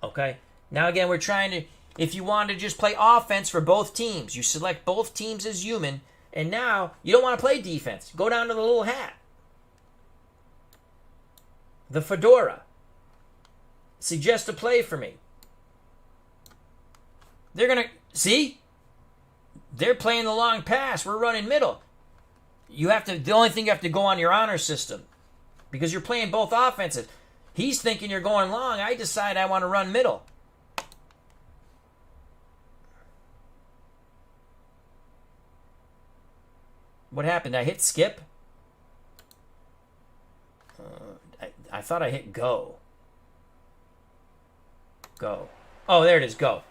Okay. Now again, we're trying to. If you want to just play offense for both teams, you select both teams as human, and now you don't want to play defense. Go down to the little hat. The fedora. Suggest a play for me. They're going to... See? They're playing the long pass. We're running middle. The only thing you have to go on your honor system. Because you're playing both offenses. He's thinking you're going long. I decide I want to run middle. What happened? I hit skip? I thought I hit go. Go. Oh, there it is. Go.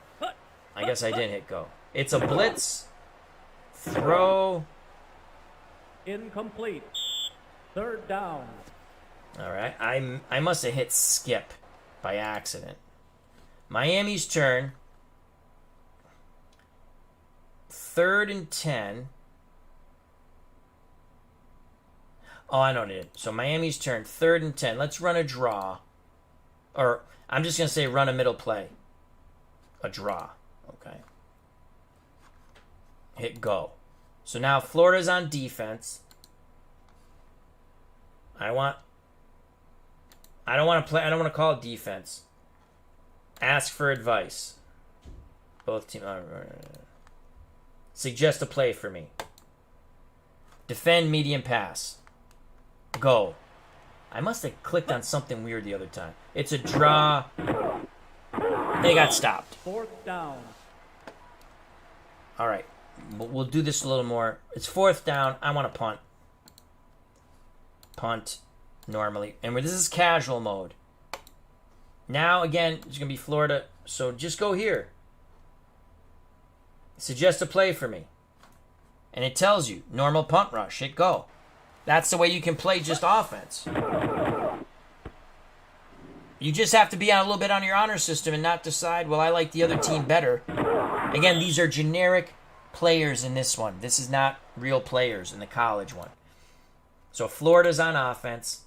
I guess I didn't hit go. It's a blitz. Throw. Incomplete. Third down. All right. I must have hit skip by accident. Miami's turn. 3rd and 10. Oh, I know what it is. So Miami's turn. 3rd and 10. Let's run a draw. Or I'm just going to say run a middle play. A draw. Okay. Hit go. So now Florida's on defense. I don't want to call it defense. Ask for advice. Both teams. Suggest a play for me. Defend medium pass. Go. I must have clicked on something weird the other time. It's a draw. They got stopped. 4th down. All right. We'll do this a little more. It's 4th down. I want to punt. Punt normally. And this is casual mode. Now, again, it's going to be Florida. So just go here. Suggest a play for me. And it tells you, normal punt rush. Hit go. That's the way you can play just offense. You just have to be on a little bit on your honor system and not decide, well, I like the other team better. Again, these are generic players in this one. This is not real players in the college one. So Florida's on offense.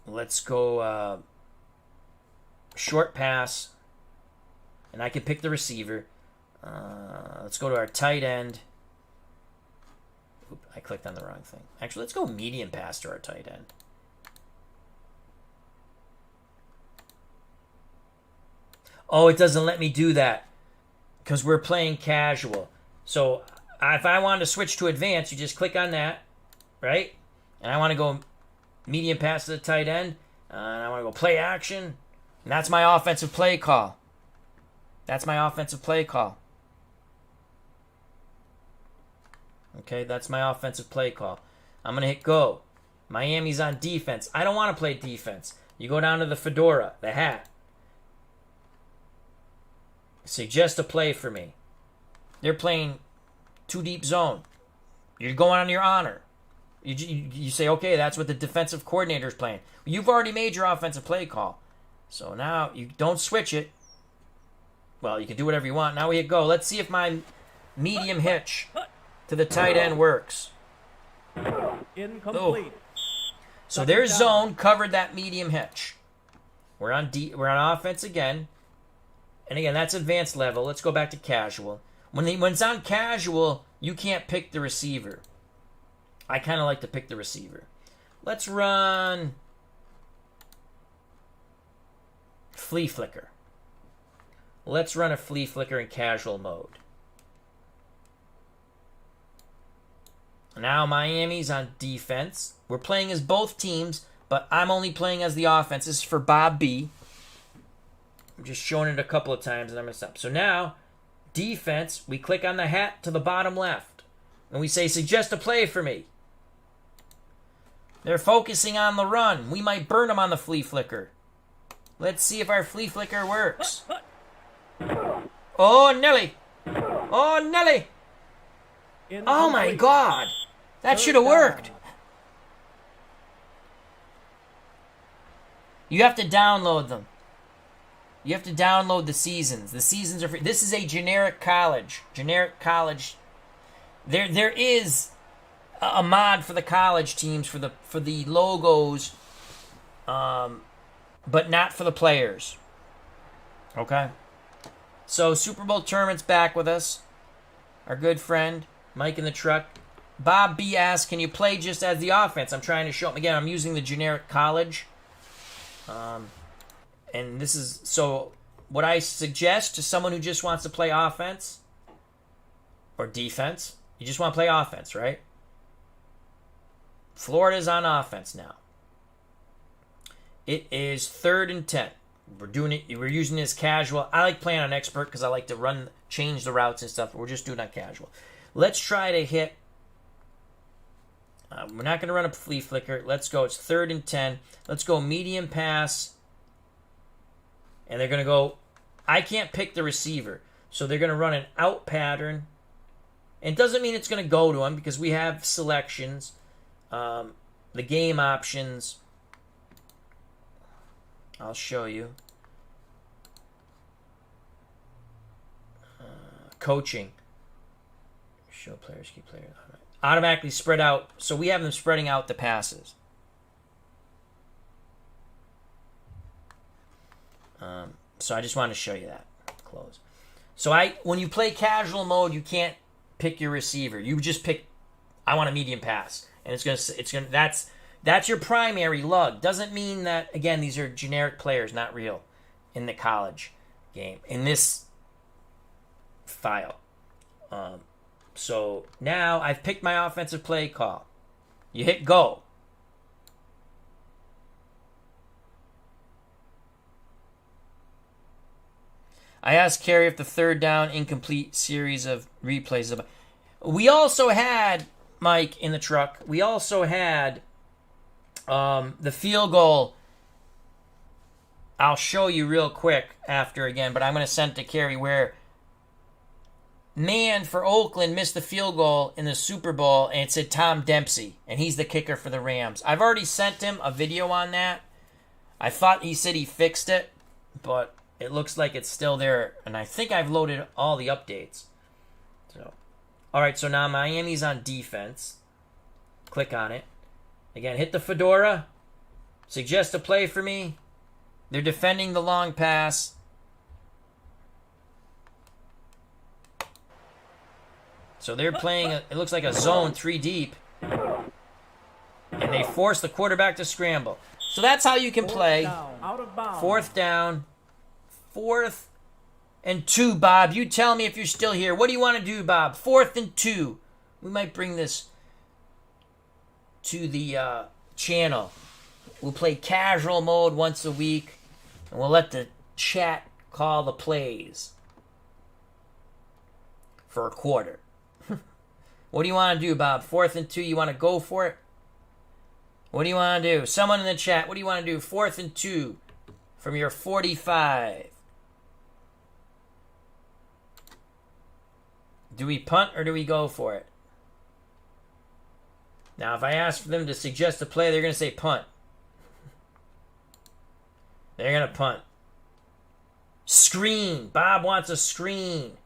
Let's go short pass. And I can pick the receiver. Let's go to our tight end. Oop, I clicked on the wrong thing. Actually, let's go medium pass to our tight end. Oh, it doesn't let me do that because we're playing casual. So if I wanted to switch to advanced, you just click on that, right? And I want to go medium pass to the tight end. And I want to go play action. And that's my offensive play call. That's my offensive play call. Okay, that's my offensive play call. I'm going to hit go. Miami's on defense. I don't want to play defense. You go down to the fedora, the hat. Suggest a play for me. They're playing two deep zone. You're going on your honor. You say, okay, that's what the defensive coordinator is playing. You've already made your offensive play call. So now you don't switch it. Well, you can do whatever you want. Now we hit go. Let's see if my medium hitch to the tight end works. Incomplete. So their zone covered that medium hitch. We're on offense again. And again, that's advanced level. Let's go back to casual. When it's on casual, you can't pick the receiver. I kind of like to pick the receiver. Let's run flea flicker. Let's run a flea flicker in casual mode. Now Miami's on defense. We're playing as both teams, but I'm only playing as the offense. This is for Bob B. I'm just showing it a couple of times and I'm going to stop. So now, defense, we click on the hat to the bottom left. And we say, suggest a play for me. They're focusing on the run. We might burn them on the flea flicker. Let's see if our flea flicker works. Oh, Nelly. Oh, Nelly. Oh, my God. That should have worked. You have to download them. You have to download the seasons. The seasons are free. This is a generic college. Generic college. There is a mod for the college teams for the logos, but not for the players. Okay. So Super Bowl tournament's back with us. Our good friend Mike in the truck. Bob B asks, "Can you play just as the offense?" I'm trying to show him again. I'm using the generic college. And this is, so what I suggest to someone who just wants to play offense or defense, you just want to play offense, right? Florida's on offense now. It is 3rd and 10. We're using this casual. I like playing on expert because I like to change the routes and stuff, but we're just doing it on casual. Let's try to hit. We're not going to run a flea flicker. Let's go. It's 3rd and 10. Let's go medium pass. And they're going to go, I can't pick the receiver. So they're going to run an out pattern. And it doesn't mean it's going to go to them because we have selections, the game options. I'll show you. Coaching. Show players, keep players. Automatically spread out. So we have them spreading out the passes. So I just wanted to show you that. Close. So when you play casual mode, you can't pick your receiver. You just pick, I want a medium pass. And that's your primary lug. Doesn't mean that, again, these are generic players, not real, in the college game. In this file. So now I've picked my offensive play call. You hit go. I asked Carrie if the third down incomplete series of replays. We also had, Mike, in the truck, we also had the field goal. I'll show you real quick after again, but I'm going to send it to Carrie where man for Oakland missed the field goal in the Super Bowl, and it said Tom Dempsey, and he's the kicker for the Rams. I've already sent him a video on that. I thought he said he fixed it, but it looks like it's still there, and I think I've loaded all the updates. So, all right, so now Miami's on defense. Click on it. Again, hit the fedora. Suggest a play for me. They're defending the long pass. So they're playing, it looks like a zone 3 deep. And they force the quarterback to scramble. So that's how you can play. Fourth down. 4th and 2, Bob. You tell me if you're still here. What do you want to do, Bob? 4th and 2. We might bring this to the channel. We'll play casual mode once a week, and we'll let the chat call the plays for a quarter. What do you want to do, Bob? 4th and 2, you want to go for it? What do you want to do? Someone in the chat, what do you want to do? 4th and 2 from your 45. Do we punt or do we go for it? Now, if I ask for them to suggest a play, they're going to say punt. They're going to punt. Screen. Bob wants a screen.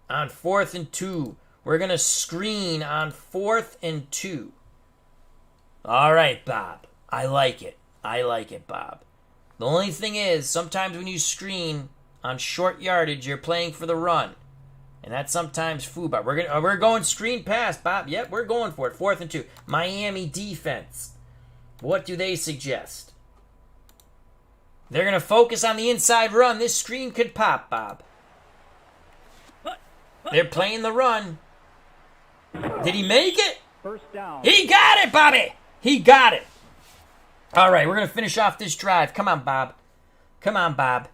On 4th and 2. We're going to screen on 4th and 2. All right, Bob. I like it. I like it, Bob. The only thing is, sometimes when you screen on short yardage, you're playing for the run. And that's sometimes FUBA. We're going screen pass, Bob. Yep, we're going for it. 4th and 2. Miami defense. What do they suggest? They're going to focus on the inside run. This screen could pop, Bob. They're playing the run. Did he make it? First down. He got it, Bobby. He got it. All right, we're going to finish off this drive. Come on, Bob. Come on, Bob.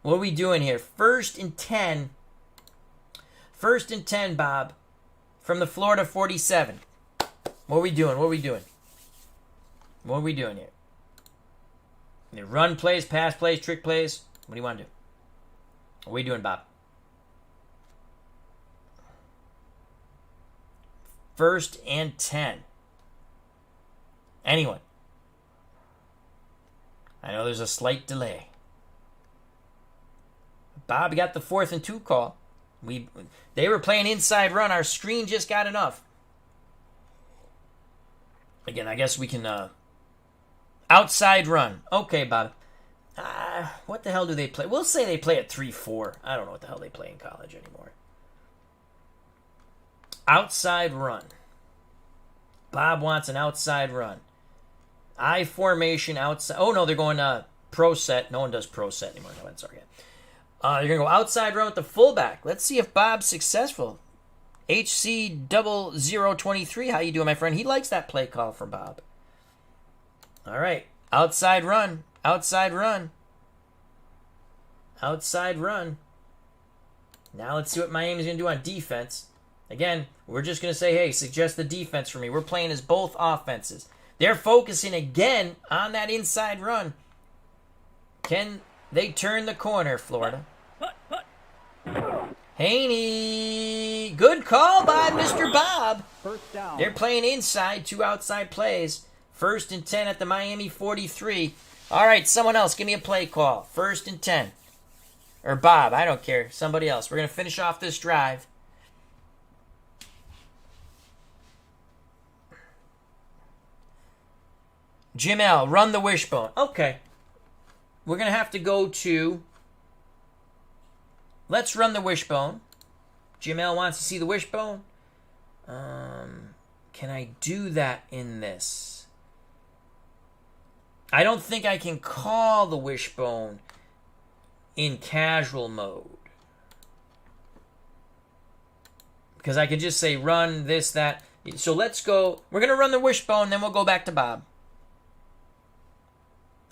What are we doing here? 1st and 10. 1st and 10, Bob. From the Florida 47. What are we doing? What are we doing? What are we doing here? The run plays, pass plays, trick plays. What do you want to do? What are we doing, Bob? 1st and 10. Anyone? I know there's a slight delay. Bob got the 4th and 2 call. They were playing inside run. Our screen just got enough. Again, I guess we can outside run. Okay, Bob. What the hell do they play? We'll say they play at 3-4. I don't know what the hell they play in college anymore. Outside run. Bob wants an outside run. I formation outside. Oh, no, they're going pro set. No one does pro set anymore. No, that's sorry. You're going to go outside run with the fullback. Let's see if Bob's successful. HC0023. How you doing, my friend? He likes that play call from Bob. All right. Outside run. Outside run. Outside run. Now let's see what Miami's going to do on defense. Again, we're just going to say, hey, suggest the defense for me. We're playing as both offenses. They're focusing again on that inside run. Can they turn the corner, Florida? Haney. Good call by Mr. Bob. First down. They're playing inside, 2 outside plays. 1st and 10 at the Miami 43. All right, someone else, give me a play call. 1st and 10. Or Bob, I don't care. Somebody else. We're going to finish off this drive. Jim L., run the wishbone. Okay. We're going to have to go to... Let's run the wishbone. Jim L wants to see the wishbone. Can I do that in this? I don't think I can call the wishbone in casual mode. Because I could just say run this, that. So let's go. We're going to run the wishbone, then we'll go back to Bob.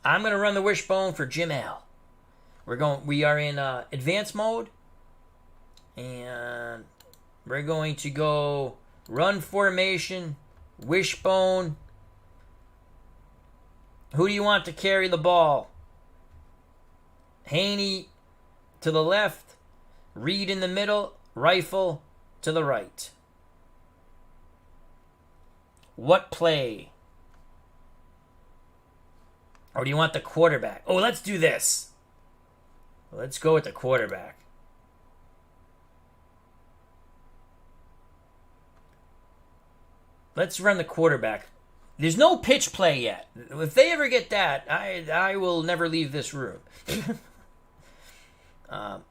I'm going to run the wishbone for Jim L. We are in advanced mode. And we're going to go run formation, wishbone. Who do you want to carry the ball? Haney to the left, Reed in the middle, Rifle to the right. What play? Or do you want the quarterback? Oh, let's do this. Let's go with the quarterback. Let's run the quarterback. There's no pitch play yet. If they ever get that, I will never leave this room. Well,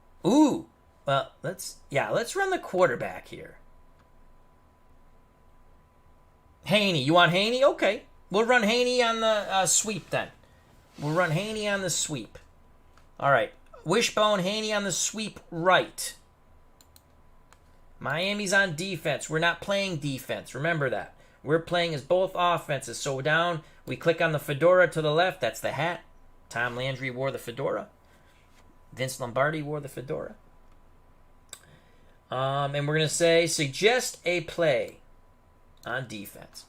let's run the quarterback here. Haney, you want Haney? Okay, we'll run Haney on the sweep then. We'll run Haney on the sweep. All right, wishbone, Haney on the sweep right. Miami's on defense. We're not playing defense. Remember that. We're playing as both offenses. So down, we click on the fedora to the left. That's the hat. Tom Landry wore the fedora. Vince Lombardi wore the fedora. And we're going to say, suggest a play on defense.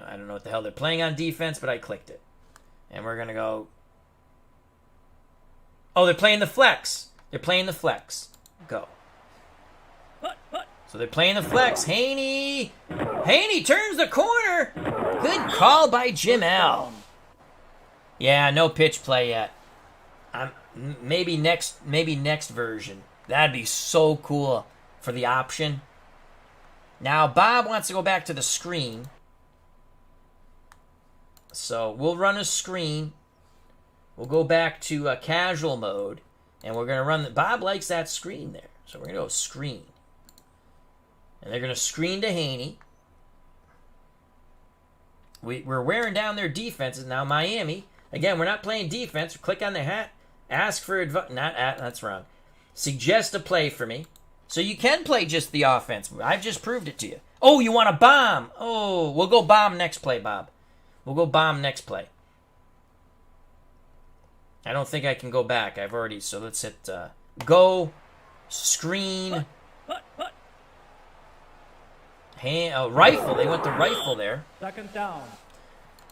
I don't know what the hell they're playing on defense, but I clicked it. And we're going to go. Oh, they're playing the flex. They're playing the flex. Go. So they're playing the flex. Haney turns the corner. Good call by Jim L. Yeah, no pitch play yet. Maybe next version. That'd be so cool for the option. Now Bob wants to go back to the screen. So we'll run a screen. We'll go back to casual mode. And we're going to run Bob likes that screen there. So we're going to go screen. And they're going to screen to Haney. We're wearing down their defenses. Now Miami, again, we're not playing defense. Click on the hat. Ask for advice. That's wrong. Suggest a play for me. So you can play just the offense. I've just proved it to you. Oh, you want a bomb. Oh, we'll go bomb next play, Bob. We'll go bomb next play. I don't think I can go back. I've already. So let's hit go, screen. Rifle. They went to rifle there. Second down.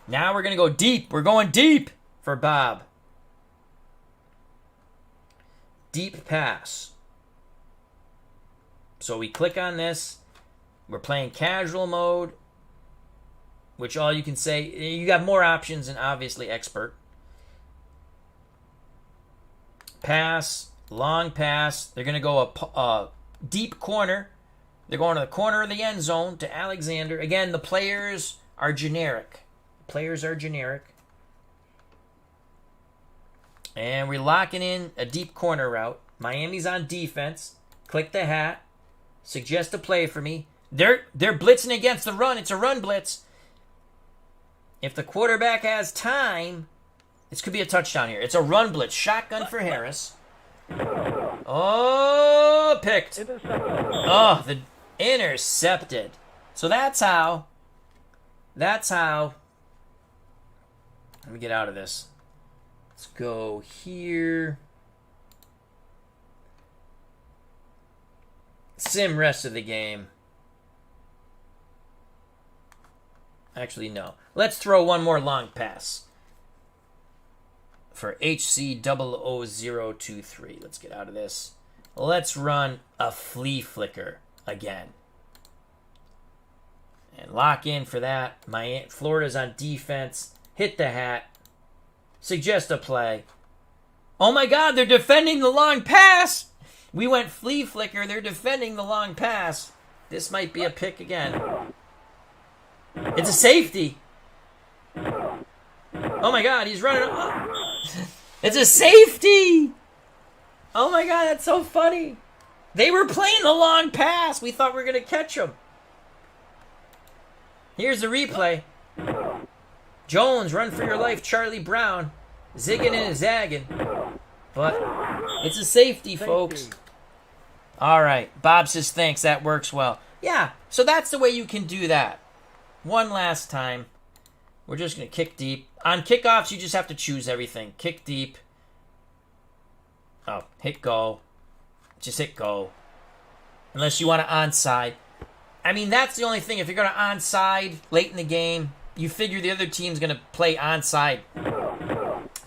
Now we're going to go deep. We're going deep for Bob. Deep pass. So we click on this. We're playing casual mode, which all you can say, you got more options than obviously expert. Pass, long pass. They're going to go a deep corner. They're going to the corner of the end zone to Alexander. Again, the players are generic. And we're locking in a deep corner route. Miami's on defense. Click the hat. Suggest a play for me. They're blitzing against the run. It's a run blitz. If the quarterback has time, this could be a touchdown here. It's a run blitz. Shotgun for Harris. Oh, picked. Oh, the intercepted. So that's how. Let me get out of this. Let's go here. Sim rest of the game. Actually, no. Let's throw one more long pass for HC00023. Let's get out of this. Let's run a flea flicker again. And lock in for that. Florida's on defense. Hit the hat. Suggest a play. Oh my God, they're defending the long pass. We went flea flicker. They're defending the long pass. This might be a pick again. It's a safety. Oh my God, he's running. It's a safety. Oh my god, that's so funny. They were playing the long pass. We thought we were going to catch them. Here's the replay. Jones, run for your life, Charlie Brown. Zigging and zagging. But it's a safety, folks. All right. Bob says, thanks. That works well. Yeah, so that's the way you can do that. One last time. We're just going to kick deep. On kickoffs, you just have to choose everything. Kick deep. Oh, hit go. Just hit go. Unless you want to onside. I mean, that's the only thing. If you're going to onside late in the game, you figure the other team's going to play onside.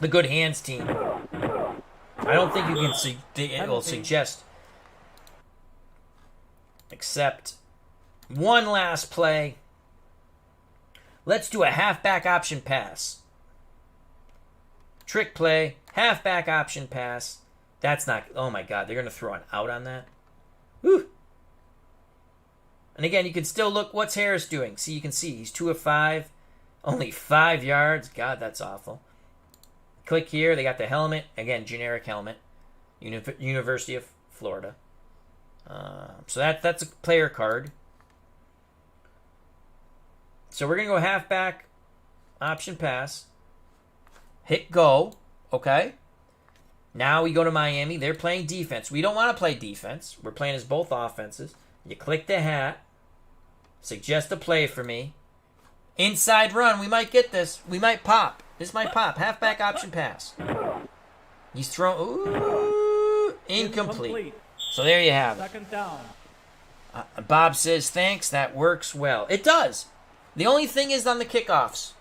The good hands team. I don't think you can it will suggest. Except one last play. Let's do a halfback option pass. Trick play. Halfback option pass. That's not... Oh my god, they're going to throw an out on that? Whew. And again, you can still look... What's Harris doing? See, you can see. He's 2 of 5. Only 5 yards. God, that's awful. Click here. They got the helmet. Again, generic helmet. University of Florida. So that's a player card. So we're going to go halfback, option pass, hit go, okay? Now we go to Miami. They're playing defense. We don't want to play defense. We're playing as both offenses. You click the hat, suggest a play for me. Inside run, we might get this. We might pop. This might pop. Halfback option pass. He's thrown, ooh, incomplete. So there you have it. Second down. Bob says, thanks, that works well. It does. The only thing is on the kickoffs.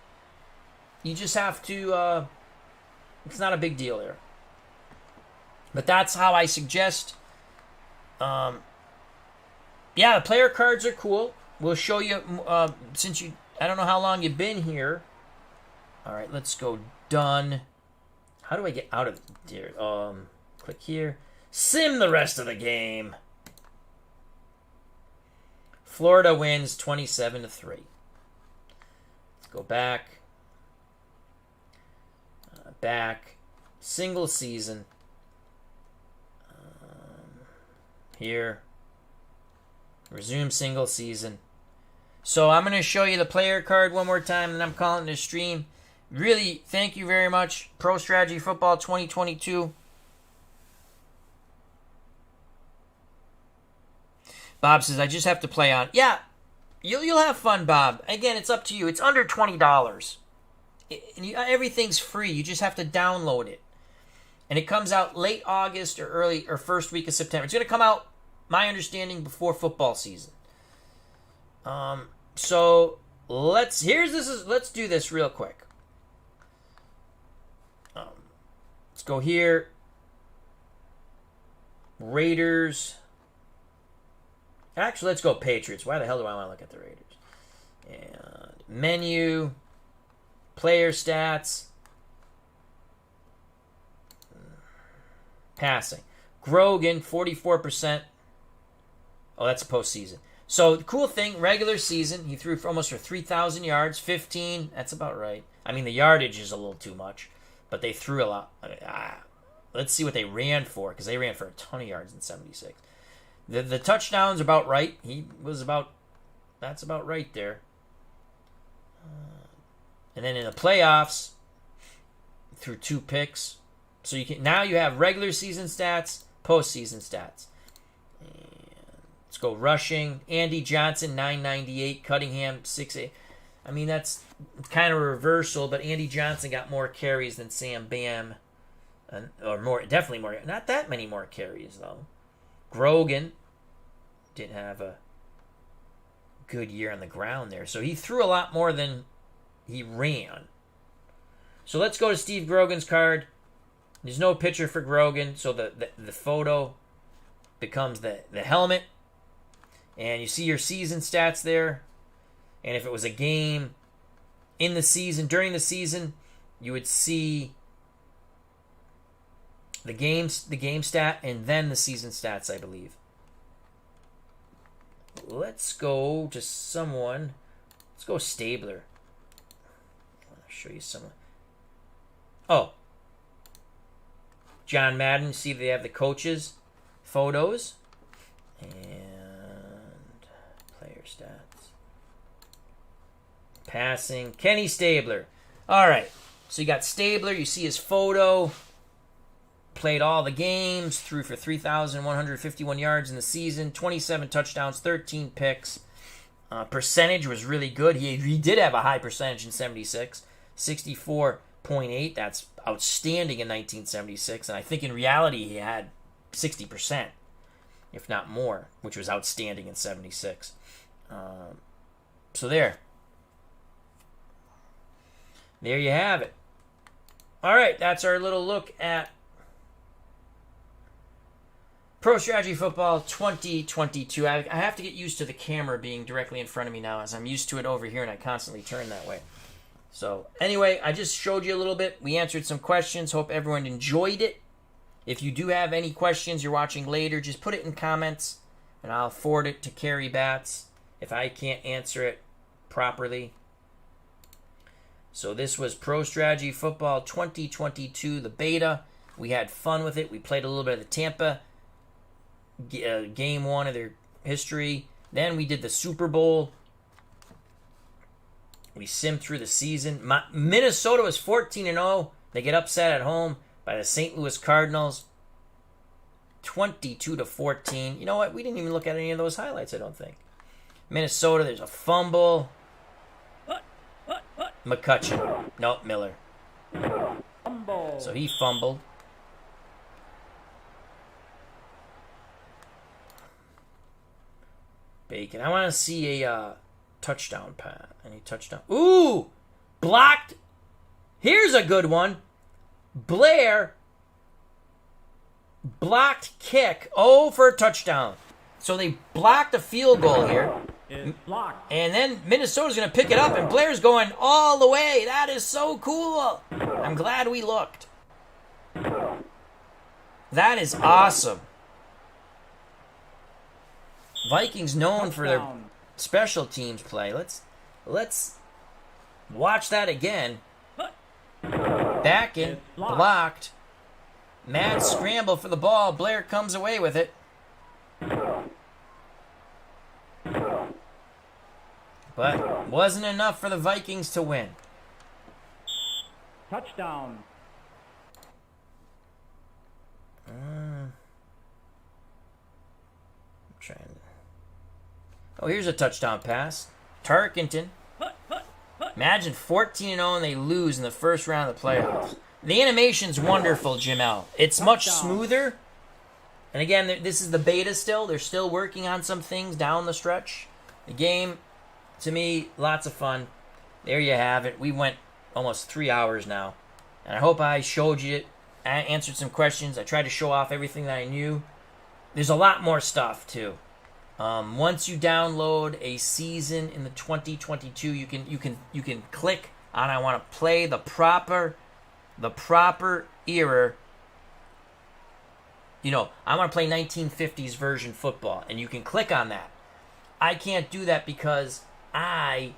You just have to, it's not a big deal there. But that's how I suggest. Yeah, the player cards are cool. We'll show you, since I don't know how long you've been here. All right, let's go done. How do I get out of here? Click here. Sim the rest of the game. Florida wins 27-3. Let's go back. Back. Single season. Here. Resume single season. So I'm going to show you the player card one more time, and I'm calling it a stream. Really, thank you very much. Pro Strategy Football 2022. Bob says, I just have to play on. Yeah, you'll have fun, Bob. Again, it's up to you. It's under $20. Everything's free. You just have to download it. And it comes out late August or first week of September. It's going to come out, my understanding, before football season. So let's do this real quick. Let's go here. Raiders. Actually, let's go Patriots. Why the hell do I want to look at the Raiders? And menu, player stats, passing. Grogan, 44%. Oh, that's postseason. So the cool thing, regular season, he threw for almost 3,000 yards, 15. That's about right. I mean, the yardage is a little too much, but they threw a lot. Let's see what they ran for, because they ran for a ton of yards in 76. The touchdowns are about right. That's about right there. And then in the playoffs, threw 2 picks. So now you have regular season stats, postseason stats. Let's go rushing. Andy Johnson, 998. Cunningham, 6'8". I mean, that's kind of a reversal, but Andy Johnson got more carries than Sam Bam. Or more, definitely more. Not that many more carries, though. Grogan didn't have a good year on the ground there. So he threw a lot more than he ran. So let's go to Steve Grogan's card. There's no picture for Grogan, so the photo becomes the helmet. And you see your season stats there. And if it was a game in the season, during the season, you would see the game stat and then the season stats, I believe. Let's go to someone. Let's go Stabler. I want to show you someone. Oh. John Madden. See, they have the coaches' photos. And player stats. Passing. Kenny Stabler. All right. So you got Stabler. You see his photo. Played all the games. Threw for 3,151 yards in the season. 27 touchdowns. 13 picks. Percentage was really good. He did have a high percentage in 76. 64.8. That's outstanding in 1976. And I think in reality he had 60%. If not more, which was outstanding in 76. So there you have it. All right, that's our little look at Pro Strategy Football 2022. I have to get used to the camera being directly in front of me now, as I'm used to it over here and I constantly turn that way. So anyway, I just showed you a little bit. We answered some questions. Hope everyone enjoyed it. If you do have any questions you're watching later, just put it in comments and I'll forward it to Carrie Batts if I can't answer it properly. So this was Pro Strategy Football 2022, the beta. We had fun with it. We played a little bit of the Tampa game one of their history. Then we did the Super Bowl. We simmed through the season. Minnesota was 14-0. They get upset at home by the St. Louis Cardinals, 22-14. You know what? We didn't even look at any of those highlights, I don't think. Minnesota, there's a fumble. McCutcheon. Nope, Miller. Fumble. So he fumbled. Bacon. I want to see a touchdown pass. Any touchdown? Ooh! Blocked. Here's a good one. Blair blocked kick. Oh, for a touchdown. So they blocked a field goal here. It's blocked. And then Minnesota's going to pick it up, and Blair's going all the way. That is so cool. I'm glad we looked. That is awesome. Vikings known for their special teams play. Let's watch that again. Back in, blocked. Mad scramble for the ball. Blair comes away with it. But wasn't enough for the Vikings to win. Touchdown. I'm trying to... Oh, here's a touchdown pass. Tarkenton. Imagine 14-0 and they lose in the first round of the playoffs. The animation's wonderful, Jamel. It's much smoother. And again, this is the beta still. They're still working on some things down the stretch. The game, to me, lots of fun. There you have it. We went almost 3 hours now. And I hope I showed you it. I answered some questions. I tried to show off everything that I knew. There's a lot more stuff, too. Once you download a season in the 2022, you can click on I want to play the proper era. You know, I want to play 1950s version football, and you can click on that. I can't do that because I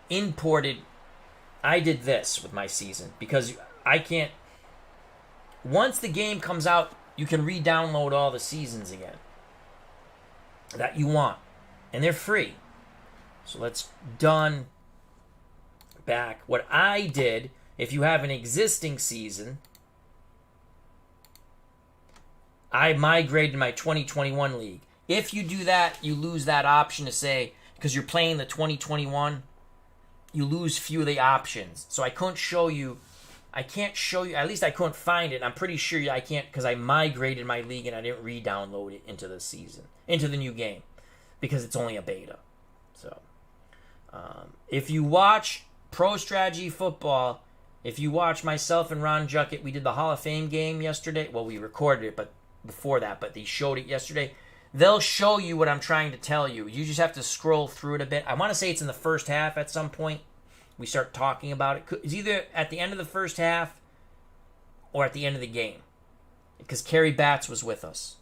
did this with my season because I can't. Once the game comes out, you can re-download all the seasons again that you want, and they're free. So let's done back. What I did, if you have an existing season, I migrated my 2021 league. If you do that, you lose that option to say, because you're playing the 2021, you lose few of the options. So I can't show you, at least I couldn't find it. I'm pretty sure I can't because I migrated my league and I didn't re-download it into the season, into the new game, because it's only a beta. So if you watch Pro Strategy Football, if you watch myself and Ron Juckett, we did the Hall of Fame game yesterday. Well, we recorded it, but before that, but they showed it yesterday. They'll show you what I'm trying to tell you. You just have to scroll through it a bit. I want to say it's in the first half at some point. We start talking about it. It's either at the end of the first half or at the end of the game, because Carrie Batts was with us.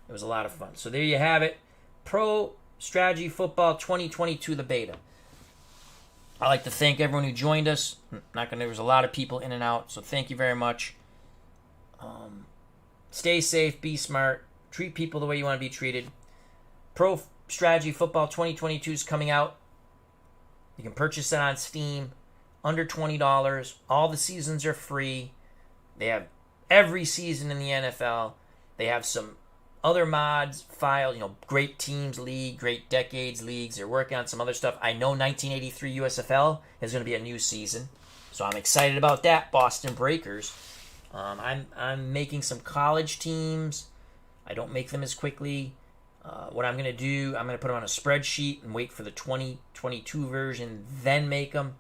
It was a lot of fun. So there you have it. Pro Strategy Football 2022, the beta. I'd like to thank everyone who joined us. There was a lot of people in and out, so thank you very much. Stay safe, be smart, treat people the way you want to be treated. Pro Strategy Football 2022 is coming out. You can purchase it on Steam, under $20. All the seasons are free. They have every season in the NFL. They have some other mods, files, great teams league, great decades leagues. They're working on some other stuff. I know 1983 USFL is going to be a new season, so I'm excited about that. Boston Breakers. I'm making some college teams. I don't make them as quickly. What I'm going to do, I'm going to put them on a spreadsheet and wait for the 2022 version, then make them.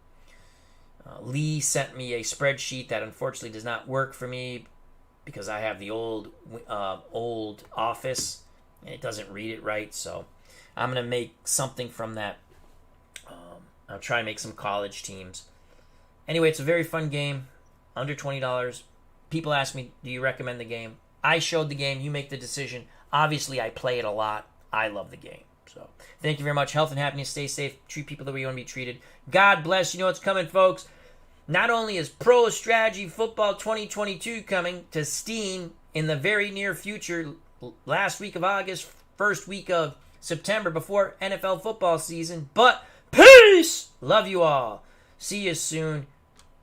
Lee sent me a spreadsheet that unfortunately does not work for me because I have the old Office and it doesn't read it right. So I'm going to make something from that. I'll try and make some college teams. Anyway, it's a very fun game, under $20. People ask me, do you recommend the game? I showed the game. You make the decision. Obviously, I play it a lot. I love the game. So thank you very much. Health and happiness. Stay safe. Treat people the way you want to be treated. God bless. You know what's coming, folks. Not only is Pro Strategy Football 2022 coming to Steam in the very near future, last week of August, first week of September, before NFL football season, but peace! Love you all. See you soon.